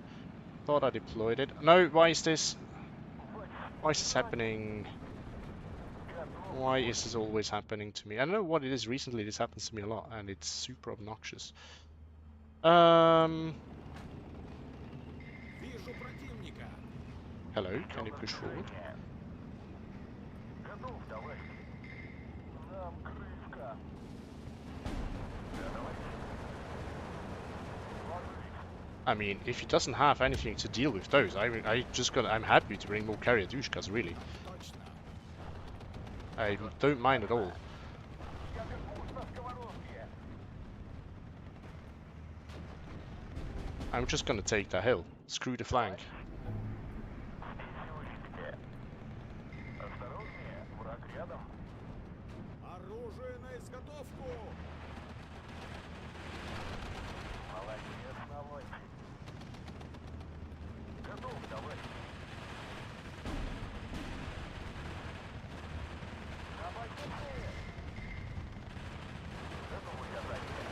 Thought I deployed it. No, why is this? Why is this happening? Why is this always happening to me? I don't know what it is. Recently, this happens to me a lot, and it's super obnoxious. Вижу противника! Hello, can you push forward? Готов, товарищ. Нам крышка. I mean, if he doesn't have anything to deal with those, I'm happy to bring more carrier douchekas, really. Точно! I don't mind at all. Я как гусь на сковородке. I'm just gonna take that hill. Screw the flank. Осторожнее, враг рядом. Оружие на изготовку! Молодец, товарищ. Готов, товарищ. Давай быстрее. Готовы к атаке.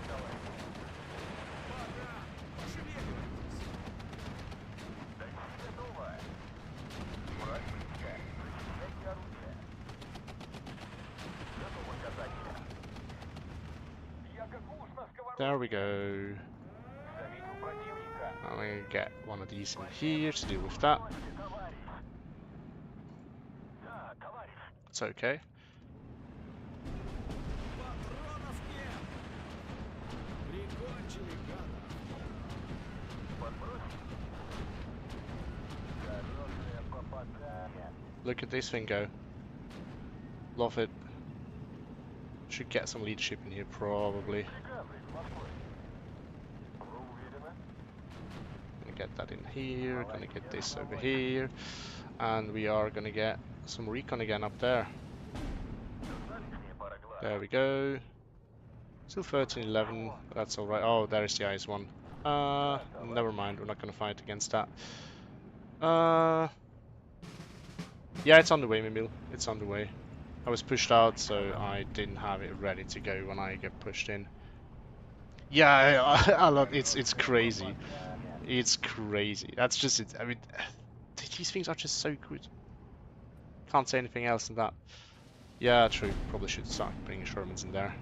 Товарищ. Пока! Пошевеливайтесь! Такси готово. Враг близко. Защищайте оружие. Готовы к атаке. Я как гусь на сковородке. There we go. Заметил противника. I'm gonna get one of these in here to deal with that. Товарищ. Да, товарищ. It's okay. Патронов нет! Прикончили гада! Подбросить. Хорошее попадание. Look at this thing go. Love it. Should get some leadership in here, probably. Приказы из Москвы. Вы уверены? Gonna get that in here, gonna get this over here, and we are gonna get some recon again up there. Лишняя пара глаз. There we go. Still 13-11, but that's alright. Oh, there's the ice one. Never mind, we're not gonna fight against that. Yeah, it's on the way, Mimil. It's on the way. I was pushed out, so I didn't have it ready to go when I get pushed in. Yeah, I love it's crazy. It's crazy. That's just it. I mean, these things are just so good. Can't say anything else than that. Yeah, true. Probably should start bringing Shermans in there.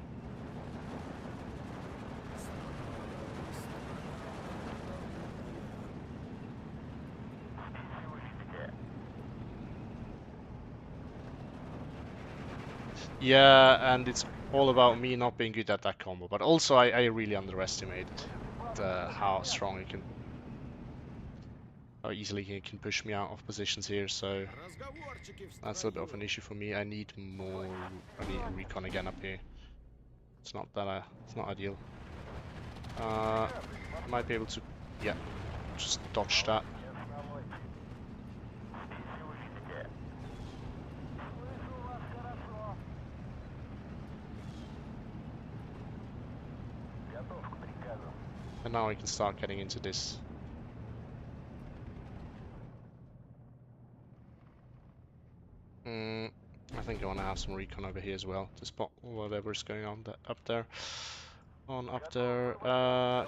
Yeah, and it's all about me not being good at that combo, but also I really underestimated how strong it can, how easily he can push me out of positions here. So Разговорчики в that's a bit of строю! an issue for me. I need recon again up here. It's not that it's not ideal. Might be able to, yeah, just dodge that. Готов к приказам. And now I can start getting into this. I think I want to have some recon over here as well to spot whatever's going on up there. On up there.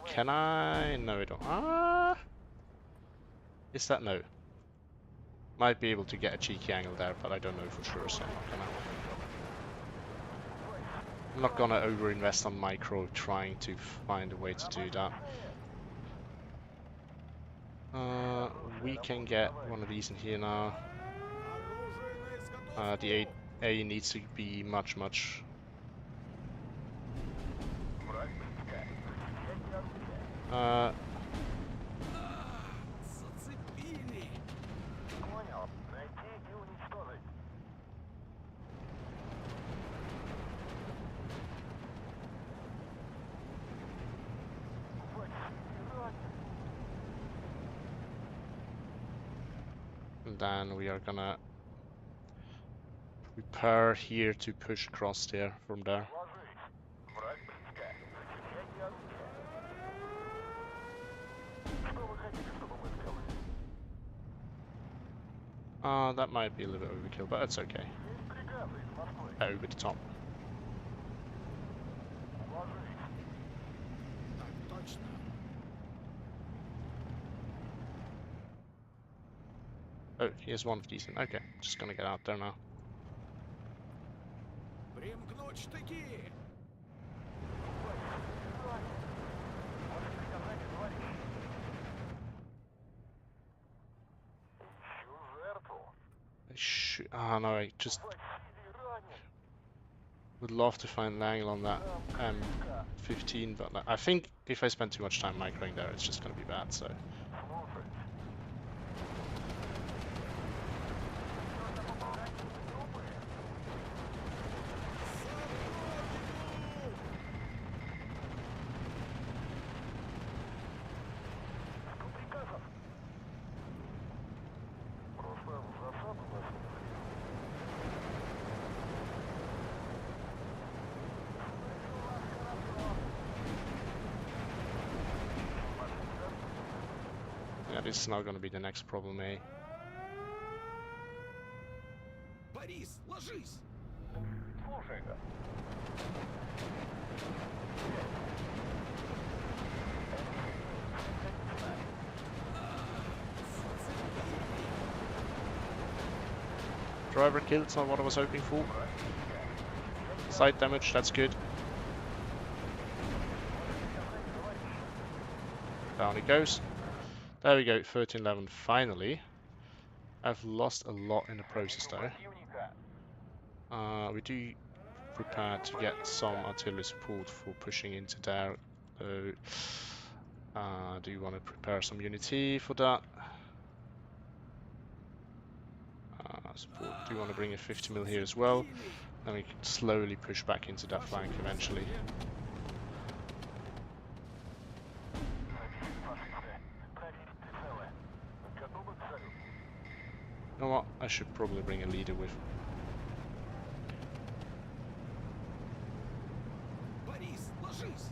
Can I? No, I don't. Is that no? Might be able to get a cheeky angle there, but I don't know for sure, so I'm not gonna overinvest on micro trying to find a way to do that. We can get one of these in here now. Оружие на изготовку! The A needs to be much. Враг близко. Защищайте оружие. Зацепили! Понял. Найти и уничтожить. And then we are gonna prepare here to push across there from there. Ложись. Враг близко. Защищайте оружие. Что вы хотите, чтобы мы сделали? That might be a little bit overkill, but that's okay. Over the top. Так точно. Oh, here's one decent. Okay, just gonna get out there now. Примкнуть штыки. Oh no, I just would love to find an angle on that M15, but I think if I spend too much time microing there, it's just gonna be bad, so. Yeah, this is now gonna be the next problem, eh? Борис, ложись. Driver kill, it's not what I was hoping for. Side damage, that's good. Down it goes. There we go, 1311 finally. I've lost a lot in the process though. We do prepare to get some artillery support for pushing into there. So, do you want to prepare some unity for that? Support. Do you want to bring a 50 mil here as well? Then we can slowly push back into that flank eventually. You know what? I should probably bring a leader with. Борис, ложись.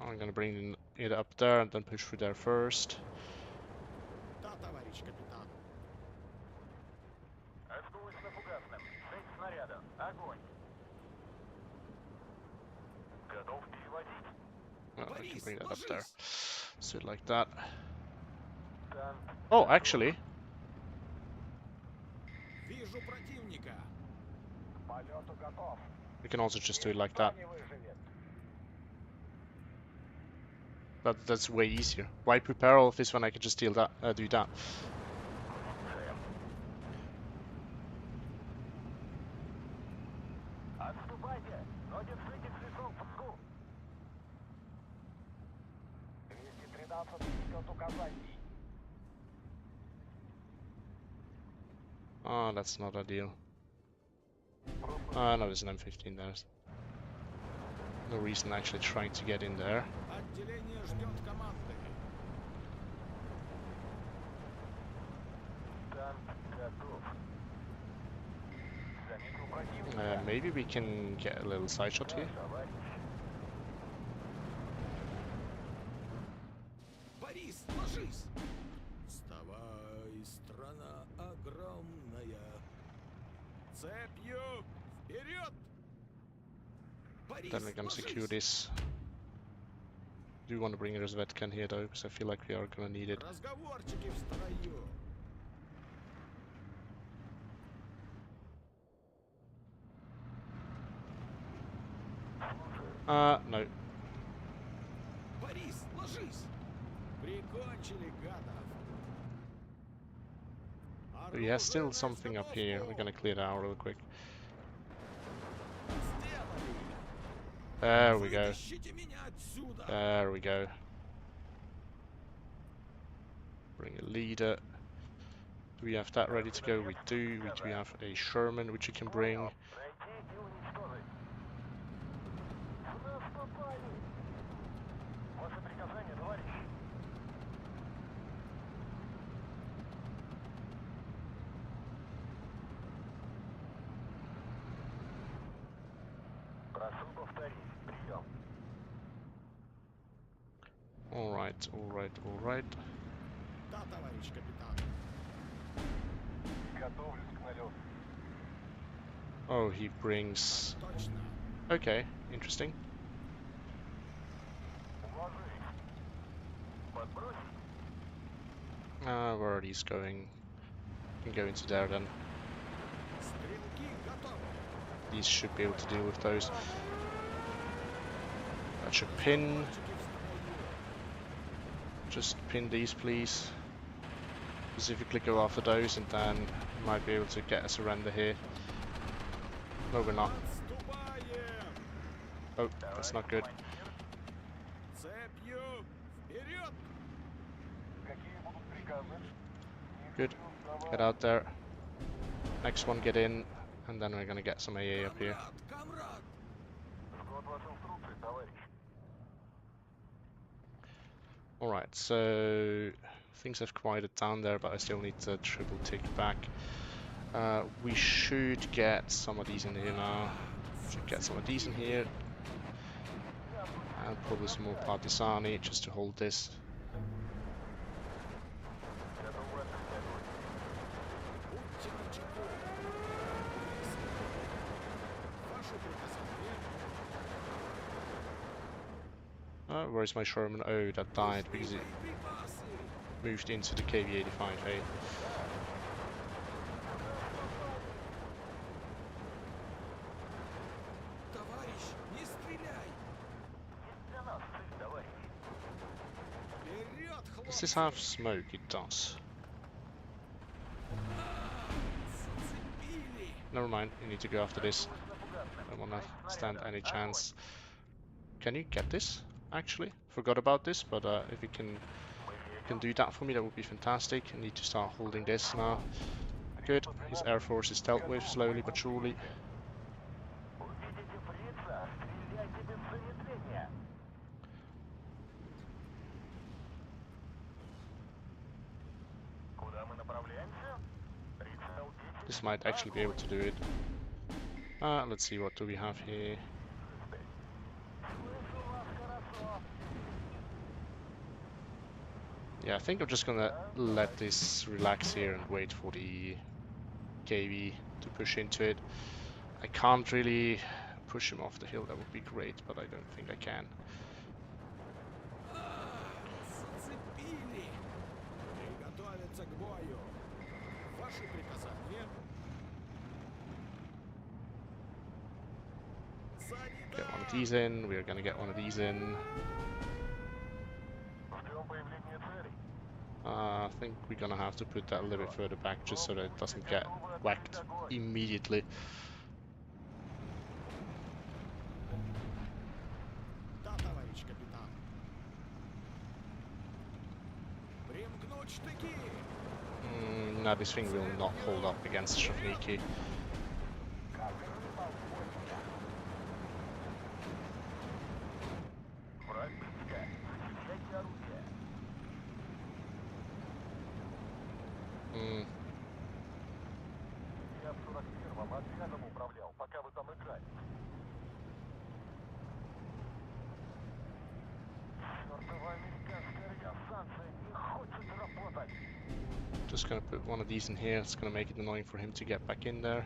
I'm gonna bring it up there and then push through there first. Да, товарищ капитан. Well, I can Борис, bring that up there. ложись. Sit like that. Oh, actually, Вижу противника. we can also just do it like that. That's way easier. Why prepare all of this when I can just do that? Oh, that's not ideal. No, there's an M15 there. No reason actually trying to get in there. Отделение ждет команды. Maybe we can get a little side shot here. Борис, ложись. Вставай, страна огромная. Цепью вперед. Борис, Then we're gonna secure ложись. this. Do you want to bring a Resvetkan here though, because I feel like we are gonna need it. Разговорчики в строю. No. Борис, ложись. Прикончили гадов. But yeah, still Оружие на something up here. We're gonna clear that out real quick. Сделали. There we go. Вытащите меня отсюда. There we go. Bring a leader. Do we have that ready to go? We do. We do have a Sherman which you can bring. Alright, alright, alright. Да, товарищ капитан. Готовлюсь к налету. Oh, he brings... Точно. Okay, interesting. Уложись. Подбросить. Where are these going? Can go into there then. Стрелки готовы. These should be able to deal with those. That should pin. Летчики в строю. Just pin these, please. Specifically go after those, and then we might be able to get a surrender here. No, we're not. Отступаем. Oh, that's not good. Цепью. Вперед. Какие будут приказы? Good. Get out there. Next one, get in, and then we're gonna get some AA up here. Камрад, камрад. Жду от вас инструкции, товарищ. Alright, so things have quieted down there, but I still need to triple tick back. We should get some of these in here now. Should get some of these in here. And probably some more Partisani just to hold this. Готов вас исследовать. Будьте начеку. Ваши приказания. Where's my Sherman? Oh, that died because it Боеприпасы. moved into the KV-85A. Товарищ, не стреляй. Есть для нас цель, товарищ. Вперед, Does this хлопцы. have smoke? It does. Зацепили. Never mind, you need to go after this. I don't wanna stand any chance. Can you get this? Actually, forgot about this, but if you can do that for me, that would be fantastic. I need to start holding this now. Good. His air force is dealt with slowly but surely. Увидите фрица, стреляйте без замедления. Куда мы направляемся? Прицел 10. This might actually be able to do it. Let's see, what do we have here? Слышу вас хорошо. Yeah, I think I'm just gonna let this relax here and wait for the KV to push into it. I can't really push him off the hill, that would be great, but I don't think I can. Зацепили. Приготовиться к бою. Ваши приказания. Get one of these in, we're gonna get one of these in. Ждем появления целей. I think we're gonna have to put that a little bit further back just so that it doesn't get whacked immediately. Да, товарищ капитан. Примкнуть штыки. No, this thing will not hold up against Shavniki. Враг близко. Защищайте орудие. Я в 41-м отрядом управлял, пока вы там играли. Чёртова американская радиостанция не хочет работать. Just gonna put one of these in here. It's gonna make it annoying for him to get back in there.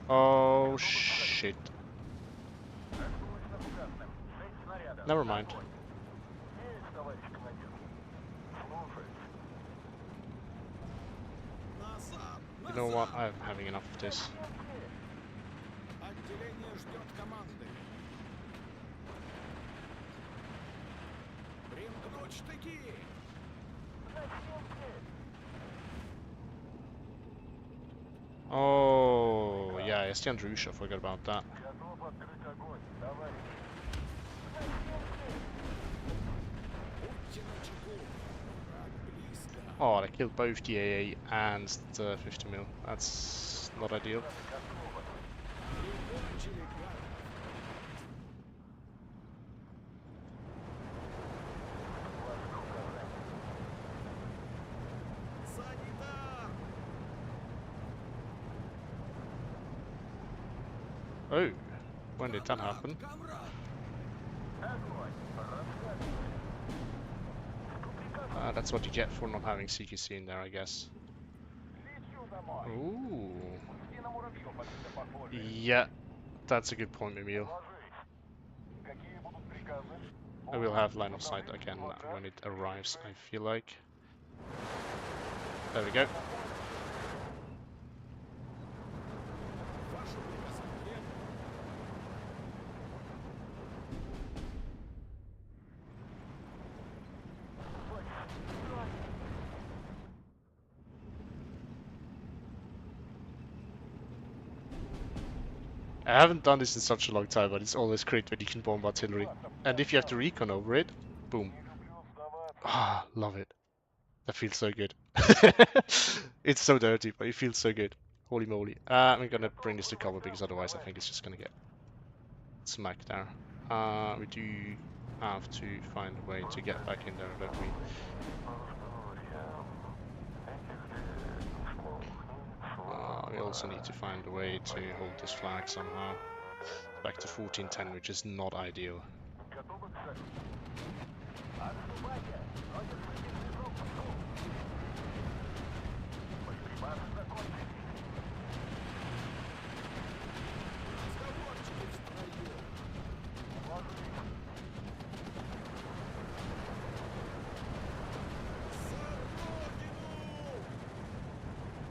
Oh shit. Срочно фугасным. 6 снарядов. Never mind. Огонь. Есть, товарищ командир. Слушаюсь. Назад. You know what? Назад. I'm having enough of this. Отделение ждет команды. Примкнуть штыки. Oh, yeah, Estian Drusha, forgot about that. Готов открыть огонь, товарищ. Будьте начеку. Враг близко. Oh, I killed both the AA and the 50 mil. That's not ideal. Прикончили гадов. Санитар. Oh, when did that happen? Камрад. Огонь. Рассказывай. Что прикажешь? That's what you get for not having CQC in there, I guess. Ooh. Yeah, that's a good point, Emil. I will have line of sight again when it arrives, I feel like. There we go. Ваше приказание. I haven't done this in such a long time, but it's always great when you can bomb artillery. And if you have to recon over it, boom. Ah, love it. That feels so good. It's so dirty, but it feels so good. Holy moly. I'm gonna bring this to cover because otherwise I think it's just gonna get smacked there. We do have to find a way to get back in there, don't we? We also need to find a way to hold this flag somehow. Back to 1410, which is not ideal. Разговорчики в строю. За родину!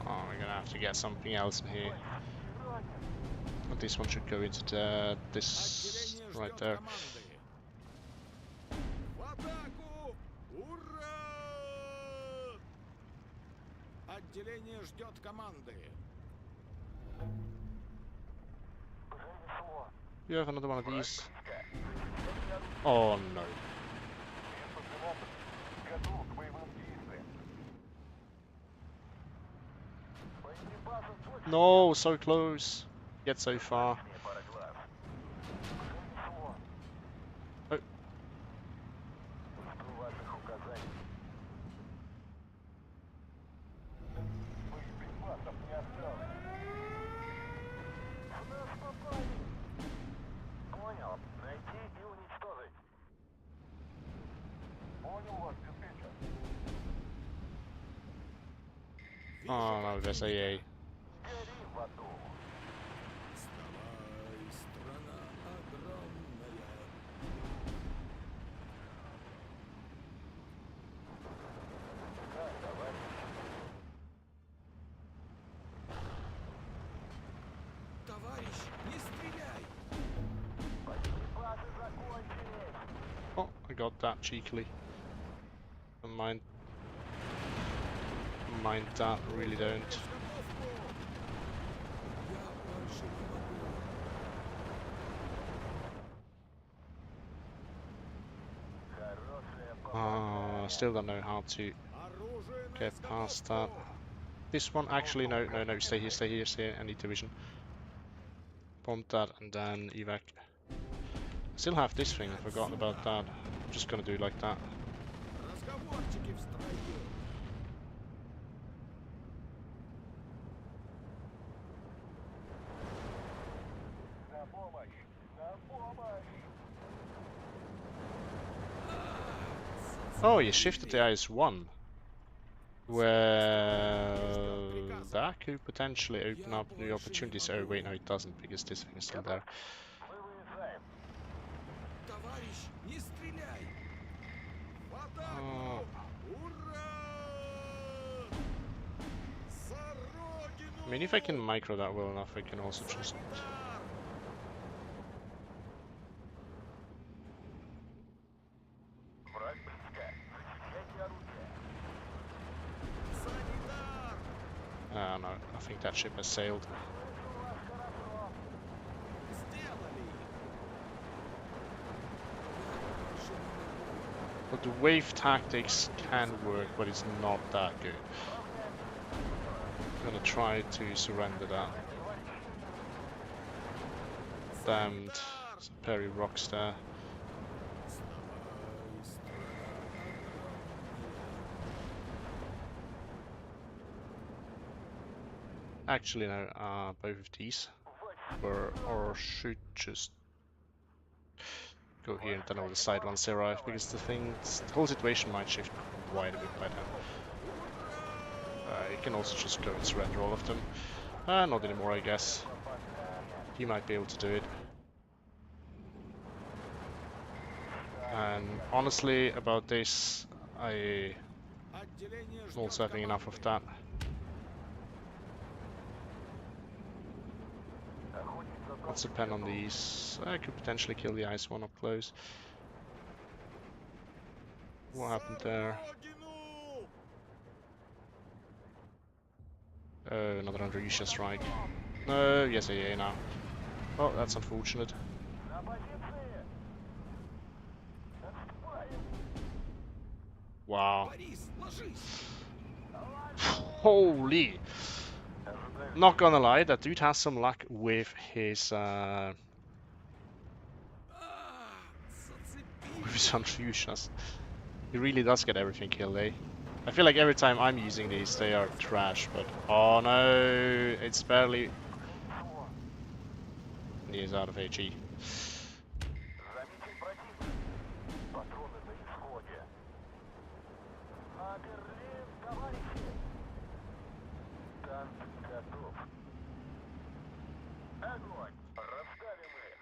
Oh, we're gonna have to get something else in here. But this one should go into this Отделение right ждет there. команды. В атаку! Ура! Отделение ждет команды. You have another one of these? Oh no. No, so close. Yet so far. Oh. Oh no, there's AA. Вставай, страна огромная. Товарищ, не стреляй! Oh, I got that cheekily. Don't mind. Mind that, really don't. Изготовку! Я больше не могу. Still don't know how to Оружие на get past that. изготовку! This one, actually, no, no, no, stay here, stay here, stay here. I need division. Bomb that and then evac. Still have this thing, I forgot about that. I'm just gonna do it like that. Разговорчики в строю! Oh, you shifted the IS-1. Well, that could potentially open up new opportunities. Oh wait, no it doesn't, because this thing is still there. Товарищ, не стреляй! В атаку! Oh, Ура! За родину! I mean, if I can micro that well enough, I can also just... Санитар! Санитар! No, I think that ship has sailed. Сделали! But the wave tactics can work, but it's not that good. I'm gonna try to surrender that. Damned Perry rocks there. Вставай, страна огромная! Actually, no, both of these were, or should just go here and then all the side ones arrive, because the whole situation might shift quite a bit by then. You can also just go and surrender all of them. Not anymore, I guess. He might be able to do it. And honestly, about this, I'm Отделение ждет also having enough of команды. that. Let's depend on these. I could potentially kill the ice one up close. What happened there? Родину! Oh, another Andrusha strike. No, yes, AA now. Oh, that's unfortunate. На позиции! Отступаем! Wow. Борис, ложись! Holy! Not gonna lie, that dude has some luck with his А, with his зацепили! Andrushas. He really does get everything killed, eh? I feel like every time I'm using these, they are trash, but... Oh no! It's barely... He is out of HE. Заметим противника. Патроны на исходе. На Берлин, товарищи! Танк готов. Огонь! Расставим их!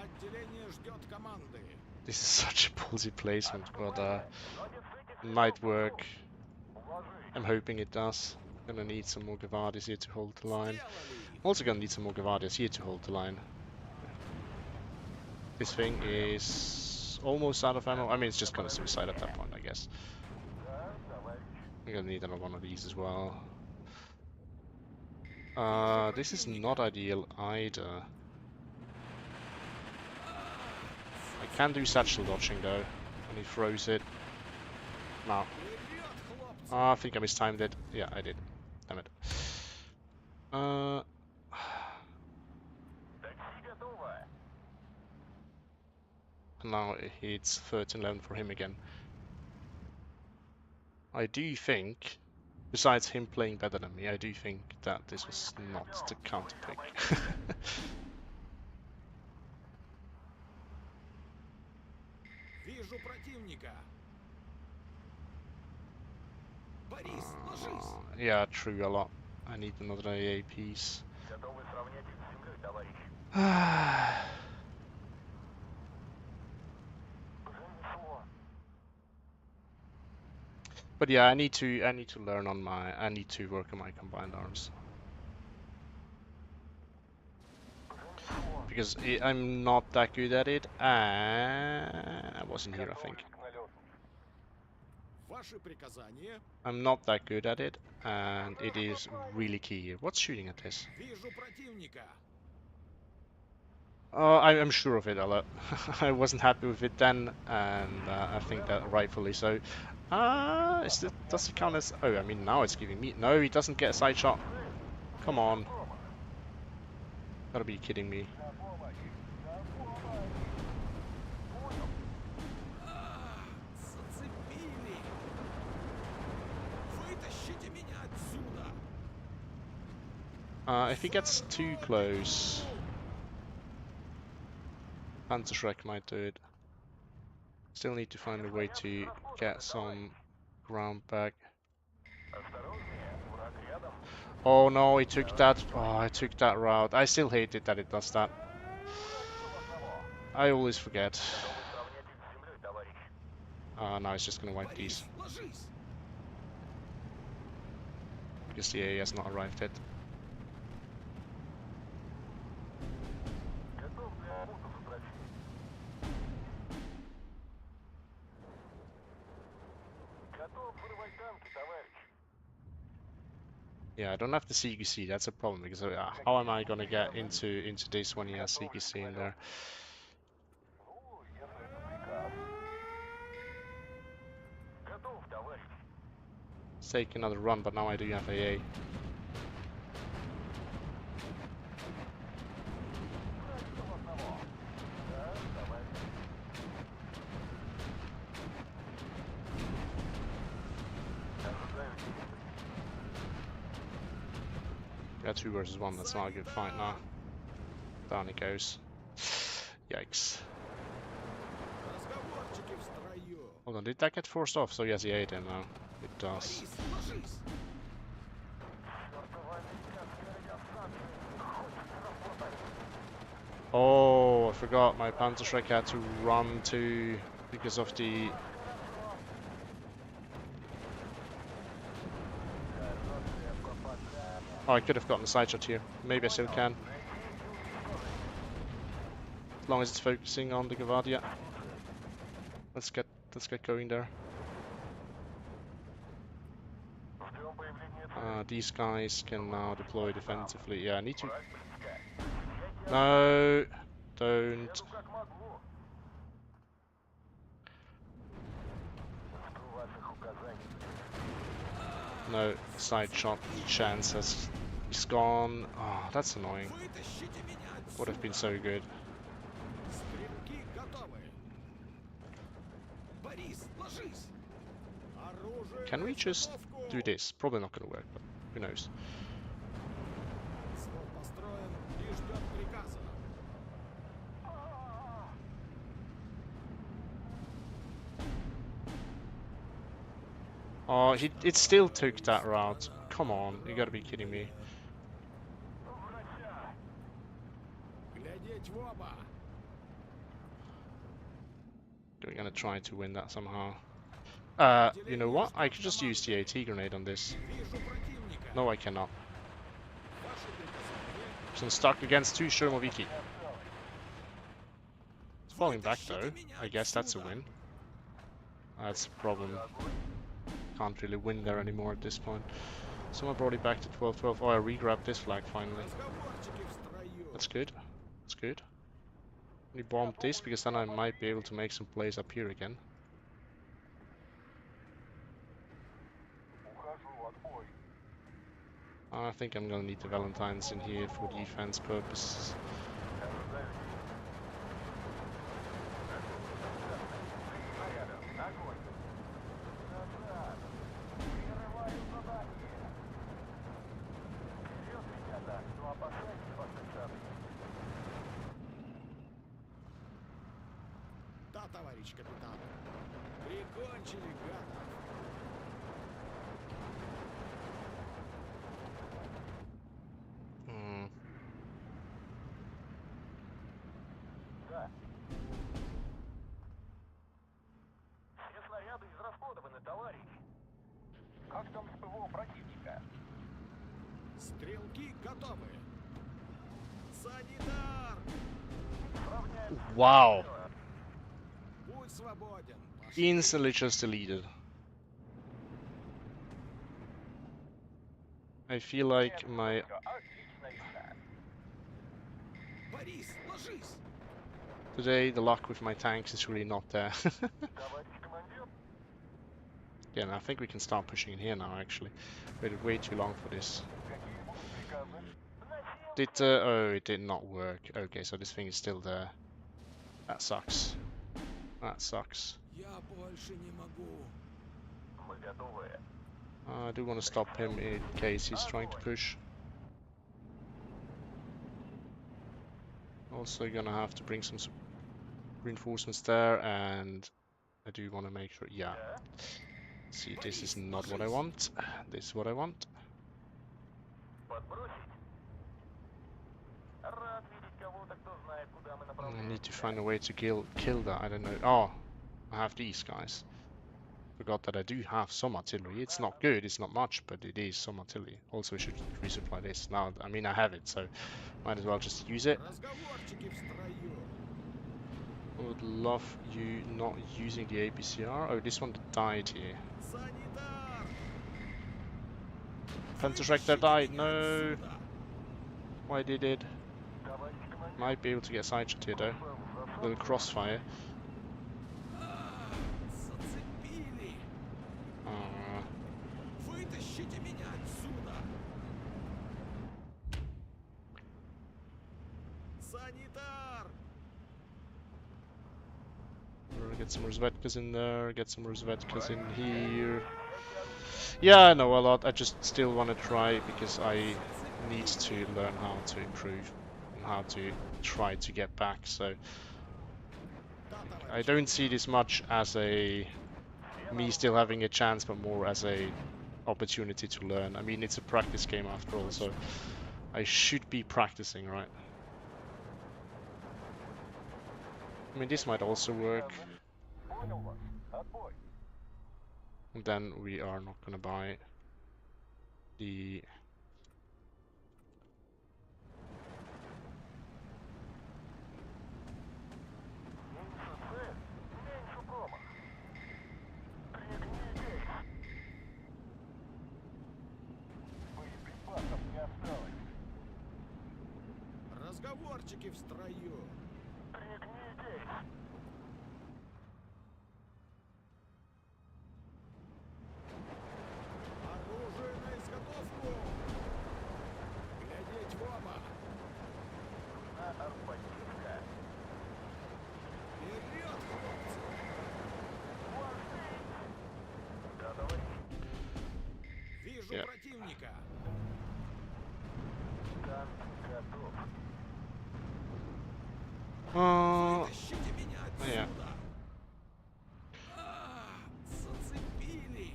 Отделение ждет команды. This is such a ballsy placement, but might work. I'm hoping it does. Gonna need some more Gavardis here to hold the line. Сделали! Also gonna need some more Gavardis here to hold the line. This thing is almost out of ammo. I mean, it's just gonna suicide at that point, I guess. I'm gonna need another one of these as well. This is not ideal either. I can do satchel dodging though, when he throws it. No. Вперед, хлопцы! I think I mistimed it. Yeah, I did. Damn it. Такси готово! Now it's 13-11 for him again. I do think, besides him playing better than me, I do think that this was not the counter pick. Вижу противника. Борис, ложись! Yeah, true, a lot. I need another AA piece. Готовы сравнять их с землей, товарищи. Занесло. But yeah, I need to learn on my, I need to work on my combined arms. Занесло. Because I'm not that good at it, and I wasn't here, I think. Готовность к налету. Ваши приказания. I'm not that good at it, and it is really key here. What's shooting at this? Вижу противника. I'm sure of it, Ella. I wasn't happy with it then, and I think that rightfully so. Does it count as... Oh, I mean, now it's giving me... No, he doesn't get a side shot. Come on. Gotta be kidding me. На помощь. На помощь. Понял. Зацепили! Вытащите меня отсюда! If he gets too close, Panzerschreck might do it. Still need to find a way to get some ground back. Осторожнее, враг рядом. Oh no, he took that. Oh, I took that route. I still hate it that it does that. I always forget. Готовы сравнять их с землей, товарищи. Now it's just gonna wipe these Борис, ложись! because the AA has not arrived yet. Готов для охоты за трофеем. Готов вырвать танки, товарищ. Yeah, I don't have the CQC. That's a problem because how am I gonna get into this when he has CQC in there? Ну, если это приказ. Готов, товарищ. Let's take another run, but now I do have AA. Что одного? Да, товарищ. Ожидаю действий. Yeah, 2 versus 1. That's not a good fight now. Down he goes. Yikes. Разговорчики в строю. Hold on, did that get forced off? So yes, he ate it now. It does. Борис, ложись! Oh, I forgot my Panzerschreck had to run to because of the. Oh, I could have gotten a side shot here. Maybe I still can. As long as it's focusing on the Gavadia. Let's get going there. These guys can now deploy defensively. Yeah, I need to. No, don't. No, side shot chance is gone. Oh, that's annoying. Вытащите меня Would have отсюда! been so good. Стрелки готовы! Борис, ложись! Оружие Can we на just изготовку! do this? Probably not gonna work, but who knows. Взвод построен и ждет приказа. Oh, it still took that route. Come on, you gotta be kidding me. Глядеть в оба! We're gonna try to win that somehow. You know what? I could just use the AT grenade on this. Вижу противника! No, I cannot. Ваши приказания! So I'm stuck against two Shurmoviki. It's falling back though. I guess that's a win. That's a problem. Can't really win there anymore at this point. Someone brought it back to 12-12. Oh, I re-grabbed this flag finally. Разговорчики в строю! That's good. That's good. We bombed this because then I might be able to make some plays up here again. I think I'm gonna need the Valentines in here for defense purposes. Да, товарищ капитан. Прикончили гадов. Hmm. Все снаряды израсходованы, товарищ. Как там с ПВО противника? Стрелки готовы. Санитар! Wow! Будь свободен. Пошли. Instantly just deleted. I feel like my... Отличная игра. Борис, ложись! Today the luck with my tanks is really not there. Товарищ командир, Yeah, and I think we can start pushing in here now actually. Waited way too long for this. какие будут приказы? Did oh, it did not work. Okay, so this thing is still there. That sucks. That sucks. Я больше не могу. Мы готовы. I do want to stop him in case he's trying to push. Also gonna have to bring some reinforcements there, and I do want to make sure, yeah. See, this is not what I want. This is what I want. Подбросить. Рад видеть кого-то, кто знает, куда мы I направляемся. need to find a way to kill that. I don't know. Oh, I have these guys. Forgot that I do have some artillery. It's not good, it's not much, but it is some artillery. Also, I should resupply this. Now, I mean, I have it, so might as well just use it. Разговорчики в строю. I would love you not using the APCR. Oh, this one died here. Санитар! Panzerschreck died. No. отсюда. Why did it? Товарищ командир, Might be able to get side shot here though. Little crossfire. Зацепили! Вытащите меня отсюда! Санитар! Get some Rozvetkas in there. Get some Rozvetkas in here. Yeah, I know a lot. I just still want to try because I need to learn how to improve and how to try to get back. So Да, I товарищ. don't see this much as a me still having a chance, but more as a opportunity to learn. I mean, it's a practice game after all, so I should be practicing, right? I mean, this might also work. And then we are not gonna buy the... Разговорчики в строю. Оружие на изготовку. Глядеть в оба. Вперед, хлопцы. Вижу Yeah. противника. Вытащите меня yeah. отсюда. Зацепили.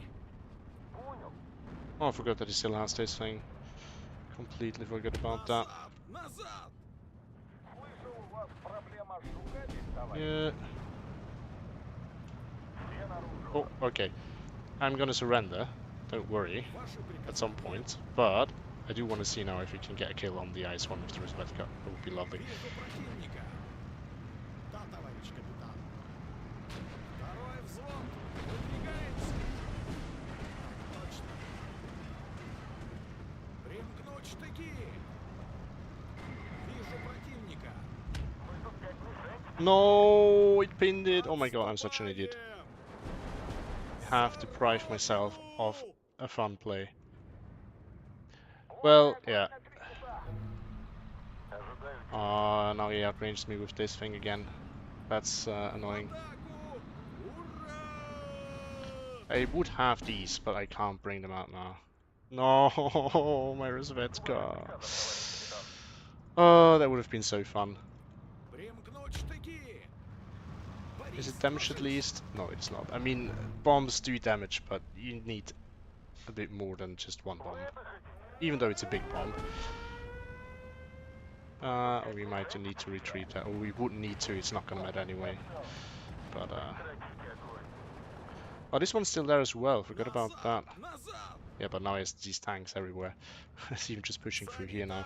Oh, I forgot that he still has this thing. Completely forgot about that. Назад. Yeah. Oh, okay. I'm gonna surrender. Don't worry. Ваши At some приказания. point. But I do want to see now if we can get a kill on the ice one with the Rizvetka. That would be lovely. Вижу противника. Да, товарищ капитан. Второй взвод. Выдвигаемся. Точно. Примкнуть штыки. Вижу противника. No, it pinned it. Oh my god, I'm such an idiot. I have to deprive myself of a fun play. Well, yeah. Now he outranged me with this thing again. That's annoying. Атаку! Ура! I would have these, but I can't bring them out now. No, my Rizvetka. Oh, that would have been so fun. Примкнуть штыки. Is it damaged at least? No, it's not. I mean, bombs do damage, but you need a bit more than just one bomb. Even though it's a big bomb. We might need to retreat that, or we wouldn't need to, it's not gonna matter anyway. But, oh, this one's still there as well, forgot about that. Назад! Yeah, but now it's these tanks everywhere. I see him just pushing through here now.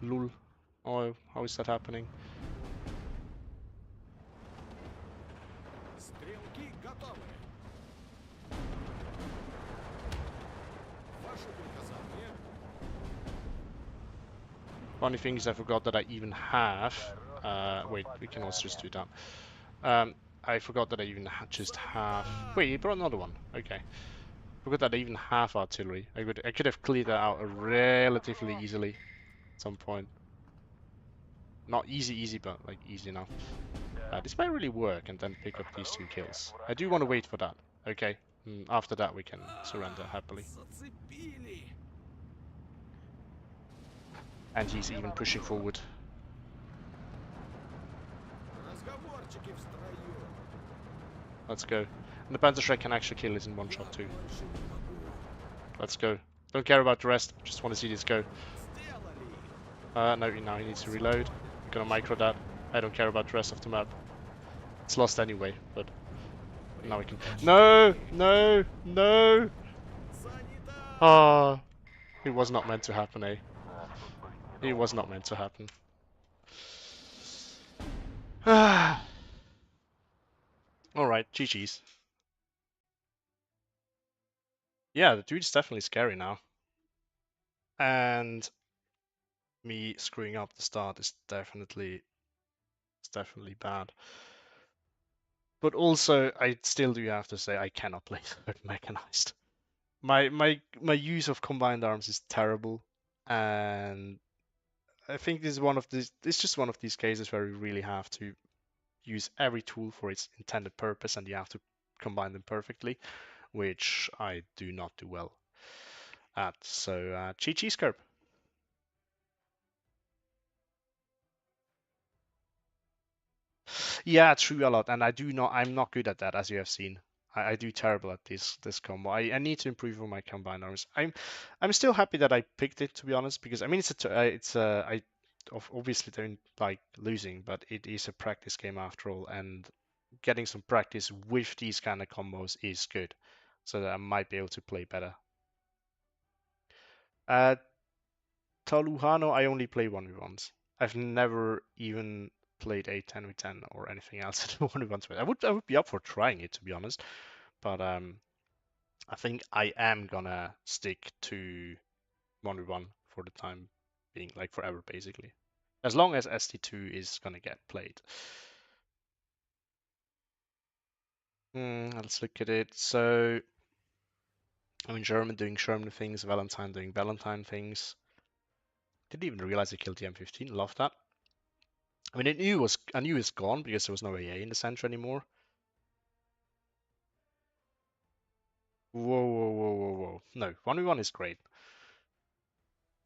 Lul. Oh, how is that happening? Стрелки готовы. Ваши приказания. Funny thing is I forgot that I even have... wait, we can also just do that. I forgot that I even just have... Wait, he brought another one. Okay. Forgot that I even have artillery. I could have cleared that out relatively easily at some point. Not easy, but like easy enough. This might really work and then pick up these 2 kills. I do want to wait for that. Okay. After that we can surrender happily. Зацепили. And he's even pushing forward. Разговорчики в строю. Let's go. And the Panzerschreck can actually kill it in one shot too. Больше не могу. Let's go. Don't care about the rest. Just want to see this go. Сделали. No, now he needs to reload. I'm gonna micro that. I don't care about the rest of the map. It's lost anyway, but now we can... No! No! No! Санитар! Ah, it was not meant to happen, eh? It was not meant to happen. Alright, GG's. Yeah, the dude's definitely scary now. And me screwing up the start is definitely bad. But also, I still do have to say I cannot play third mechanized. My use of combined arms is terrible, and I think this is one of these. It's just one of these cases where we really have to use every tool for its intended purpose, and you have to combine them perfectly, which I do not do well at. So, GG Scope. Yeah, true a lot, and I'm not good at that, as you have seen. I do terrible at this combo. I need to improve on my combined arms. I'm still happy that I picked it, to be honest, because I mean I obviously don't like losing, but it is a practice game after all, and getting some practice with these kind of combos is good, so that I might be able to play better. Uh, Taluhano, I only play 1v1s. I've never even played a 10v10 or anything else at 1v1s with. I would be up for trying it, to be honest, but I think I am gonna stick to 1v1 for the time being, like forever basically. As long as ST2 is gonna get played. Let's look at it. So I mean, German doing German things, Valentine doing Valentine things. Didn't even realize he killed the M15. Love that. I mean, I knew it was gone because there was no AA in the center anymore. Whoa, whoa, whoa, whoa, whoa. No, 1v1 is great.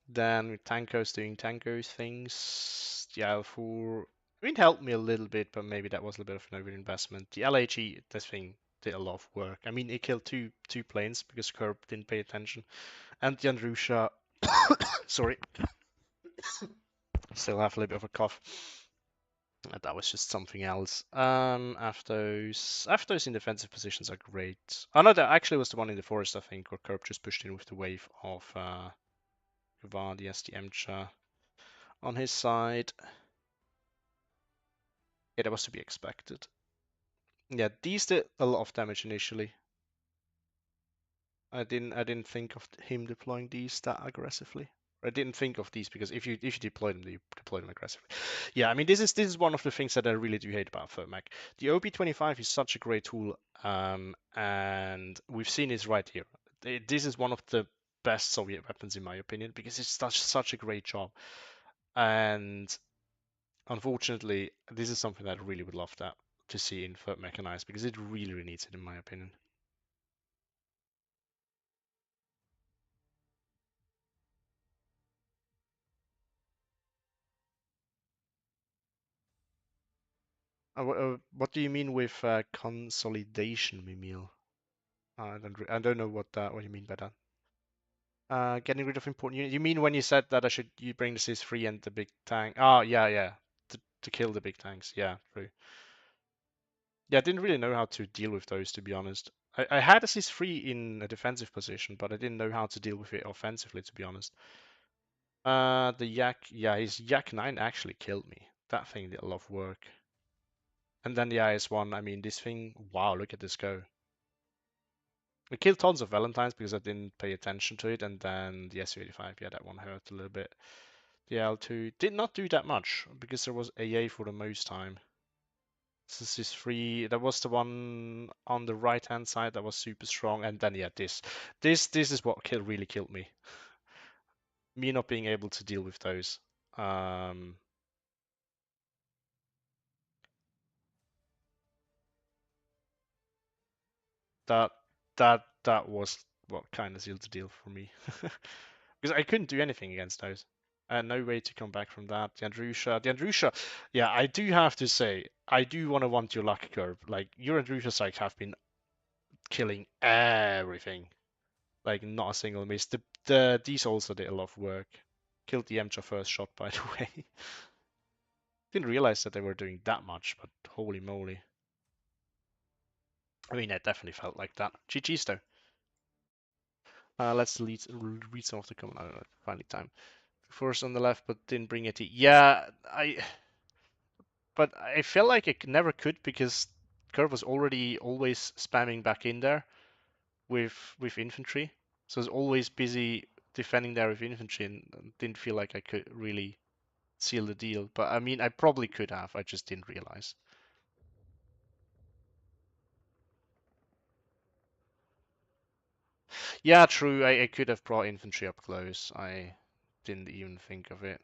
Then Tanko's doing Tanko things. The L4, I mean, helped me a little bit, but maybe that was a little bit of an overinvestment. The LHE, this thing did a lot of work. I mean, it killed two planes because Kerb didn't pay attention. And the Andrusha, sorry, still have a little bit of a cough. That was just something else. After those in defensive positions are great. Oh no, that actually was the one in the forest, I think, where Kerb just pushed in with the wave of Gvardi as the Emcha on his side. Yeah, that was to be expected. Yeah, these did a lot of damage initially. I didn't think of him deploying these that aggressively. I didn't think of these because if you deploy them, you deploy them aggressively. Yeah, I mean this is one of the things that I really do hate about FerMac. The OP25 is such a great tool, and we've seen this right here. This is one of the best Soviet weapons in my opinion because it's such a great job. And unfortunately, this is something that I really would love to see in third mechanized because it really needs it in my opinion. What do you mean with consolidation, Mimil? I don't know what you mean by that. Getting rid of important units. You mean when you said that you bring the CIS-3 and the big tank? Oh yeah, yeah, to kill the big tanks. Yeah, true. Yeah, I didn't really know how to deal with those, to be honest. I had a CIS-3 in a defensive position, but I didn't know how to deal with it offensively, to be honest. The Yak, yeah, his Yak 9 actually killed me. That thing did a lot of work. And then the IS-1, I mean, this thing, wow, look at this go. I killed tons of Valentines because I didn't pay attention to it, and then the Su-85, yeah, that one hurt a little bit. The L2 did not do that much because there was AA for the most time. This is free. That was the one on the right-hand side that was super strong, and then yeah, this is what really killed me. Me not being able to deal with those. Um, that that was what kind of sealed the deal for me because I couldn't do anything against those. No way to come back from that. The Andrusha, yeah, I do have to say, I do want your luck curve. Like your Andrusha strikes have been killing everything, like not a single miss. These also did a lot of work. Killed the Emcha first shot, by the way. Didn't realize that they were doing that much, but holy moly. I mean, it definitely felt like that. GG's though. Let's read some of the comment. Finally time. First on the left, but didn't bring it. Yeah, but I felt like it never could because Curve was already always spamming back in there with infantry, so I was always busy defending there with infantry and didn't feel like I could really seal the deal. But I mean, I probably could have. I just didn't realize. Yeah, true. I could have brought infantry up close. I didn't even think of it.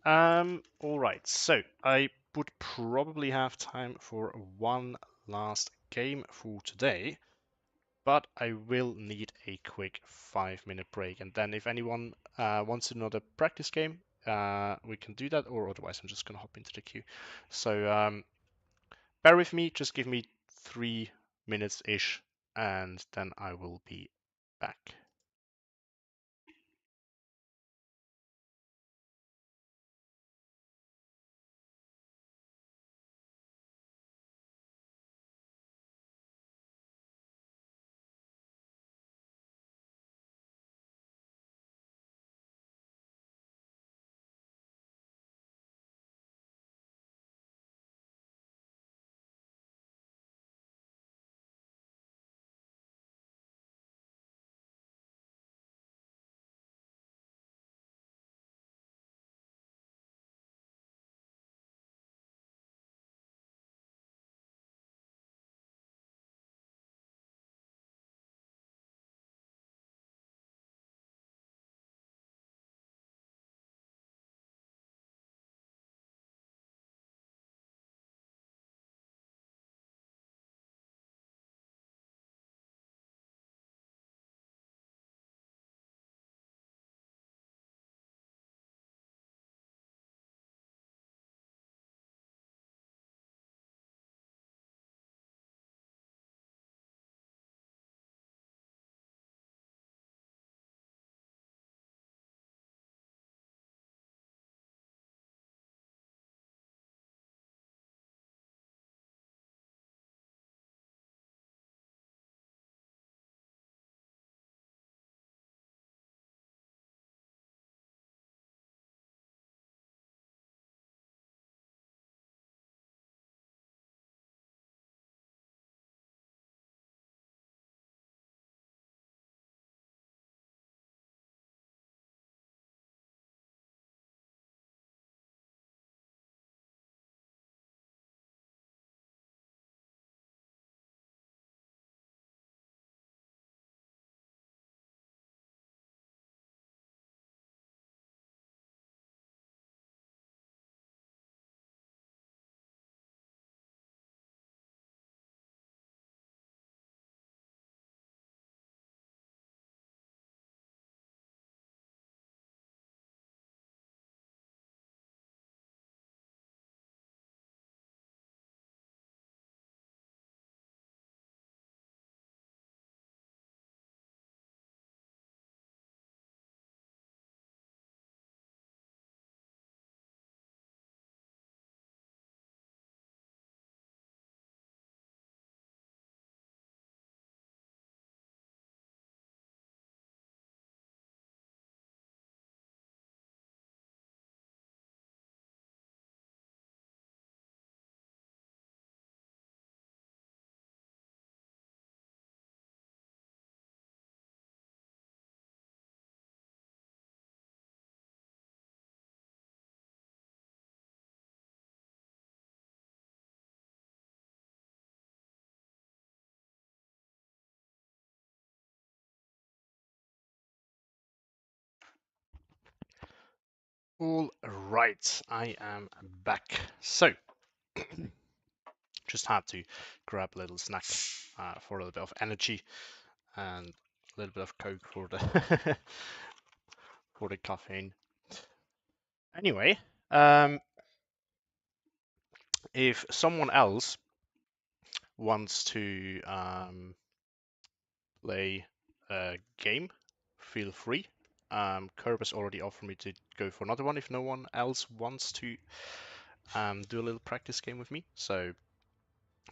All right. So I would probably have time for one last game for today, but I will need a quick 5-minute break. And then if anyone wants another practice game, we can do that, or otherwise I'm just gonna hop into the queue. So bear with me, just give me 3 minutes-ish, and then I will be back. All right, I am back. So, just had to grab a little snack for a little bit of energy and a little bit of Coke for the for the caffeine. Anyway, if someone else wants to play a game, feel free. Curb has already offered me to go for another one if no one else wants to do a little practice game with me. So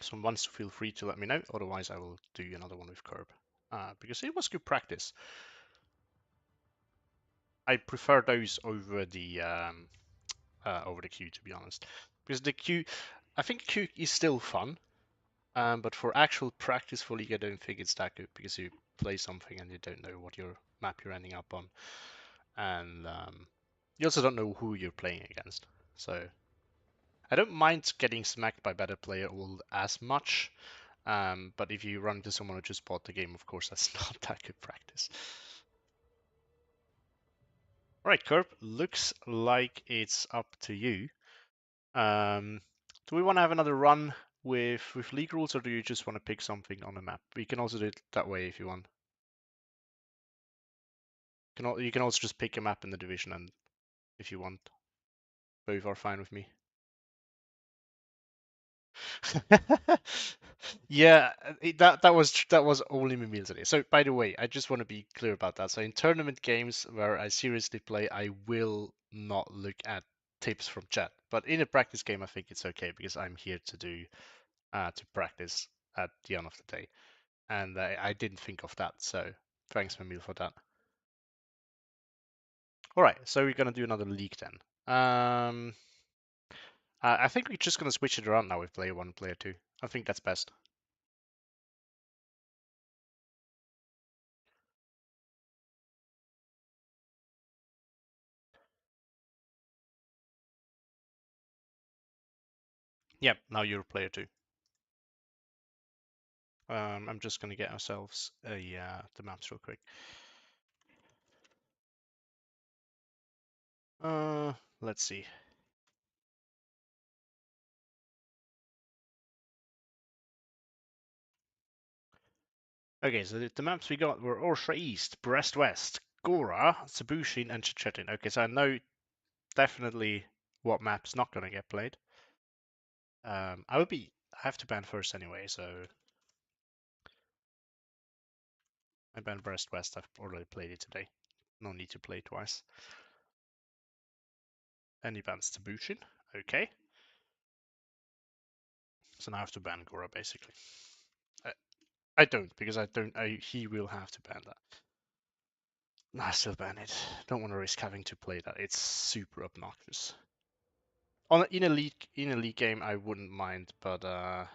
someone wants to feel free to let me know. Otherwise, I will do another one with Curb because it was good practice. I prefer those over the queue, to be honest, because the queue, I think queue is still fun. But for actual practice for League, I don't think it's that good because you play something and you don't know what your map you're ending up on, and you also don't know who you're playing against. So I don't mind getting smacked by better player all as much, but if you run into someone who just bought the game, of course that's not that good practice. All right, Curb, looks like it's up to you. Do we want to have another run with league rules, or do you just want to pick something on the map? We can also do it that way if you want. You can also just pick a map in the division and if you want. Both are fine with me. Yeah, that was only my meal today. So by the way, I just want to be clear about that. So in tournament games where I seriously play, I will not look at tips from chat. But in a practice game, I think it's okay because I'm here to practice at the end of the day, and I didn't think of that. So thanks, Mamil, for that. All right, so we're gonna do another league then. I think we're just gonna switch it around now with player one, player two. I think that's best. Yep, now you're player two. I'm just gonna get ourselves the maps real quick. Let's see. Okay, so the maps we got were Orsha East, Brest West, Gora, Sabushin, and Chechetin. Okay, so I know definitely what map's not gonna get played. I have to ban first anyway, so I ban Brest West. I've already played it today. No need to play twice. And he bans Sabushin. Okay. So now I have to ban Gora basically. I, I don't because I don't. He will have to ban that. Nah, I still ban it. Don't want to risk having to play that. It's super obnoxious. In a league game, I wouldn't mind, but a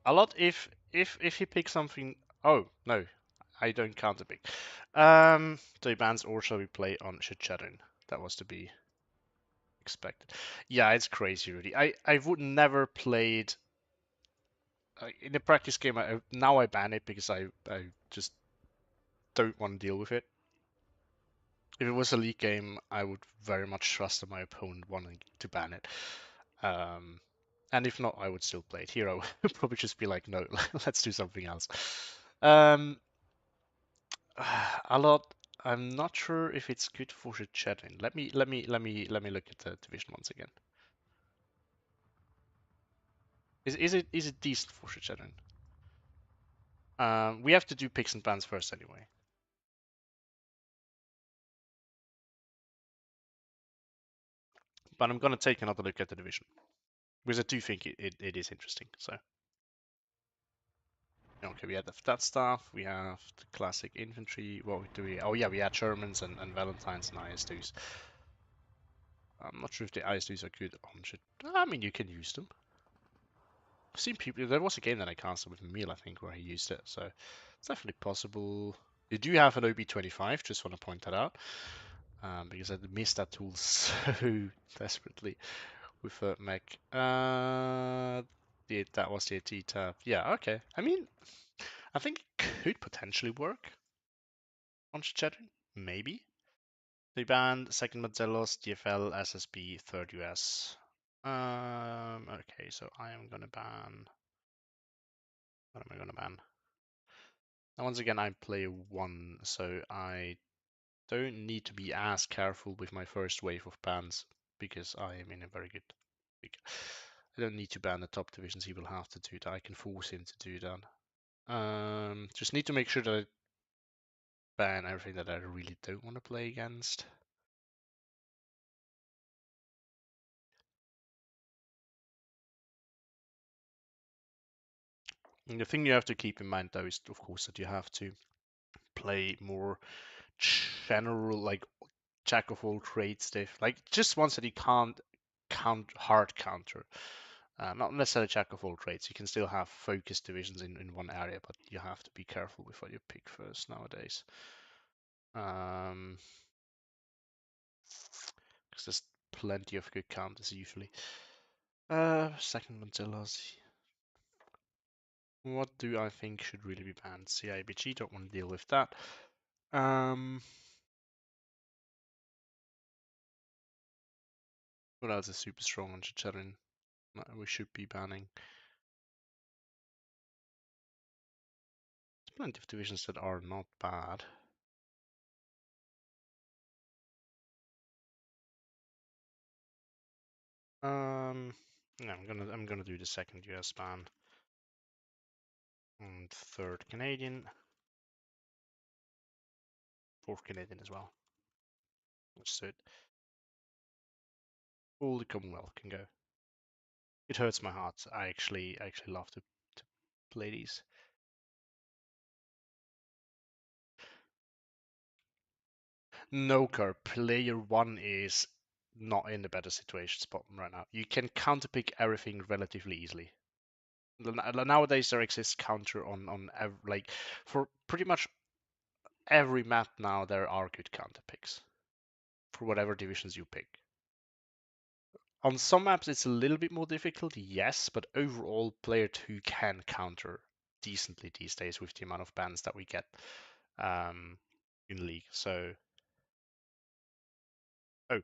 lot if he picks something. Oh no, I don't count a pick. So he bans or shall we play on Shitcharin? That was to be expected. Yeah, it's crazy, really. I would never played in a practice game. Now I ban it because I just don't want to deal with it. If it was a league game, I would very much trust my opponent wanting to ban it. Um, and if not, I would still play it. Here, I would probably just be like, no, let's do something else. Um, a lot. I'm not sure if it's good for the chatting. Let me look at the division once again. Is it decent for the chatting? We have to do picks and bans first anyway. But I'm gonna take another look at the division because I do think it is interesting. So. Okay, we had that stuff. We have the classic infantry. What do we? Oh yeah, we had Shermans and Valentines and IS2s. I'm not sure if the IS2s are good on shit. I mean, you can use them. I've seen people. There was a game that I casted with Emil, I think, where he used it. So it's definitely possible. You do have an OB25. Just want to point that out because I missed that tool so desperately with mech. That was the AT tab. Yeah, okay. I mean, I think it could potentially work on chatting. Maybe. They banned second Modelos, DFL, SSB, third US. Okay, so I am gonna ban. What am I gonna ban? Now, once again, I'm player one, so I don't need to be as careful with my first wave of bans because I am in a very good. I don't need to ban the top divisions. He will have to do that. I can force him to do that. Just need to make sure that I ban everything that I really don't want to play against. And the thing you have to keep in mind, though, is of course that you have to play more general, like jack of all trades stuff, like just ones that you can't hard counter. Not necessarily jack of all trades. You can still have focus divisions in one area, but you have to be careful with what you pick first nowadays. Because there's plenty of good counters usually. Second Manzillas. What do I think should really be banned? CIBG, don't want to deal with that. What else is super strong on Chicherin? We should be banning. There's plenty of divisions that are not bad. No, I'm gonna do the second US ban and third Canadian, fourth Canadian as well. Let's do it. All the Commonwealth can go. It hurts my heart. I actually love to play these. No, Car, player one is not in the better situation spot right now. You can counterpick everything relatively easily. Nowadays there exists counter on like for pretty much every map now there are good counter picks for whatever divisions you pick. On some maps it's a little bit more difficult, yes, but overall player 2 can counter decently these days with the amount of bans that we get um, in League. So, oh,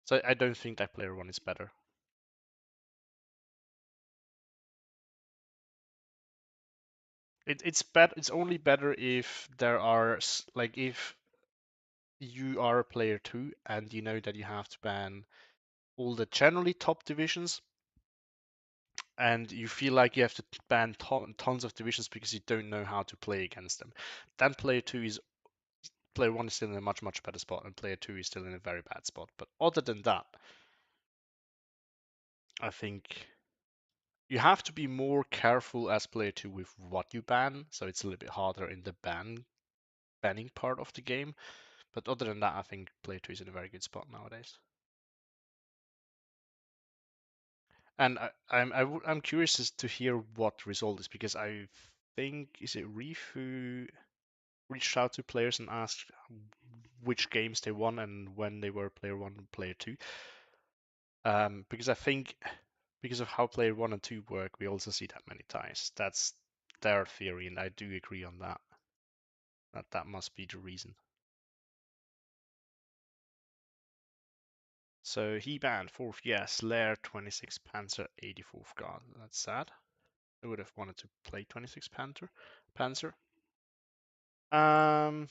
so I don't think that player 1 is better. It's better. It's only better if there are like if you are a player 2 and you know that you have to ban all the generally top divisions and you feel like you have to ban tons of divisions because you don't know how to play against them. Then player one is still in a much better spot, and player two is still in a very bad spot. But other than that, I think you have to be more careful as player two with what you ban, so it's a little bit harder in the banning part of the game. But other than that, I think player two is in a very good spot nowadays. And I'm curious as to hear what result is because I think is it Reef who reached out to players and asked which games they won and when they were player one and player two. Because I think because of how player one and two work, we also see that many ties. That's their theory, and I do agree on that. That must be the reason. So he banned fourth, yes, Lair 26 Panzer 84th Guard. That's sad. I would have wanted to play 26 Panzer. Um,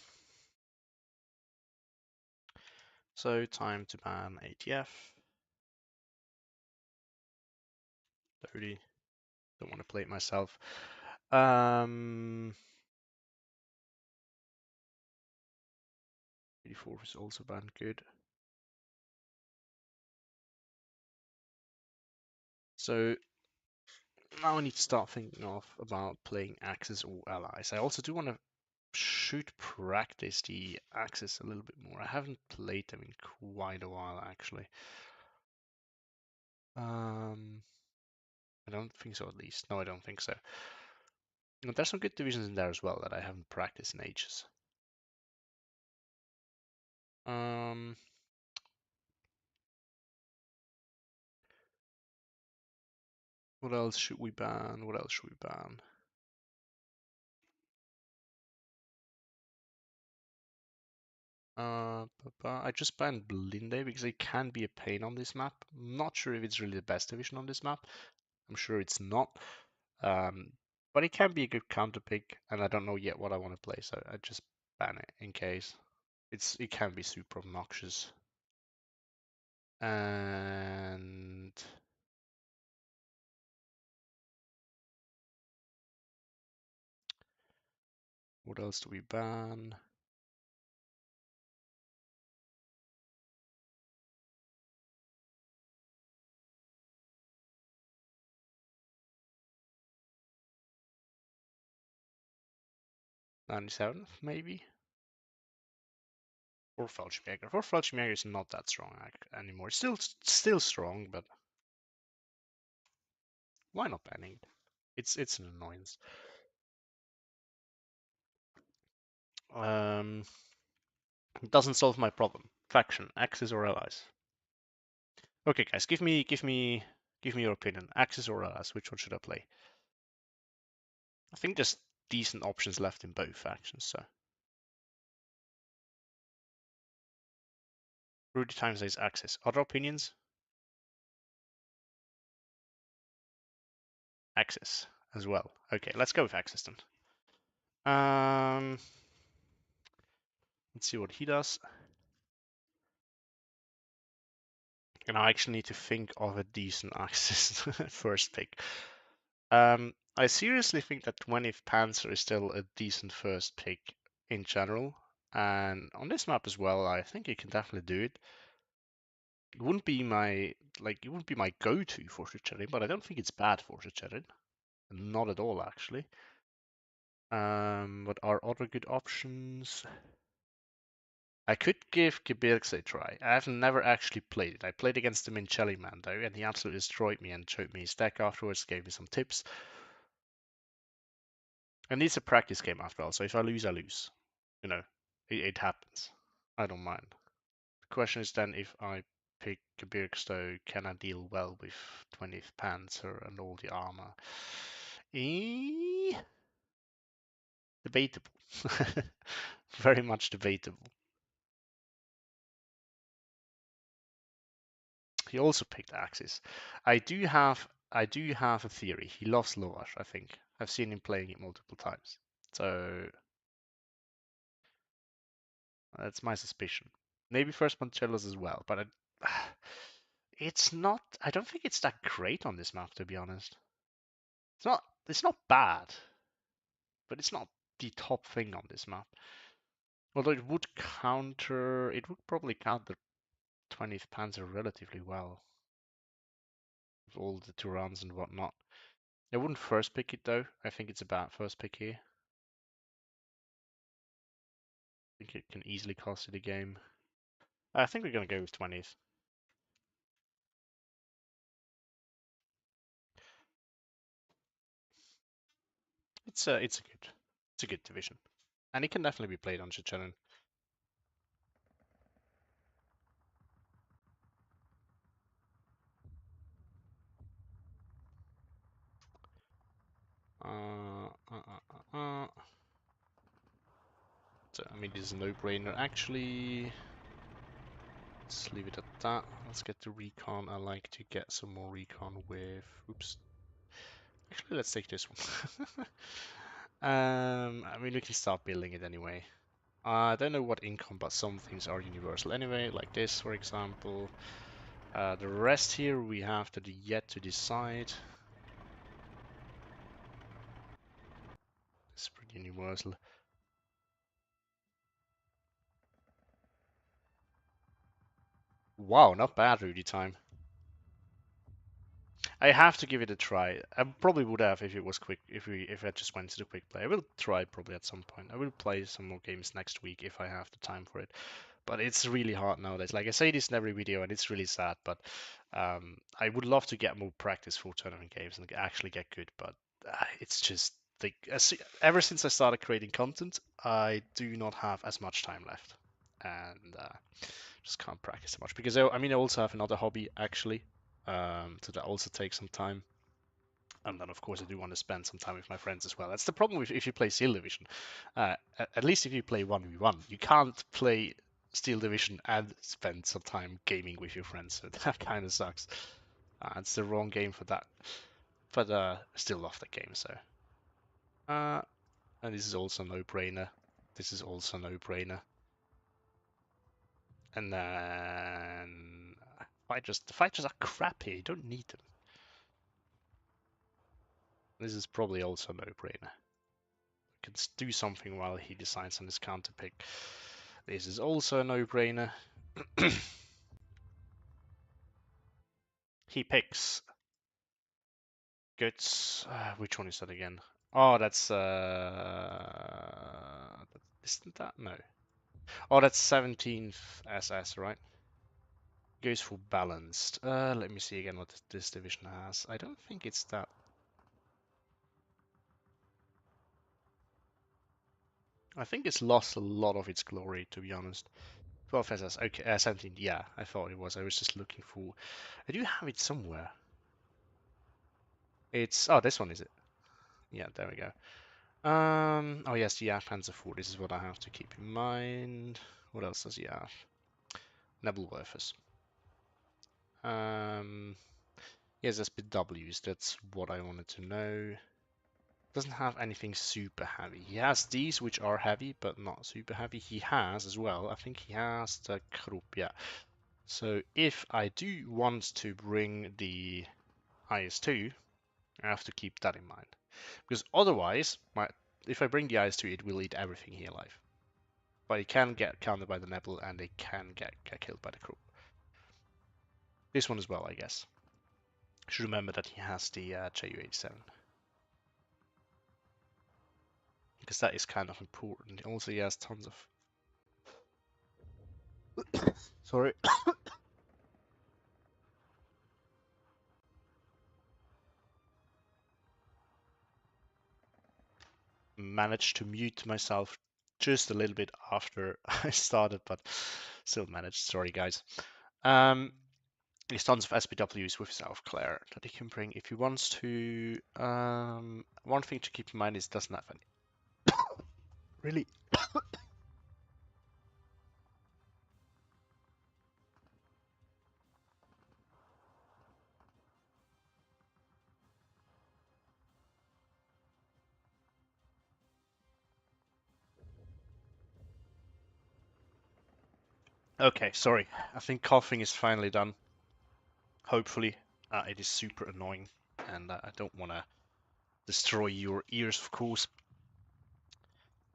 so time to ban ATF. 30. Don't want to play it myself. 84 is also banned. Good. So now I need to start thinking of about playing Axis or Allies. I also do want to should practice the Axis a little bit more. I haven't played them in quite a while actually. I don't think so at least. No, I don't think so. And there's some good divisions in there as well that I haven't practiced in ages. Um, what else should we ban? What else should we ban? I just banned Blinde because it can be a pain on this map. I'm not sure if it's really the best division on this map. I'm sure it's not. But it can be a good counter pick, and I don't know yet what I want to play, so I just ban it in case. It can be super obnoxious. And what else do we ban? '97th, maybe? Or Fallschirmjäger. Or Fallschirmjäger is not that strong anymore. It's still strong, but why not banning it? It's an annoyance. It doesn't solve my problem. Faction, Axis or allies? Okay, guys, give me your opinion. Axis or allies? Which one should I play? I think there's decent options left in both factions. So Rudy Time says Axis. Other opinions? Axis as well. Okay, let's go with Axis then. Um, Let's see what he does. And I actually need to think of a decent Axis first pick. I seriously think that 20th Panzer is still a decent first pick in general. And on this map as well, I think you can definitely do it. It wouldn't be my it wouldn't be my go-to for Fortune, but I don't think it's bad for Fortune. Not at all, actually. What are other good options? I could give Gebirgs a try. I have never actually played it. I played against the Mincelli man though, and he absolutely destroyed me and showed me his deck afterwards, gave me some tips. And it's a practice game after all, so if I lose, I lose. You know, it happens. I don't mind. The question is then if I pick Gebirgs though, can I deal well with 20th Panzer and all the armor? Debatable. Very much debatable. He also picked Axis. I do have a theory. He loves Lovash, I think. I've seen him playing it multiple times. So that's my suspicion. Maybe first Moncello's as well, but it's not. I don't think it's that great on this map, to be honest. It's not bad, but it's not the top thing on this map. Although it would probably counter 20th Panzer relatively well with all the Turans and whatnot. I wouldn't first pick it though. I think it's a bad first pick here. I think it can easily cost you the game. I think we're gonna go with 20th. It's a good division, and it can definitely be played on Chechen. So I mean, this is a no-brainer actually. Let's leave it at that. Let's get the recon. I like to get some more recon with. Oops. Actually, let's take this one. I mean, we can start building it anyway. I don't know what income, but some things are universal anyway, like this, for example. The rest here we have to yet to decide. It's pretty universal. Wow, not bad, Rudy time. I have to give it a try. I probably would have if it was quick, if I just went to the quick play. I will try probably at some point. I will play some more games next week if I have the time for it. But it's really hard nowadays. Like I say this in every video, and it's really sad. But I would love to get more practice for tournament games and actually get good. But it's just like ever since I started creating content, I do not have as much time left, and just can't practice much because I mean I also have another hobby actually, so that also takes some time. And then, of course, I do want to spend some time with my friends as well. That's the problem with if you play Steel Division. At least if you play 1v1, you can't play Steel Division and spend some time gaming with your friends. So that kind of sucks. It's the wrong game for that. But I still love that game. So, and this is also no-brainer. This is also no-brainer. And then the fighters are crappy. You don't need them. This is probably also no-brainer. Can do something while he decides on his counter pick. This is also a no-brainer. He picks Guts. Which one is that again? Oh, that's isn't that no? Oh, that's 17th SS, right? Goes for balanced. Let me see again what this division has. I don't think it's that. I think it's lost a lot of its glory, to be honest. 12 SS, okay, 17, yeah, I thought it was. I was just looking for. I do have it somewhere. Oh, this one is it? Yeah, there we go. Oh yes, the Panzer IV. This is what I have to keep in mind. What else does he have? Nebelwerfers. He has SPWs. That's what I wanted to know. Doesn't have anything super heavy. He has these which are heavy, but not super heavy. He has as well, I think he has the Krupp, yeah. So if I do want to bring the IS-2, I have to keep that in mind. Because otherwise, if I bring the IS-2, it will eat everything here alive. But it can get countered by the Nebel, and they can get killed by the Krupp. This one as well, I guess. Should remember that he has the Ju-87. Because that is kind of important. Also, he has tons of... Sorry. Managed to mute myself just a little bit after I started, but still managed. Sorry, guys. There's tons of SPWs with South Claire that he can bring if he wants to. One thing to keep in mind is it doesn't have any. Really? Okay, sorry. I think coughing is finally done. Hopefully. It is super annoying, and I don't want to destroy your ears, of course.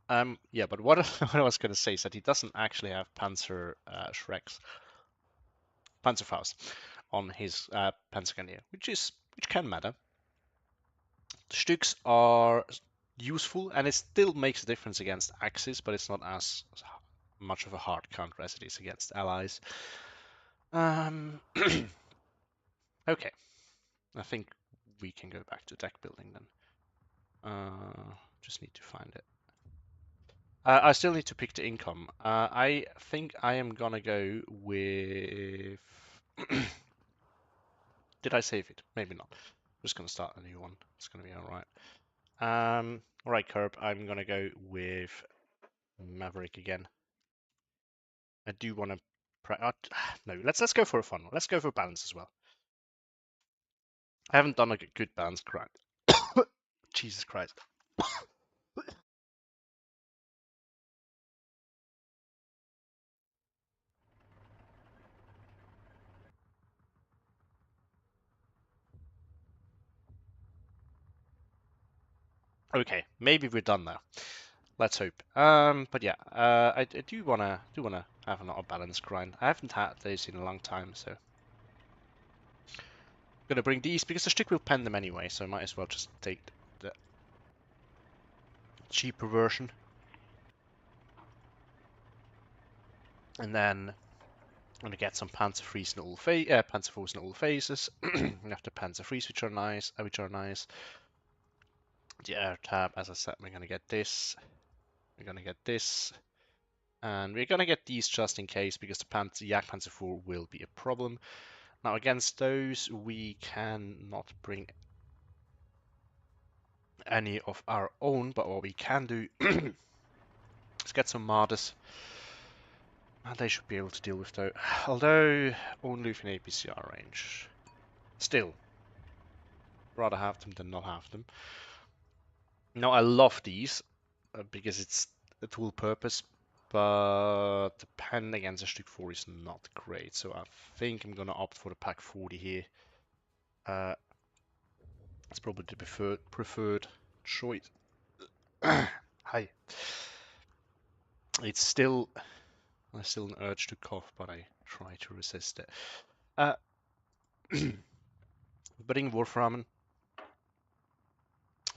Yeah, but what, what I was going to say is that he doesn't actually have Panzer Shreks, Panzerfaust, on his Panzergrenadier, which can matter. The Stücks are useful, and it still makes a difference against Axis, but it's not as much of a hard counter as it is against allies. Okay, I think we can go back to deck building then. Just need to find it. I still need to pick the income. I think I am gonna go with... Did I save it? Maybe not. I'm just gonna start a new one. It's gonna be alright. Alright, Curb, I'm gonna go with Maverick again. I do want to... no, let's go for a fun one. Let's go for balance as well. I haven't done a good balance grind. Jesus Christ. Okay, maybe we're done now. Let's hope. But yeah, I do wanna have another balance grind. I haven't had those in a long time, so gonna bring these because the stick will pen them anyway, so I might as well just take the cheaper version. And then I'm gonna get some Panzerfreeze in all Panzerforce in all phases. After Panzerfreeze, which are nice, The air tab, as I said, we're gonna get this. We're gonna get this. And we're gonna get these just in case, because the Yak Panzer IV will be a problem. Now against those, we cannot bring any of our own, but what we can do is get some Mardas. And they should be able to deal with those. Although, only within APCR range. Still, rather have them than not have them. Now I love these, because it's a dual purpose, but the pen against a Stück 4 is not great, so I think I'm gonna opt for the pack 40 here. It's probably the preferred choice. Hi. It's still, there's still an urge to cough, but I try to resist it. Budding Wolframen,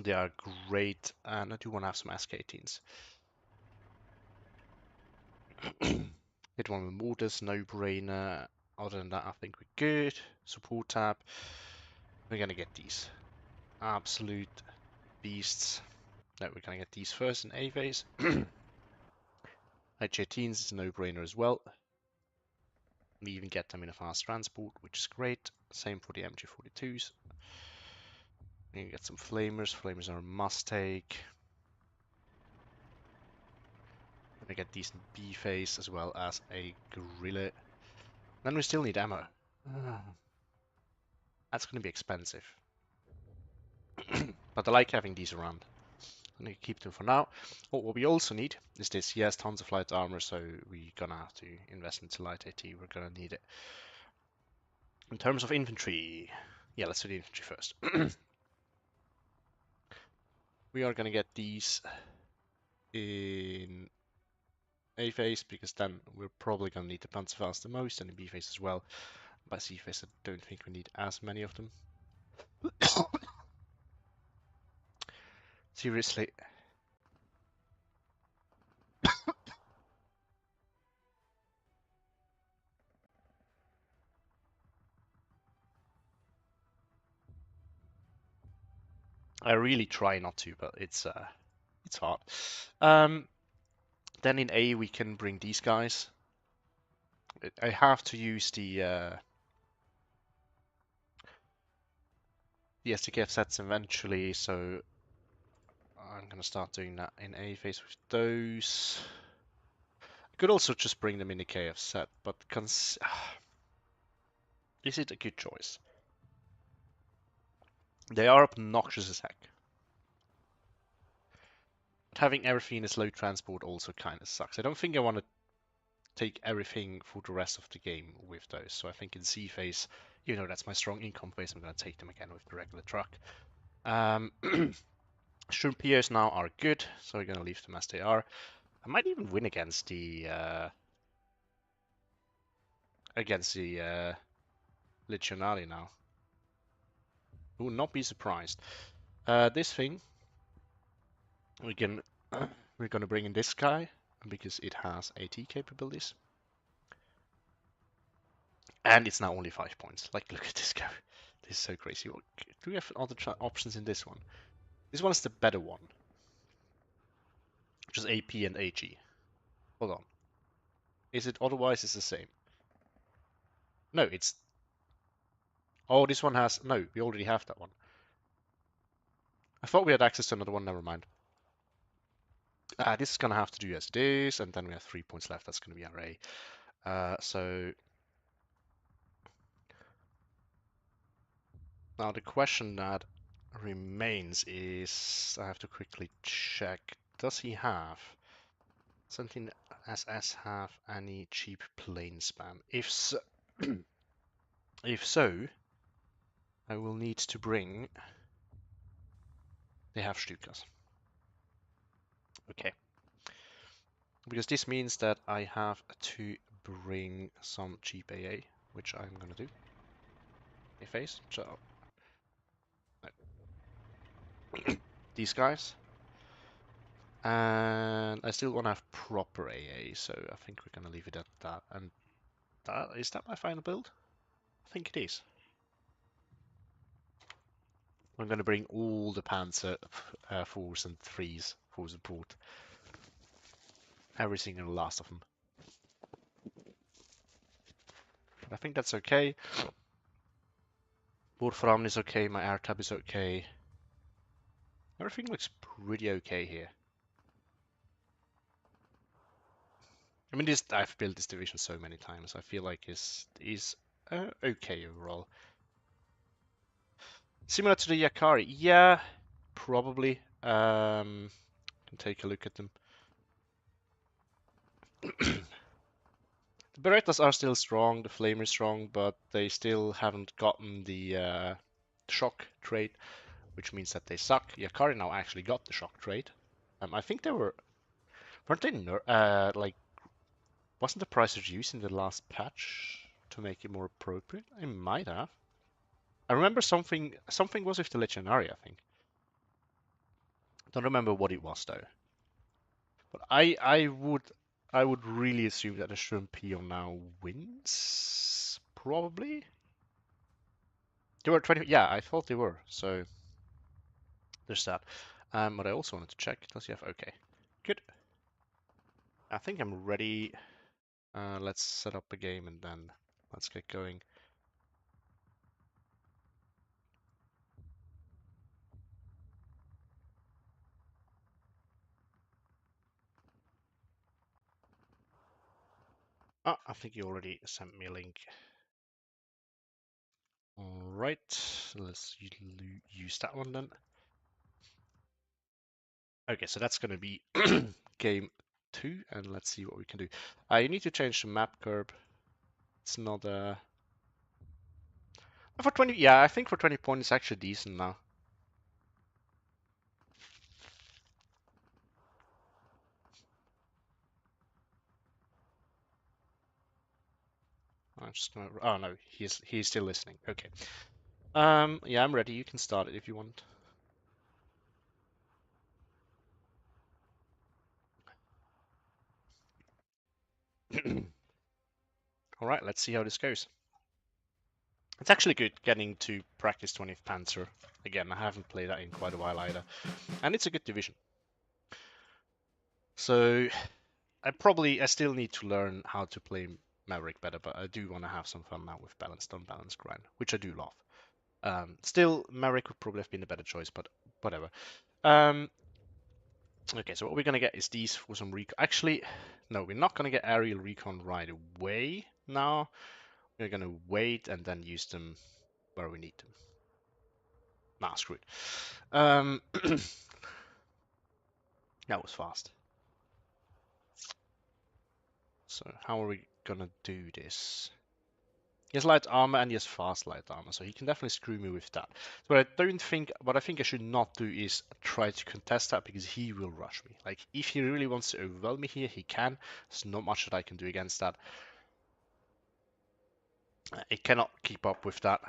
they are great, and I do want to have some SK-18s. Hit one with mortars, no brainer. Other than that, I think we're good. Support tab. We're gonna get these absolute beasts. No, we're gonna get these first in A phase. HA-18s is a no-brainer as well. We even get them in a fast transport, which is great. Same for the MG42s. You get some flamers. Flamers are a must take. Gonna get decent B phase as well as a gorilla. Then we still need ammo. That's gonna be expensive. But I like having these around. I'm gonna keep them for now. Oh, what we also need is this. He has tons of light armor, so we're gonna have to invest into light AT. We're gonna need it. In terms of infantry, yeah, let's do the infantry first. We are gonna get these in A phase because then we're probably gonna need the Panzerfaust the most and in B phase as well. By C phase, I don't think we need as many of them. Seriously. I really try not to, but it's hard. Um, then in A we can bring these guys. I have to use the STKF sets eventually, so I'm gonna start doing that in A phase with those. I could also just bring them in the KF set, but is it a good choice? They are obnoxious as heck. Having everything in slow transport also kind of sucks. I don't think I want to take everything for the rest of the game with those. So I think in C phase, even though that's my strong income phase, I'm going to take them again with the regular truck. Shrimpiers now are good, so we're going to leave them as they are. I might even win against the Legionari now. Would not be surprised. This thing we can we're going to bring in this guy because it has AT capabilities. And it's now only 5 points. Like, look at this guy. This is so crazy. Do we have other options in this one? This one is the better one. Which is AP and AG. Hold on. Is it otherwise it's the same? No, it's... Oh, this one has... No, we already have that one. I thought we had access to another one, never mind. This is going to have to do as it is, and then we have 3 points left. That's going to be our A. So... Now the question that remains is... I have to quickly check. Does he have... Something SS have any cheap plane spam? If so, if so, I will need to bring. They have Stukas. Okay, because this means that I have to bring some cheap AA, which I'm gonna do. A phase. So no. These guys, and I still want to have proper AA, so I think we're gonna leave it at that. And that is that my final build? I think it is. I'm going to bring all the Panzer 4s and 3s for support. Every single last of them. But I think that's okay. Wolfram is okay, my air tab is okay. Everything looks pretty okay here. I mean, I've built this division so many times. I feel like it's okay overall. Similar to the Yakari, yeah, probably. Can take a look at them. The Berettas are still strong, the Flame is strong, but they still haven't gotten the shock trait, which means that they suck. Yakari now actually got the shock trait. I think they weren't they like, wasn't the price reduced in the last patch to make it more appropriate? I might have. I remember something was with the Legionary, I think. Don't remember what it was though. But I would really assume that the Shrimpion now wins. Probably. They were 20. Yeah, I thought they were. So there's that. But I also wanted to check. Does he have? Okay. Good. I think I'm ready. Let's set up a game and then let's get going. Ah, I think you already sent me a link. All right, let's use that one then. Okay, so that's going to be game 2, and let's see what we can do. You need to change the map curve. It's not for 20. Yeah, I think for 20 points it's actually decent now. I'm just gonna. Oh no, he's still listening. Okay. Yeah, I'm ready. You can start it if you want. All right, let's see how this goes. It's actually good getting to practice 20th Panzer again. I haven't played that in quite a while either, and it's a good division. So I still need to learn how to play Maverick better, but I do want to have some fun now with balanced unbalanced grind, which I do love. Still, Maverick would probably have been a better choice, but whatever. Okay, so what we're gonna get is these for some recon. Actually, no, we're not gonna get aerial recon right away now. We're gonna wait and then use them where we need them. Nah, screw it. That was fast. So how are we gonna do this? He has light armor and he has fast light armor, so he can definitely screw me with that. But what I think I should not do is try to contest that because he will rush me. Like, if he really wants to overwhelm me here, he can. There's not much that I can do against that. It cannot keep up with that.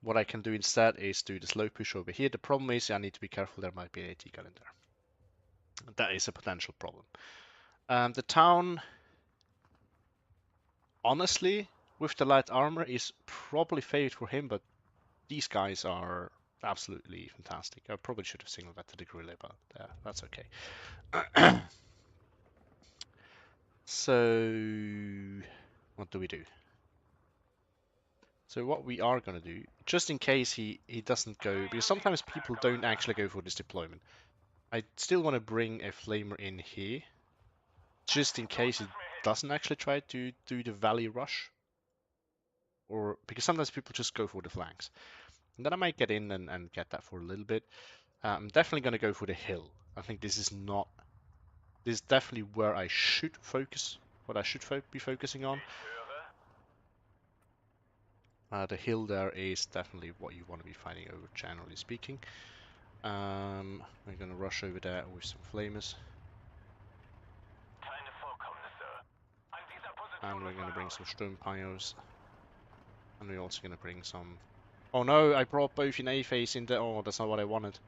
What I can do instead is do the slow push over here. The problem is I need to be careful, there might be an AT gun in there. That is a potential problem. The town, honestly, with the light armor is probably favored for him, but these guys are absolutely fantastic. I probably should have signaled that to the guerrilla, but that's okay. So, what do we do? So what we are going to do, just in case he doesn't go, because sometimes people don't actually go for this deployment. I still want to bring a flamer in here, just in case he doesn't actually try to do the valley rush. Or because sometimes people just go for the flanks. And then I might get in and get that for a little bit. I'm definitely going to go for the hill. I think this is definitely where I should focus, what I should be focusing on. The hill there is definitely what you want to be fighting over, generally speaking. We're going to rush over there with some flamers. And we're going to bring some Sturmpires. And we're also going to bring some... Oh no, I brought both in A phase in the... Oh, that's not what I wanted.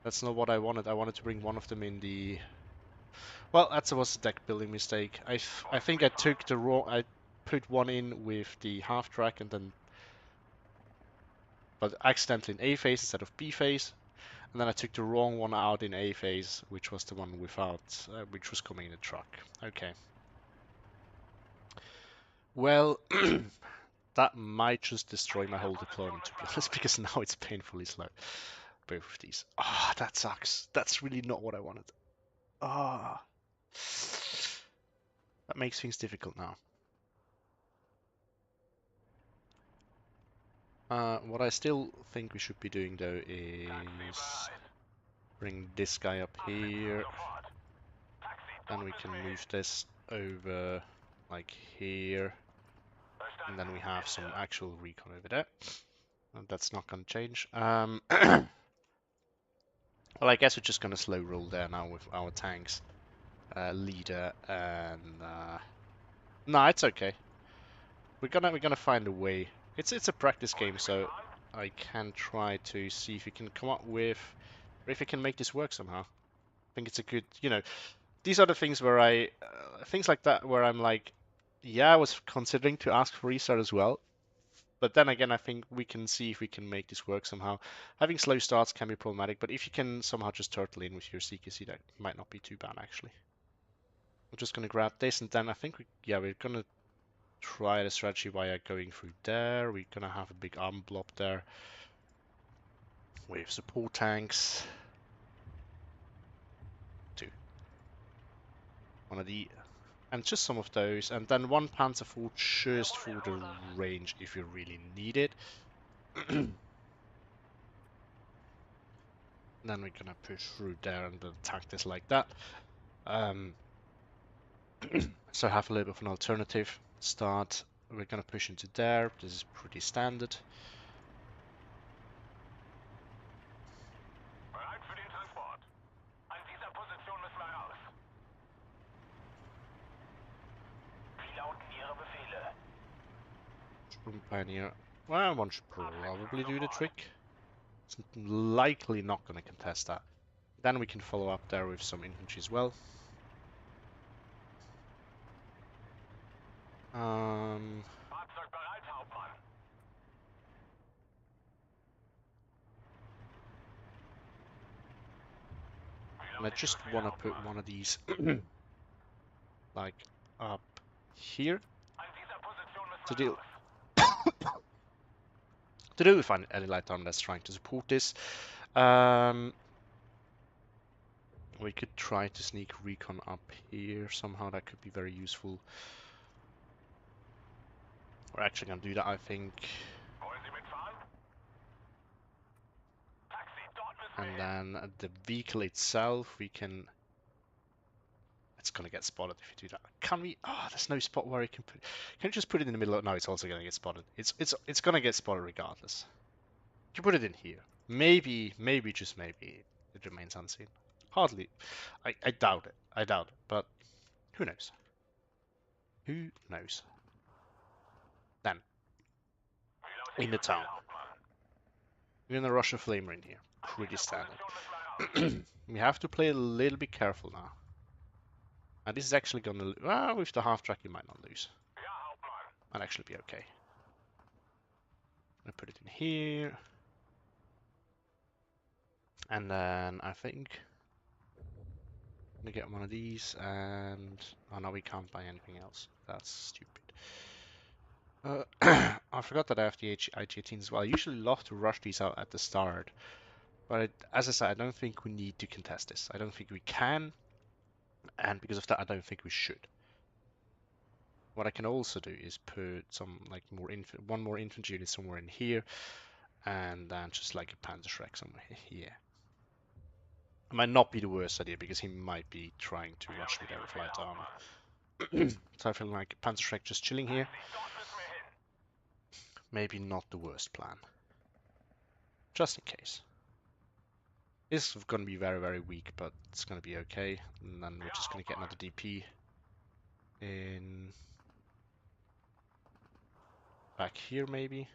That's not what I wanted. I wanted to bring one of them in the... Well, that was a deck building mistake. I think I took the wrong... I put one in with the half track and then... But accidentally in A phase instead of B phase. And then I took the wrong one out in A phase, which was the one without... which was coming in the truck. Okay. Well... That might just destroy my whole deployment, to be honest, because now it's painfully slow. Both of these. Ah, oh, that sucks. That's really not what I wanted. Ah. Oh. That makes things difficult now. What I still think we should be doing, though, is bring this guy up here. Then we can move this over, like here. And then we have some actual recon over there. And that's not going to change. Well, I guess we're just going to slow roll there now with our tanks. Leader and... No, it's okay. We're gonna find a way. It's a practice game, so I can try to see if we can come up with... Or if we can make this work somehow. I think it's a good... You know, these are the things where things like that where I'm like... Yeah, I was considering to ask for restart as well. But then again, I think we can see if we can make this work somehow. Having slow starts can be problematic, but if you can somehow just turtle in with your CQC, that might not be too bad, actually. I'm just going to grab this, and then I think, we're going to try the strategy via going through there. We're going to have a big arm blob there with support tanks. Two. One of the... And just some of those, and then one Panzer IV just for the range if you really need it. Then we're gonna push through there and attack this like that. So have a little bit of an alternative start. We're gonna push into there. This is pretty standard. Bereit für den Transport. An dieser Position müssen wir raus. Wie lauten Ihre Befehle? Sprung Pioneer. Well, one should probably do the trick. It's likely not gonna contest that. Then we can follow up there with some infantry as well. Fahrzeug bereit, Hauptmann. And I just want to put one of these like up here An dieser Position müssen to wir deal raus. to do with any light arm that's trying to support this. We could try to sneak recon up here somehow. That could be very useful. We're actually gonna do that, I think. Wollen Sie mitfahren? Taxi, dort müssen wir And hin. then the vehicle itself, we can. It's gonna get spotted if you do that. Can we? Oh, there's no spot where you can put. Can you just put it in the middle? No, it's also gonna get spotted. It's gonna get spotted regardless. You put it in here. Maybe, just maybe, it remains unseen. Hardly. I doubt it. I doubt it. But who knows? Who knows? Then, Wie lautet in the Ihr Befehl, town. Hauptmann? We're gonna rush a flamer in here. An Pretty dieser standard. Position müssen wir raus. We have to play a little bit careful now. And this is actually gonna. Well, with the half track, you might not lose. Ja, Hauptmann. Might actually be okay. I'm gonna put it in here. And then I think I'm gonna get one of these and oh no, we can't buy anything else. That's stupid. I forgot that I have the IG-18 as well. I usually love to rush these out at the start, but as I said, I don't think we need to contest this. I don't think we can, and because of that, I don't think we should. What I can also do is put some like one more infantry unit somewhere in here, and then just like a Panzerschreck somewhere here. It might not be the worst idea because he might be trying to rush me there with light armor. So I feel like Panzerschreck just chilling here. Taxi, dort müssen wir hin. Maybe not the worst plan. Just in case. This is gonna be very, very weak, but it's gonna be okay. And then we're just gonna get another DP in back here maybe.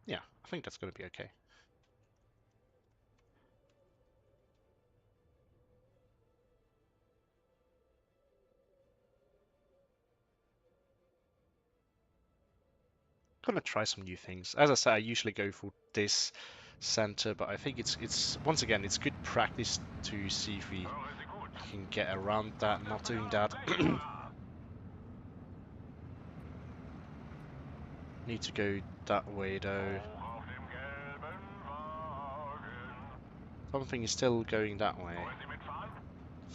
Yeah, I think that's gonna be okay. Gonna try some new things. As I said, I usually go for this center, but I think it's once again it's good practice to see if we Hören Sie gut. can get around that, not doing that. Need to go that way though. Hoch auf dem gelben Wagen. Something is still going that way. Wollen Sie mitfahren?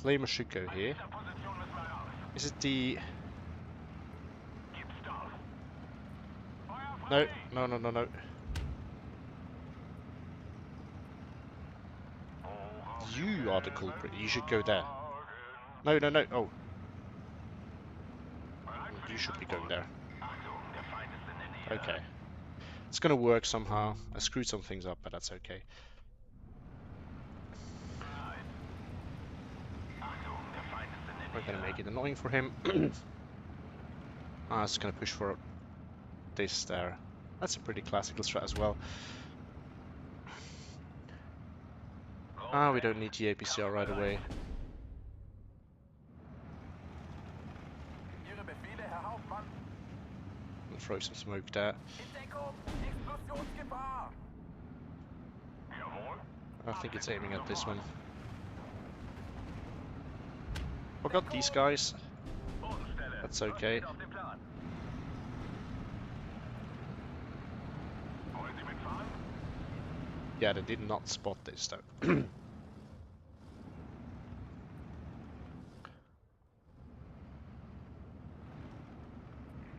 Flamer should go An here. dieser Position müssen wir raus. Is it the... Gib Stoff. Feuer No, frei. no, no, no, no. Hoch auf You are the culprit. You should go there. Wagen. No, no, no. Oh, Bereit für you den should be going Transport. there. Achtung, der Feind ist in der Nähe. Okay. It's gonna work somehow. I screwed some things up, but that's okay. Bereit. Achtung, der Feind ist in der We're Nähe. gonna make it annoying for him. I was gonna push for this there. That's a pretty classical strat as well. Ah, we don't need the APCR right away. Ihre Befehle, Herr Hauptmann. We'll throw some smoke there. In Deckung. Explosionsgefahr. Jawohl. I think it's aiming at this one. Forgot these guys. Bodenstelle. That's okay. Auf dem Plan. Wollen Sie mitfahren? Yeah, they did not spot this though.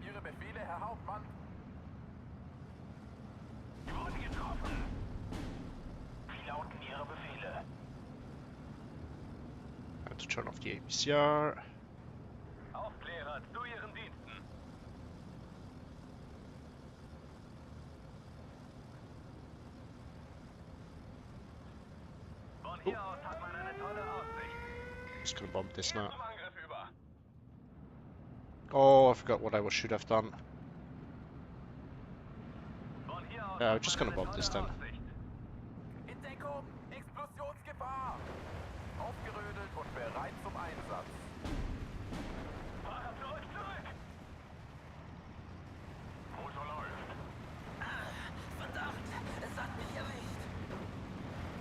Ihre Befehle, Herr Hauptmann. Sie wurden getroffen. Wie lauten Ihre Ende. I have to turn off the APCR. Aufklärer zu Ihren Diensten. Von hier aus hat man eine tolle Aussicht. Just gonna bomb this now. Zum Angriff über. Oh, I forgot what I should have done. Von hier aus Yeah, I'm hat just man gonna eine bomb this tolle then. Aussicht. In Deckung! Explosionsgefahr! Aufgerödelt und bereit zum Einsatz. Fahrer zurück, zurück! Motor läuft. Verdammt, es hat mich erwischt.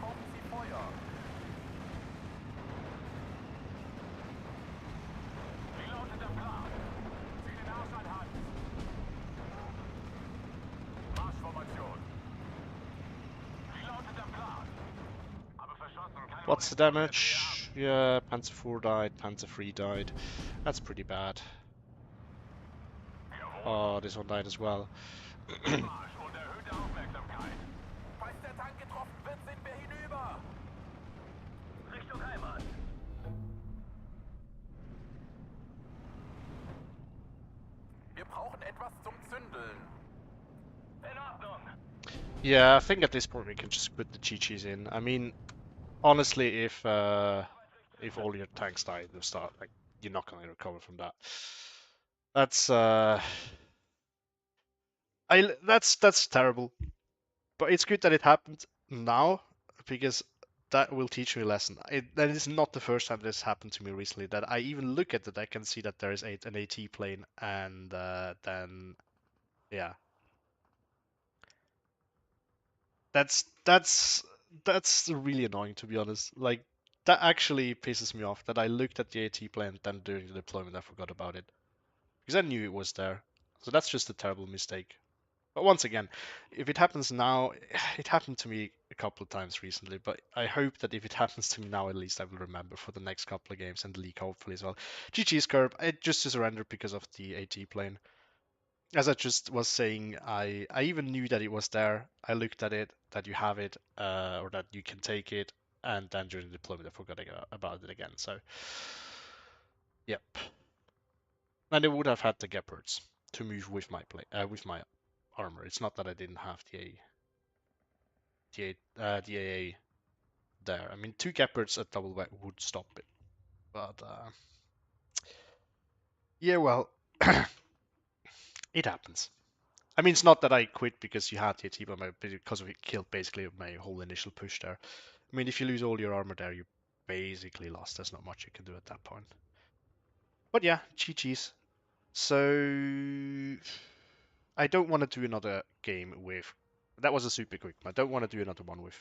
Kommen Sie Feuer. Wie lautet der Plan? Zieh den Arsch an Hand. Marschformation. Wie lautet der Plan? Habe verschossen, keine What's the Munition mehr. damage? Yeah, Panzer 4 died, Panzer 3 died. That's pretty bad. Jawohl. Oh, this one died as well. Marsch und erhöhte Aufmerksamkeit. Falls der Tank getroffen wird, sind wir hinüber. Richtung Heimat. Wir brauchen etwas zum Zündeln. In Ordnung. Yeah, I think at this point we can just put the Chi-Chis in. I mean, honestly, if all your tanks die at the start, like you're not gonna recover from that. That's that's terrible. But it's good that it happened now because that will teach me a lesson. That is not the first time this happened to me recently. That I even look at the deck and see that there is an AT plane, and then yeah, that's really annoying to be honest. Like that actually pisses me off that I looked at the AT plane, then during the deployment I forgot about it because I knew it was there. So that's just a terrible mistake. But once again, if it happens now, it happened to me a couple of times recently, but I hope that if it happens to me now, at least I will remember for the next couple of games and the league hopefully as well. GG's curb, I just surrendered because of the AT plane. As I just was saying, I even knew that it was there. I looked at it, that you have it, or that you can take it, and then during the deployment I forgot about it again. So, yep. And I would have had the Gepards to move with with my armor. It's not that I didn't have the AA there. I mean, two Gepards at double wet would stop it, but yeah, well, it happens. I mean, it's not that I quit because you had the AT bomb, but because of it killed basically my whole initial push there. I mean, if you lose all your armor there, you basically lost. There's not much you can do at that point. But yeah, GG's. So I don't want to do another game with. That was a super quick one. I don't want to do another one with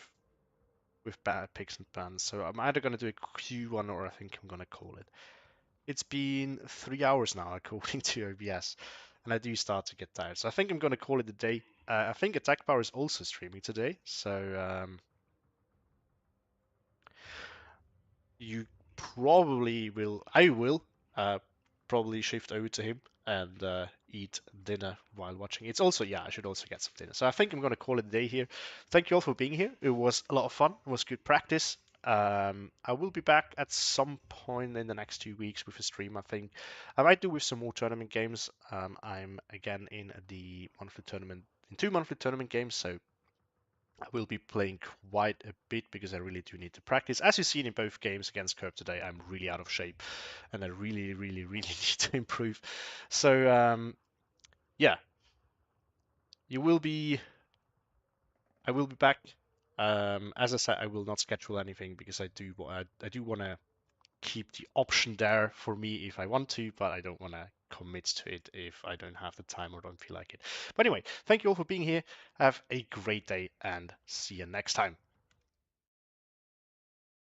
bad picks and bans. So I'm either going to do a Q1 or I think I'm going to call it. It's been 3 hours now, according to OBS, and I do start to get tired. So I think I'm going to call it a day. I think Attack Power is also streaming today, so you probably will. I will probably shift over to him and eat dinner while watching. It's also, yeah, I should also get some dinner. So I think I'm going to call it a day here. Thank you all for being here. It was a lot of fun. It was good practice. I will be back at some point in the next 2 weeks with a stream. I think I might do with some more tournament games. I'm again in the monthly tournament, in 2 monthly tournament games, so I will be playing quite a bit because I really do need to practice. As you've seen in both games against Curb today, I'm really out of shape and I really, really, really need to improve. So, yeah, you will be, I will be back. As I said, I will not schedule anything because I do want to keep the option there for me if I want to, but I don't want to commit to it if I don't have the time or don't feel like it. But anyway, thank you all for being here. Have a great day and see you next time.